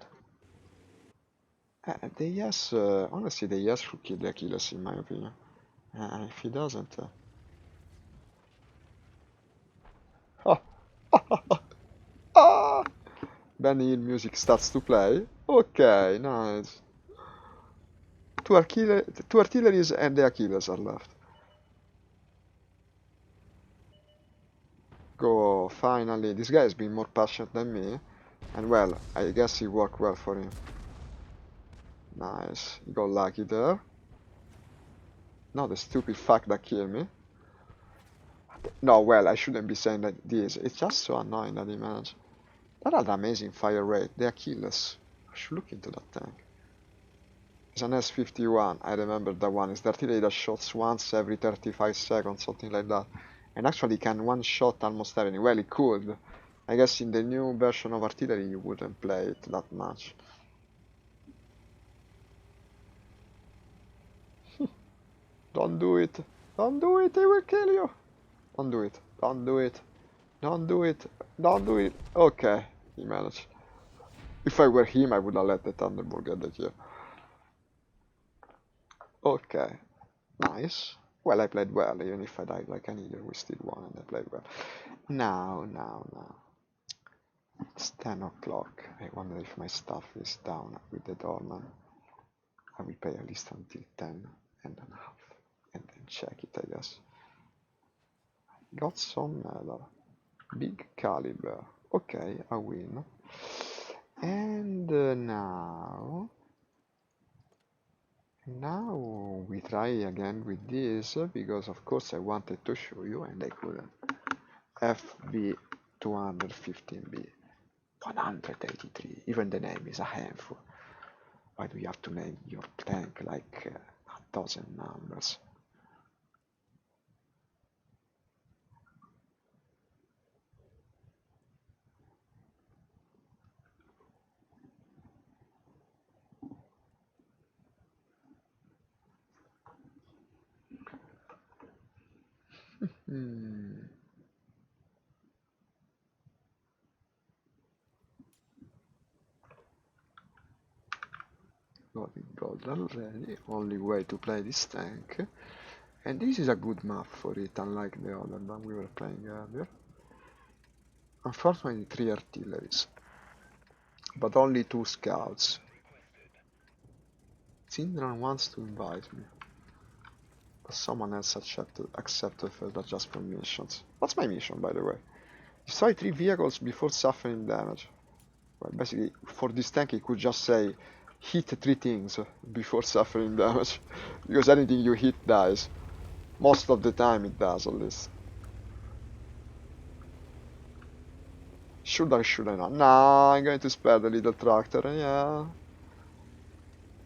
The yes, honestly, the yes should kill the Achilles in my opinion. If he doesn't... Ah! Benny Hill music starts to play. Okay, nice. Two artilleries and the Achilles are left. Go, finally. This guy has been more passionate than me. And well, I guess it worked well for him. Nice. He got lucky there. Not the stupid fuck that killed me. No, well, I shouldn't be saying that this. It's just so annoying that he managed. That had amazing fire rate. They are killers. I should look into that tank. It's an S51. I remember that one. It's the artillery that shoots once every 35 seconds, something like that. And actually can one-shot almost everything. Well, it could. I guess in the new version of artillery you wouldn't play it that much. Don't do it. Don't do it. He will kill you. Don't do it. Don't do it. Don't do it. Don't do it. Okay. He managed. If I were him, I would have let the Thunderbolt get the kill. Okay. Nice. Well, I played well. Even if I died like an idiot, we still won and I played well. Now. It's 10 o'clock. I wonder if my stuff is down with the doorman. I will pay at least until 10 and a half. And then check it, I guess. Got some medal. Big caliber. Okay, I win. And now we try again with this, because of course I wanted to show you and I couldn't. FB 215B 183. Even the name is a handful. Why do you have to name your tank like a dozen numbers? Got it gold already. Only way to play this tank. And this is a good map for it, unlike the other one we were playing earlier. Unfortunately 3 artilleries, but only 2 scouts. Sindran wants to invite me, but someone else accepted for that just for missions. What's my mission, by the way? Destroy 3 vehicles before suffering damage. Well, basically, for this tank it could just say hit 3 things before suffering damage, because anything you hit dies. Most of the time it does, at least. Should I not? Nah, I'm going to spare the little tractor, yeah.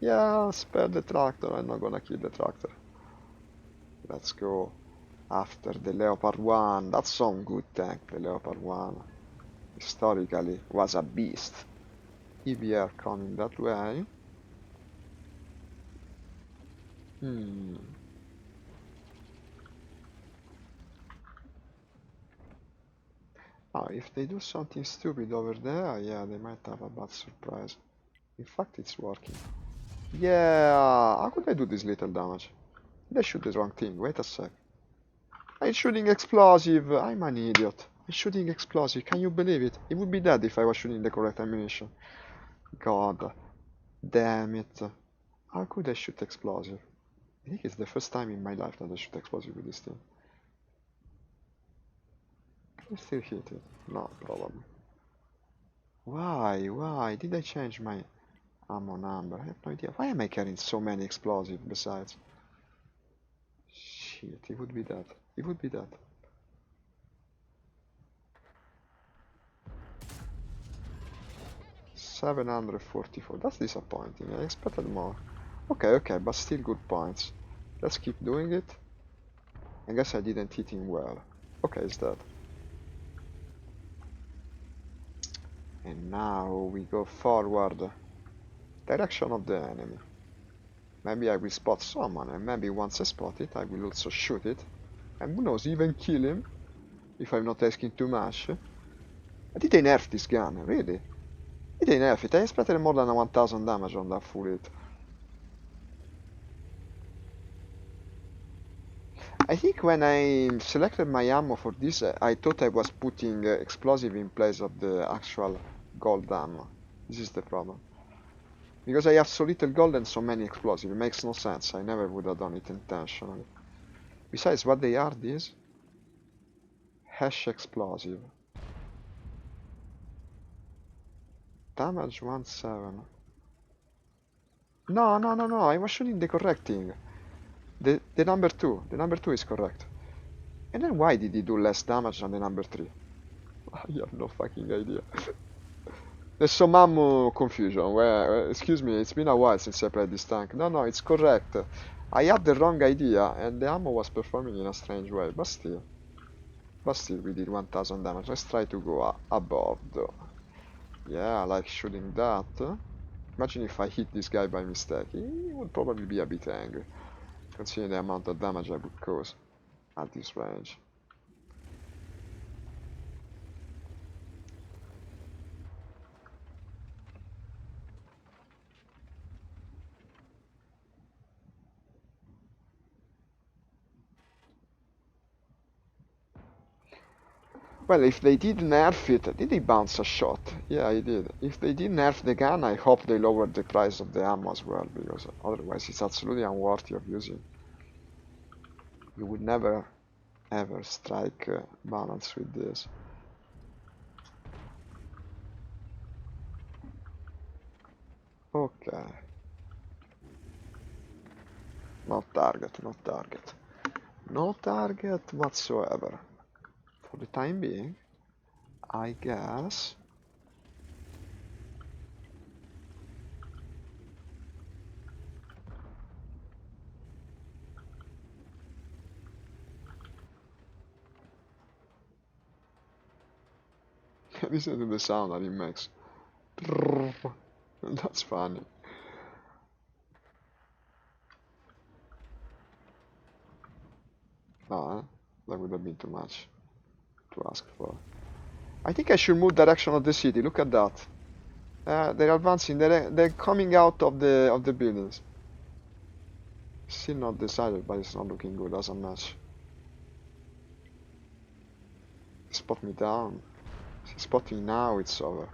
Yeah, spare the tractor, I'm not gonna kill the tractor. Let's go after the Leopard 1. That's some good tank, the Leopard 1. Historically was a beast. EBR coming that way. Oh, if they do something stupid over there, yeah, they might have a bad surprise. In fact, it's working. Yeah, how could I do this little damage? Did I shoot the wrong thing? Wait a sec. I'm shooting explosive. I'm an idiot. I'm shooting explosive. Can you believe it? It would be dead if I was shooting the correct ammunition. God damn it. How could I shoot explosive? I think it's the first time in my life that I shoot explosive with this thing. Can I still hit it? No, probably. Why? Did I change my ammo number? I have no idea. Why am I carrying so many explosives besides? Shit, it would be that. It would be that. $744. That's disappointing. I expected more. Okay, but still good points. Let's keep doing it. I guess I didn't hit him well. Okay, it's dead. And now we go forward. Direction of the enemy. Maybe I will spot someone, and maybe once I spot it, I will also shoot it. And who knows, even kill him, if I'm not asking too much. Did they nerf this gun? Really? Did they nerf it? I expected more than 1000 damage on that full hit. I think when I selected my ammo for this, I thought I was putting explosive in place of the actual gold ammo. This is the problem. Because I have so little gold and so many explosives, it makes no sense. I never would have done it intentionally. Besides, what they are, these? Hash explosive. Damage 1-7. No, no, no, no, I was shooting the correct thing. The number 2. The number 2 is correct. And then why did he do less damage than the number 3? I have no fucking idea. There's some ammo confusion. Where, excuse me, it's been a while since I played this tank. No, no, it's correct. I had the wrong idea, and the ammo was performing in a strange way. But still we did 1000 damage. Let's try to go above, though. Yeah, I like shooting that. Imagine if I hit this guy by mistake. He would probably be a bit angry, considering the amount of damage I would cause at this range. Well, if they did nerf it, did he bounce a shot? Yeah, he did. If they did nerf the gun, I hope they lowered the price of the ammo as well, because otherwise it's absolutely unworthy of using. You would never, ever strike balance with this. Okay. Not target, not target. No target whatsoever. For the time being, I guess. Listen to the sound that it makes. That's funny. Ah, that would have been too much to ask for. I think I should move direction of the city. Look at that. They're advancing. They're coming out of the buildings. Still not decided, but it's not looking good as a match. Spot me down. Spotting now, it's over.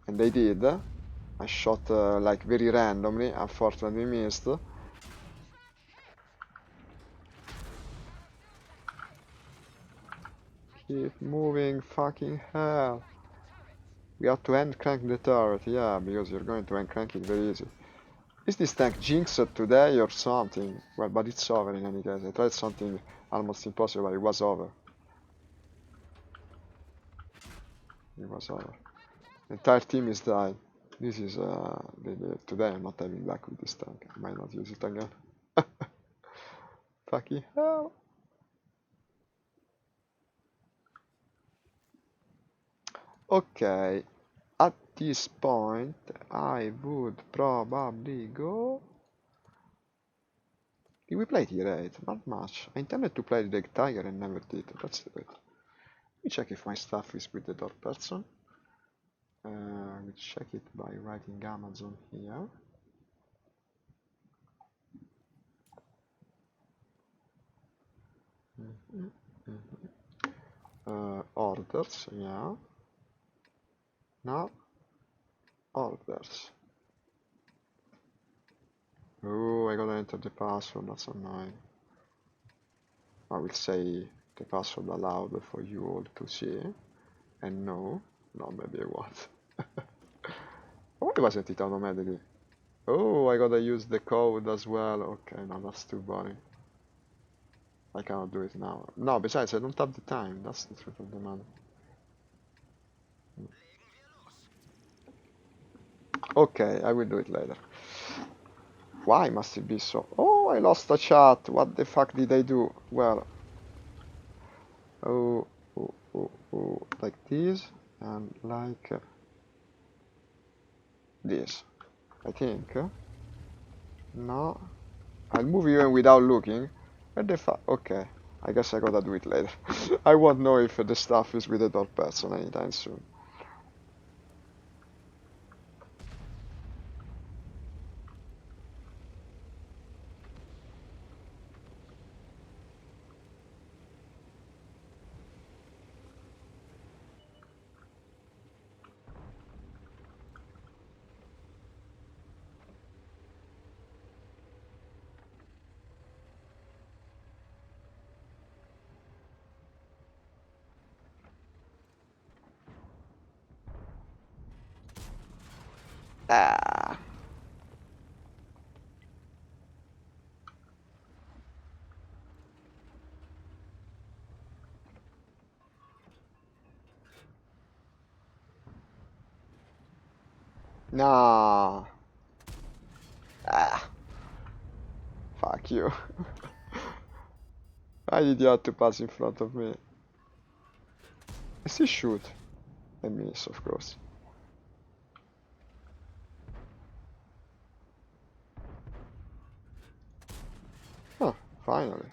And they did. I shot like very randomly. Unfortunately missed. Keep moving, fucking hell. We have to end crank the turret, yeah, because you're going to end crank it very easy. Is this tank jinxed today or something? Well, but it's over in any case. I tried something almost impossible, it was over. It was over. The entire team is died. This is, today I'm not having luck with this tank. I might not use it again. Fucking hell. Okay, at this point, I would probably go... Did we play tier 8? Not much. I intended to play the Tiger and never did. Let's do it. Let me check if my stuff is with the door person. We check it by writing Amazon here. Orders, yeah. Now, orders. Oh, I gotta enter the password, that's annoying. I will say the password aloud for you all to see. And no, maybe I won't. Why wasn't it automatically? Oh, I gotta use the code as well. Okay, no, that's too boring. I cannot do it now. No, besides, I don't have the time. That's the truth of the matter. Okay, I will do it later. Why must it be so? Oh, I lost a chat. What the fuck did I do? Well, oh, like this and like this. I think. No, I'll move even without looking. What the fuck? Okay, I guess I gotta do it later. I won't know if the stuff is with the dog person anytime soon. Ah. No. Ah. Fuck you. Why did you have to pass in front of me? I still shoot. I miss, of course. Huh, finally.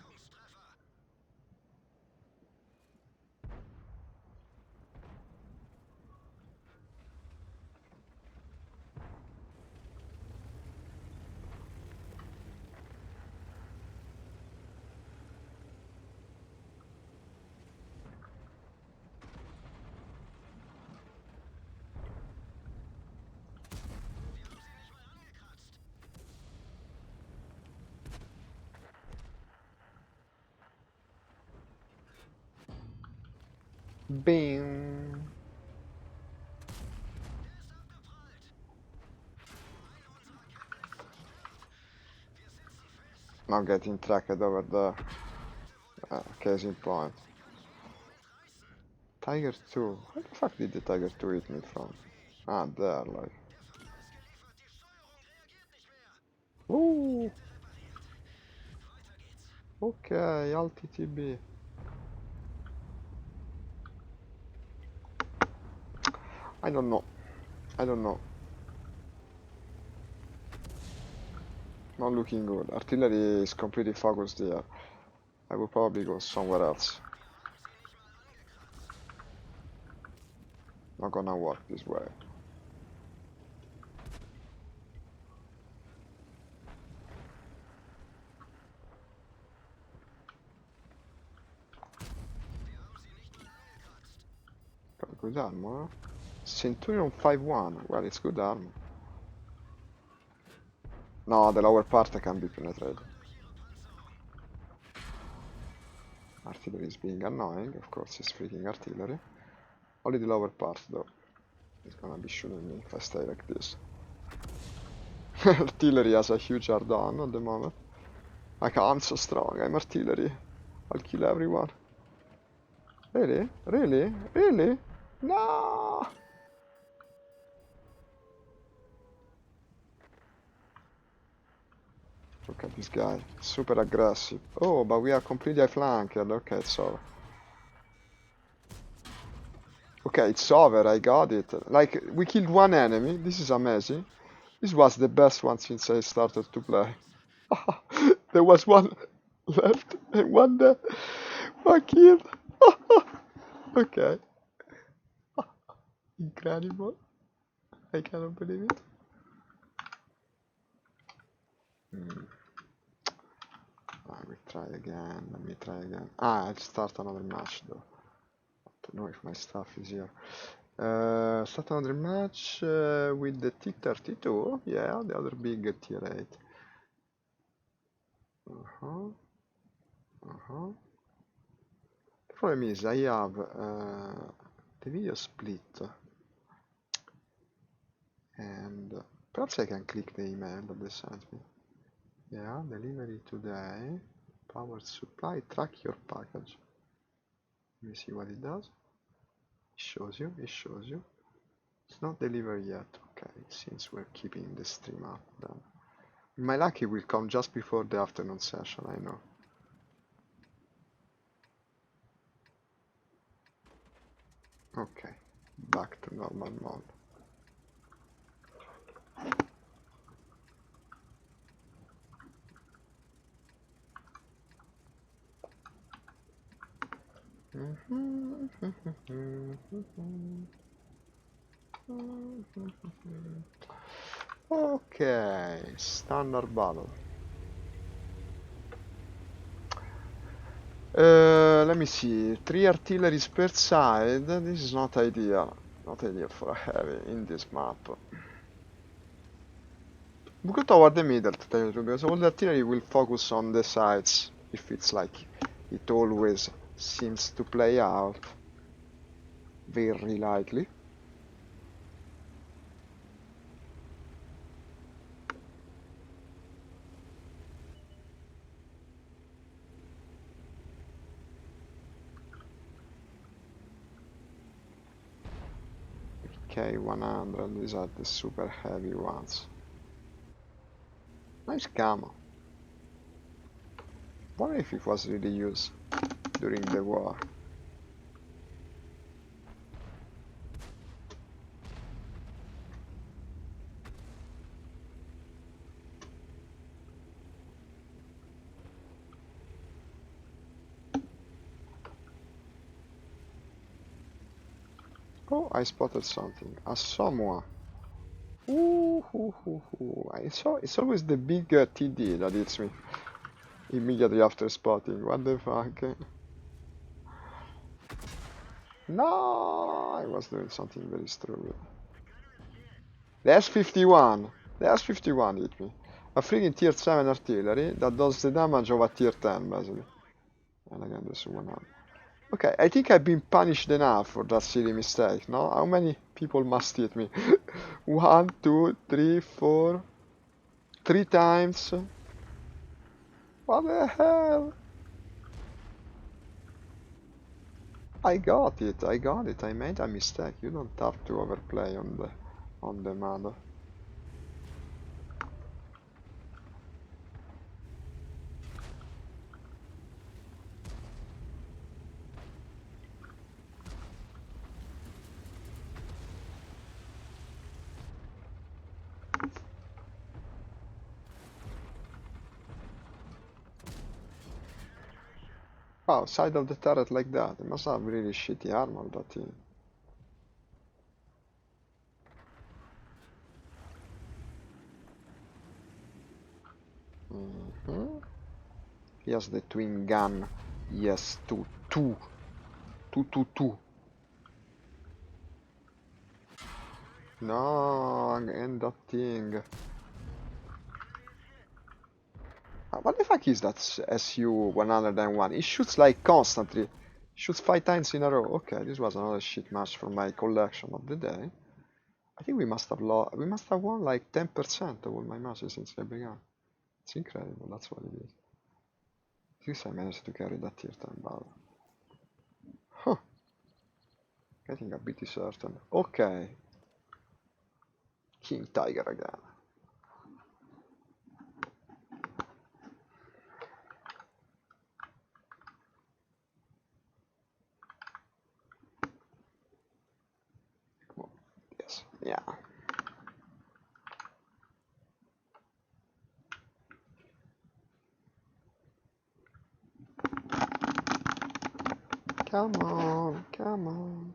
Bing. Not getting tracked over the casing point. Tiger 2. Where the fuck did the Tiger 2 hit me from? Ah, there, like. Ooh. Okay, Alti TB. I don't know. I don't know. Not looking good. Artillery is completely focused here. I will probably go somewhere else. Not gonna work this way. Got good armor. Centurion 5-1. Well, it's good armor. No, the lower part can be penetrated. Artillery is being annoying. Of course, it's freaking artillery. Only the lower part, though. It's gonna be shooting me if I stay like this. Artillery has a huge hard-on at the moment. Like, I'm so strong, I'm artillery. I'll kill everyone. Really? Really? Really? No! Look at this guy. Super aggressive. Oh, but we are completely flanked. Okay, it's over. Okay, it's over. I got it. Like, we killed one enemy. This is amazing. This was the best one since I started to play. There was one left and one there. One killed. Okay. Incredible. I cannot believe it. Let me try again. Let me try again. Ah, I'll start another match though. I don't know if my stuff is here. Start another match with the T32. Yeah, the other big tier 8. The problem is I have the video split, and perhaps I can click the email that they sent me. Yeah, delivery today. Power supply. Track your package. Let me see what it does. It shows you. It shows you. It's not delivered yet. Okay, since we're keeping the stream up, then my lucky will come just before the afternoon session. I know. Okay, back to normal mode. Okay, standard battle. Let me see, 3 artilleries per side. This is not ideal. Not ideal for a heavy in this map. We go toward the middle to tell you the truth, because all the artillery will focus on the sides, if it's like it always seems to play out. Very likely. K100, these are the super heavy ones. Nice camo. Wonder if it was really used during the war. Oh, I spotted something. A someone. Ooh, hoo, hoo, hoo. It's always the big TD that hits me immediately after spotting. What the fuck? No, I was doing something very stupid. The S-51. The S-51 hit me. A freaking tier 7 artillery that does the damage of a tier 10, basically. And again, this 100. Okay, I think I've been punished enough for that silly mistake, no? How many people must hit me? 1, 2, 3, 4... 3 times? What the hell? I got it, I made a mistake. You don't have to overplay on the mother. Wow, side of the turret like that. It must have really shitty armor, that thing. He has the twin gun. Yes, two. No, again that thing. What the fuck is that SU-101? It shoots like constantly. Shoots 5 times in a row. Okay, this was another shit match from my collection of the day. I think we must have won like 10% of all my matches since I began. It's incredible, that's what it is. At least I managed to carry that tier 10 battle. Huh. Getting a bit certain. Okay. King Tiger again. Yes, yeah. Come on, come on.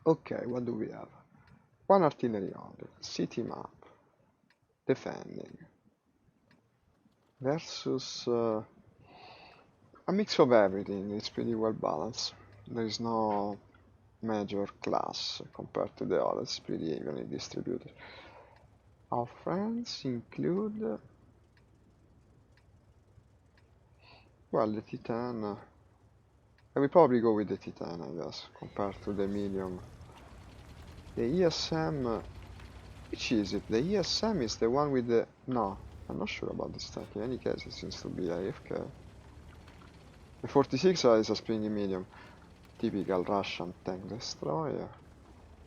Okay, what do we have? One artillery order, city map, defending, versus a mix of everything. It's pretty well balanced. There is no major class compared to the others, it's pretty evenly distributed. Our friends include, well, the Titan. I will probably go with the Titan, I guess, compared to the medium. The ESM, which is it? The ESM is the one with the... No, I'm not sure about this tank. In any case, it seems to be AFK. The 46 is a springy medium. Typical Russian tank destroyer.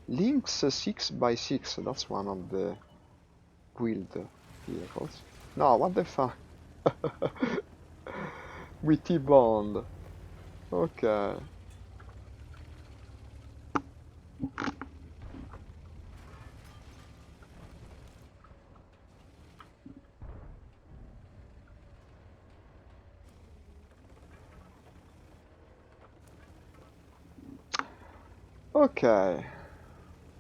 Lynx 6x6, that's one of the wheeled vehicles. No, what the fuck? With T-Bond. Okay. Okay.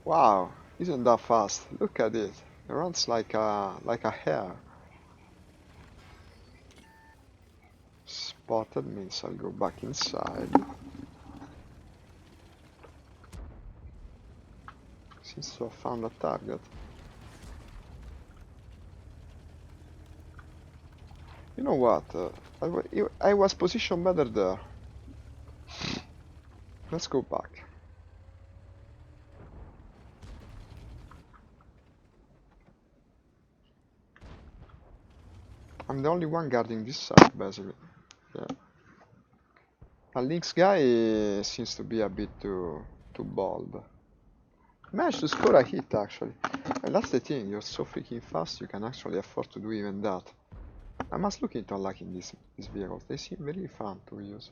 Wow, isn't that fast? Look at it. It runs like a hare. Spotted means I'll go back inside. Seems to have found a target. You know what? I was positioned better there. Let's go back. I'm the only one guarding this side, basically. Yeah. A Lynx guy seems to be a bit too bold. Managed to score a hit, actually. And that's the thing, you're so freaking fast, you can actually afford to do even that. I must look into unlocking these vehicles. They seem very fun to use.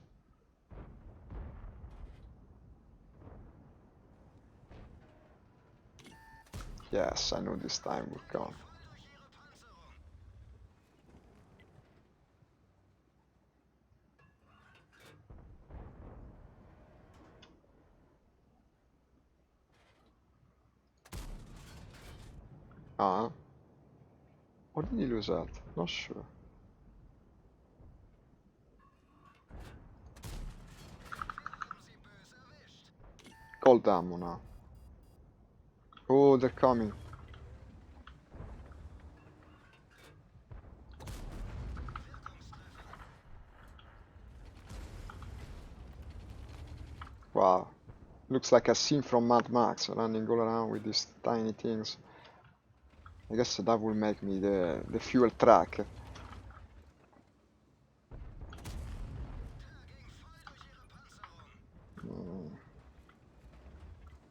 Yes, I know this time will come. Ah. Or did he lose health? Not sure. Gold ammo now. Oh, they're coming. Wow. Looks like a scene from Mad Max, running all around with these tiny things. I guess that will make me the fuel truck.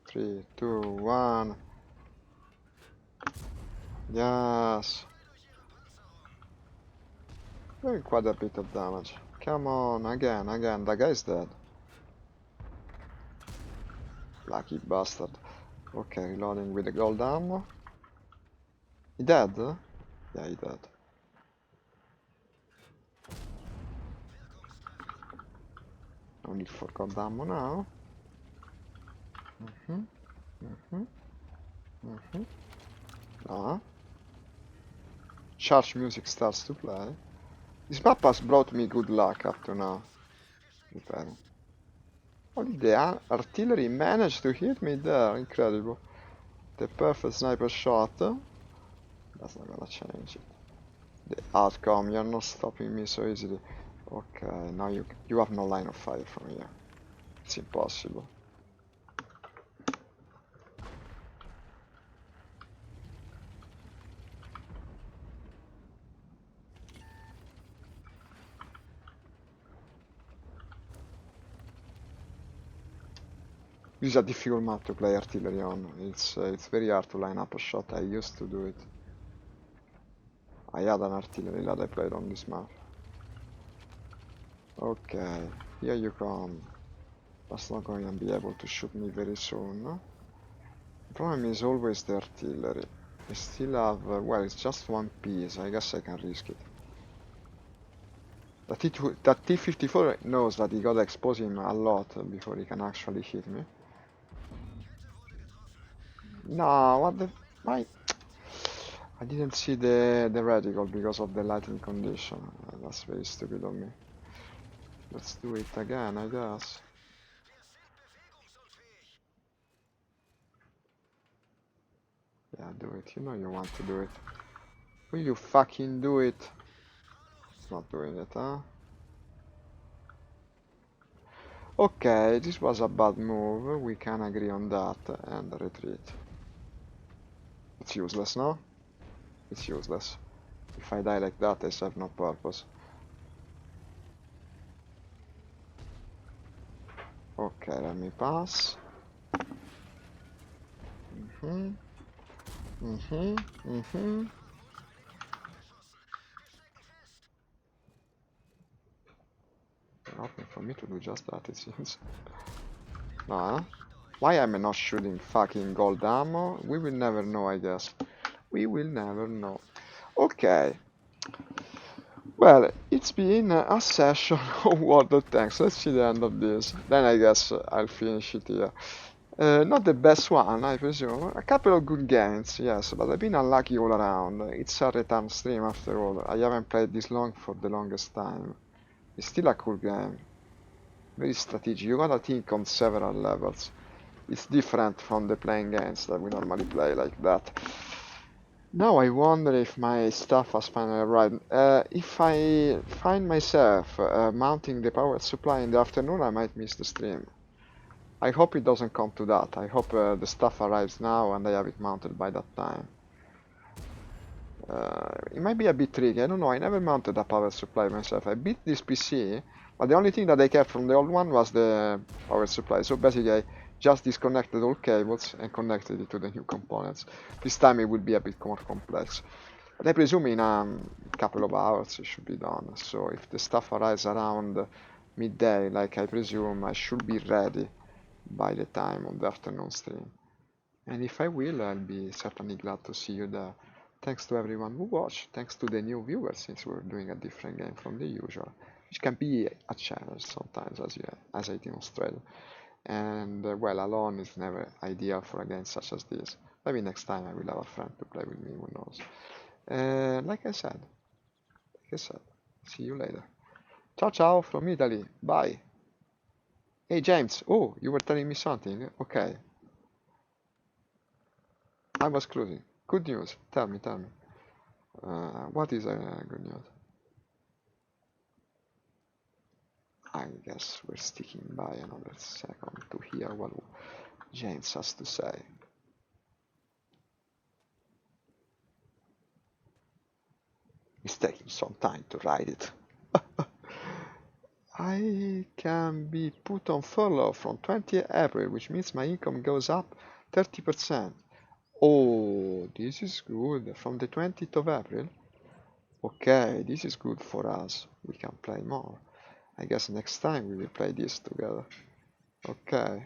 3, 2, 1. Yes. Doing quite a bit of damage. Come on, again. The guy's dead. Lucky bastard. Okay, reloading with the gold ammo. He dead? Yeah, he dead. No need for gold ammo now. Ah. Charge music starts to play. This map has brought me good luck up to now. Only the artillery managed to hit me there, incredible. The perfect sniper shot. That's not gonna change it. The outcome, you're not stopping me so easily. Okay, now you have no line of fire from here. It's impossible. This is a difficult map to play artillery on. It's very hard to line up a shot. I used to do it. I had an artillery that I played on this map. Okay, here you come. That's not going to be able to shoot me very soon. The problem is always the artillery. I still have, well, it's just one piece. I guess I can risk it. That T-54 knows that he gotta expose him a lot before he can actually hit me. No, what the... Why? I didn't see the reticle because of the lighting condition. That's very stupid of me. Let's do it again, I guess. Yeah, do it. You know you want to do it. Will you fucking do it? It's not doing it, huh? Okay, this was a bad move. We can agree on that and retreat. It's useless, no? It's useless. If I die like that, I serve no purpose. Okay, let me pass. Nothing for me to do just that, it seems. Nah. Why am I not shooting fucking gold ammo? We will never know, I guess. We will never know. Okay. Well, it's been a session of World of Tanks. Let's see the end of this. Then I guess I'll finish it here. Not the best one, I presume. A couple of good games, yes, but I've been unlucky all around. It's a return stream after all. I haven't played this long for the longest time. It's still a cool game. Very strategic. You gotta think on several levels. It's different from the playing games that we normally play like that. Now I wonder if my stuff has finally arrived. If I find myself mounting the power supply in the afternoon, I might miss the stream. I hope it doesn't come to that. I hope the stuff arrives now and I have it mounted by that time. It might be a bit tricky, I don't know, I never mounted a power supply myself. I beat this PC, but the only thing that I kept from the old one was the power supply. So basically I just disconnected all cables and connected it to the new components. This time it will be a bit more complex. But I presume in a couple of hours it should be done. So if the stuff arrives around midday, like I presume, I should be ready by the time of the afternoon stream. And if I will, I'll be certainly glad to see you there. Thanks to everyone who watched, thanks to the new viewers, since we're doing a different game from the usual, which can be a challenge sometimes, as I demonstrated. And well, alone is never ideal for a game such as this. Maybe next time I will have a friend to play with me, who knows. Like I said, see you later. Ciao ciao from Italy, bye. Hey James, oh, you were telling me something? Okay, I was closing. Good news, tell me, tell me. What is good news? I guess we're sticking by another second to hear what James has to say. It's taking some time to write it. I can be put on furlough from 20th April, which means my income goes up 30%. Oh, this is good. From the 20th of April? Okay, this is good for us. We can play more. I guess next time we will play this together. Okay.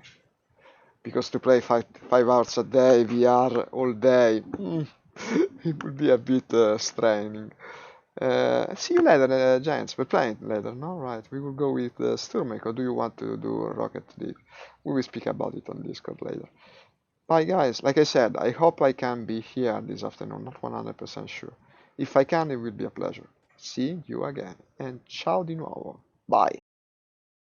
Because to play 5 hours a day, VR all day, it would be a bit straining. See you later, Giants. We're playing later, no? Right, we will go with Sturmek, or do you want to do Rocket League? We will speak about it on Discord later. Bye, guys. Like I said, I hope I can be here this afternoon, not 100% sure. If I can, it will be a pleasure. See you again, and ciao di nuovo. Bye.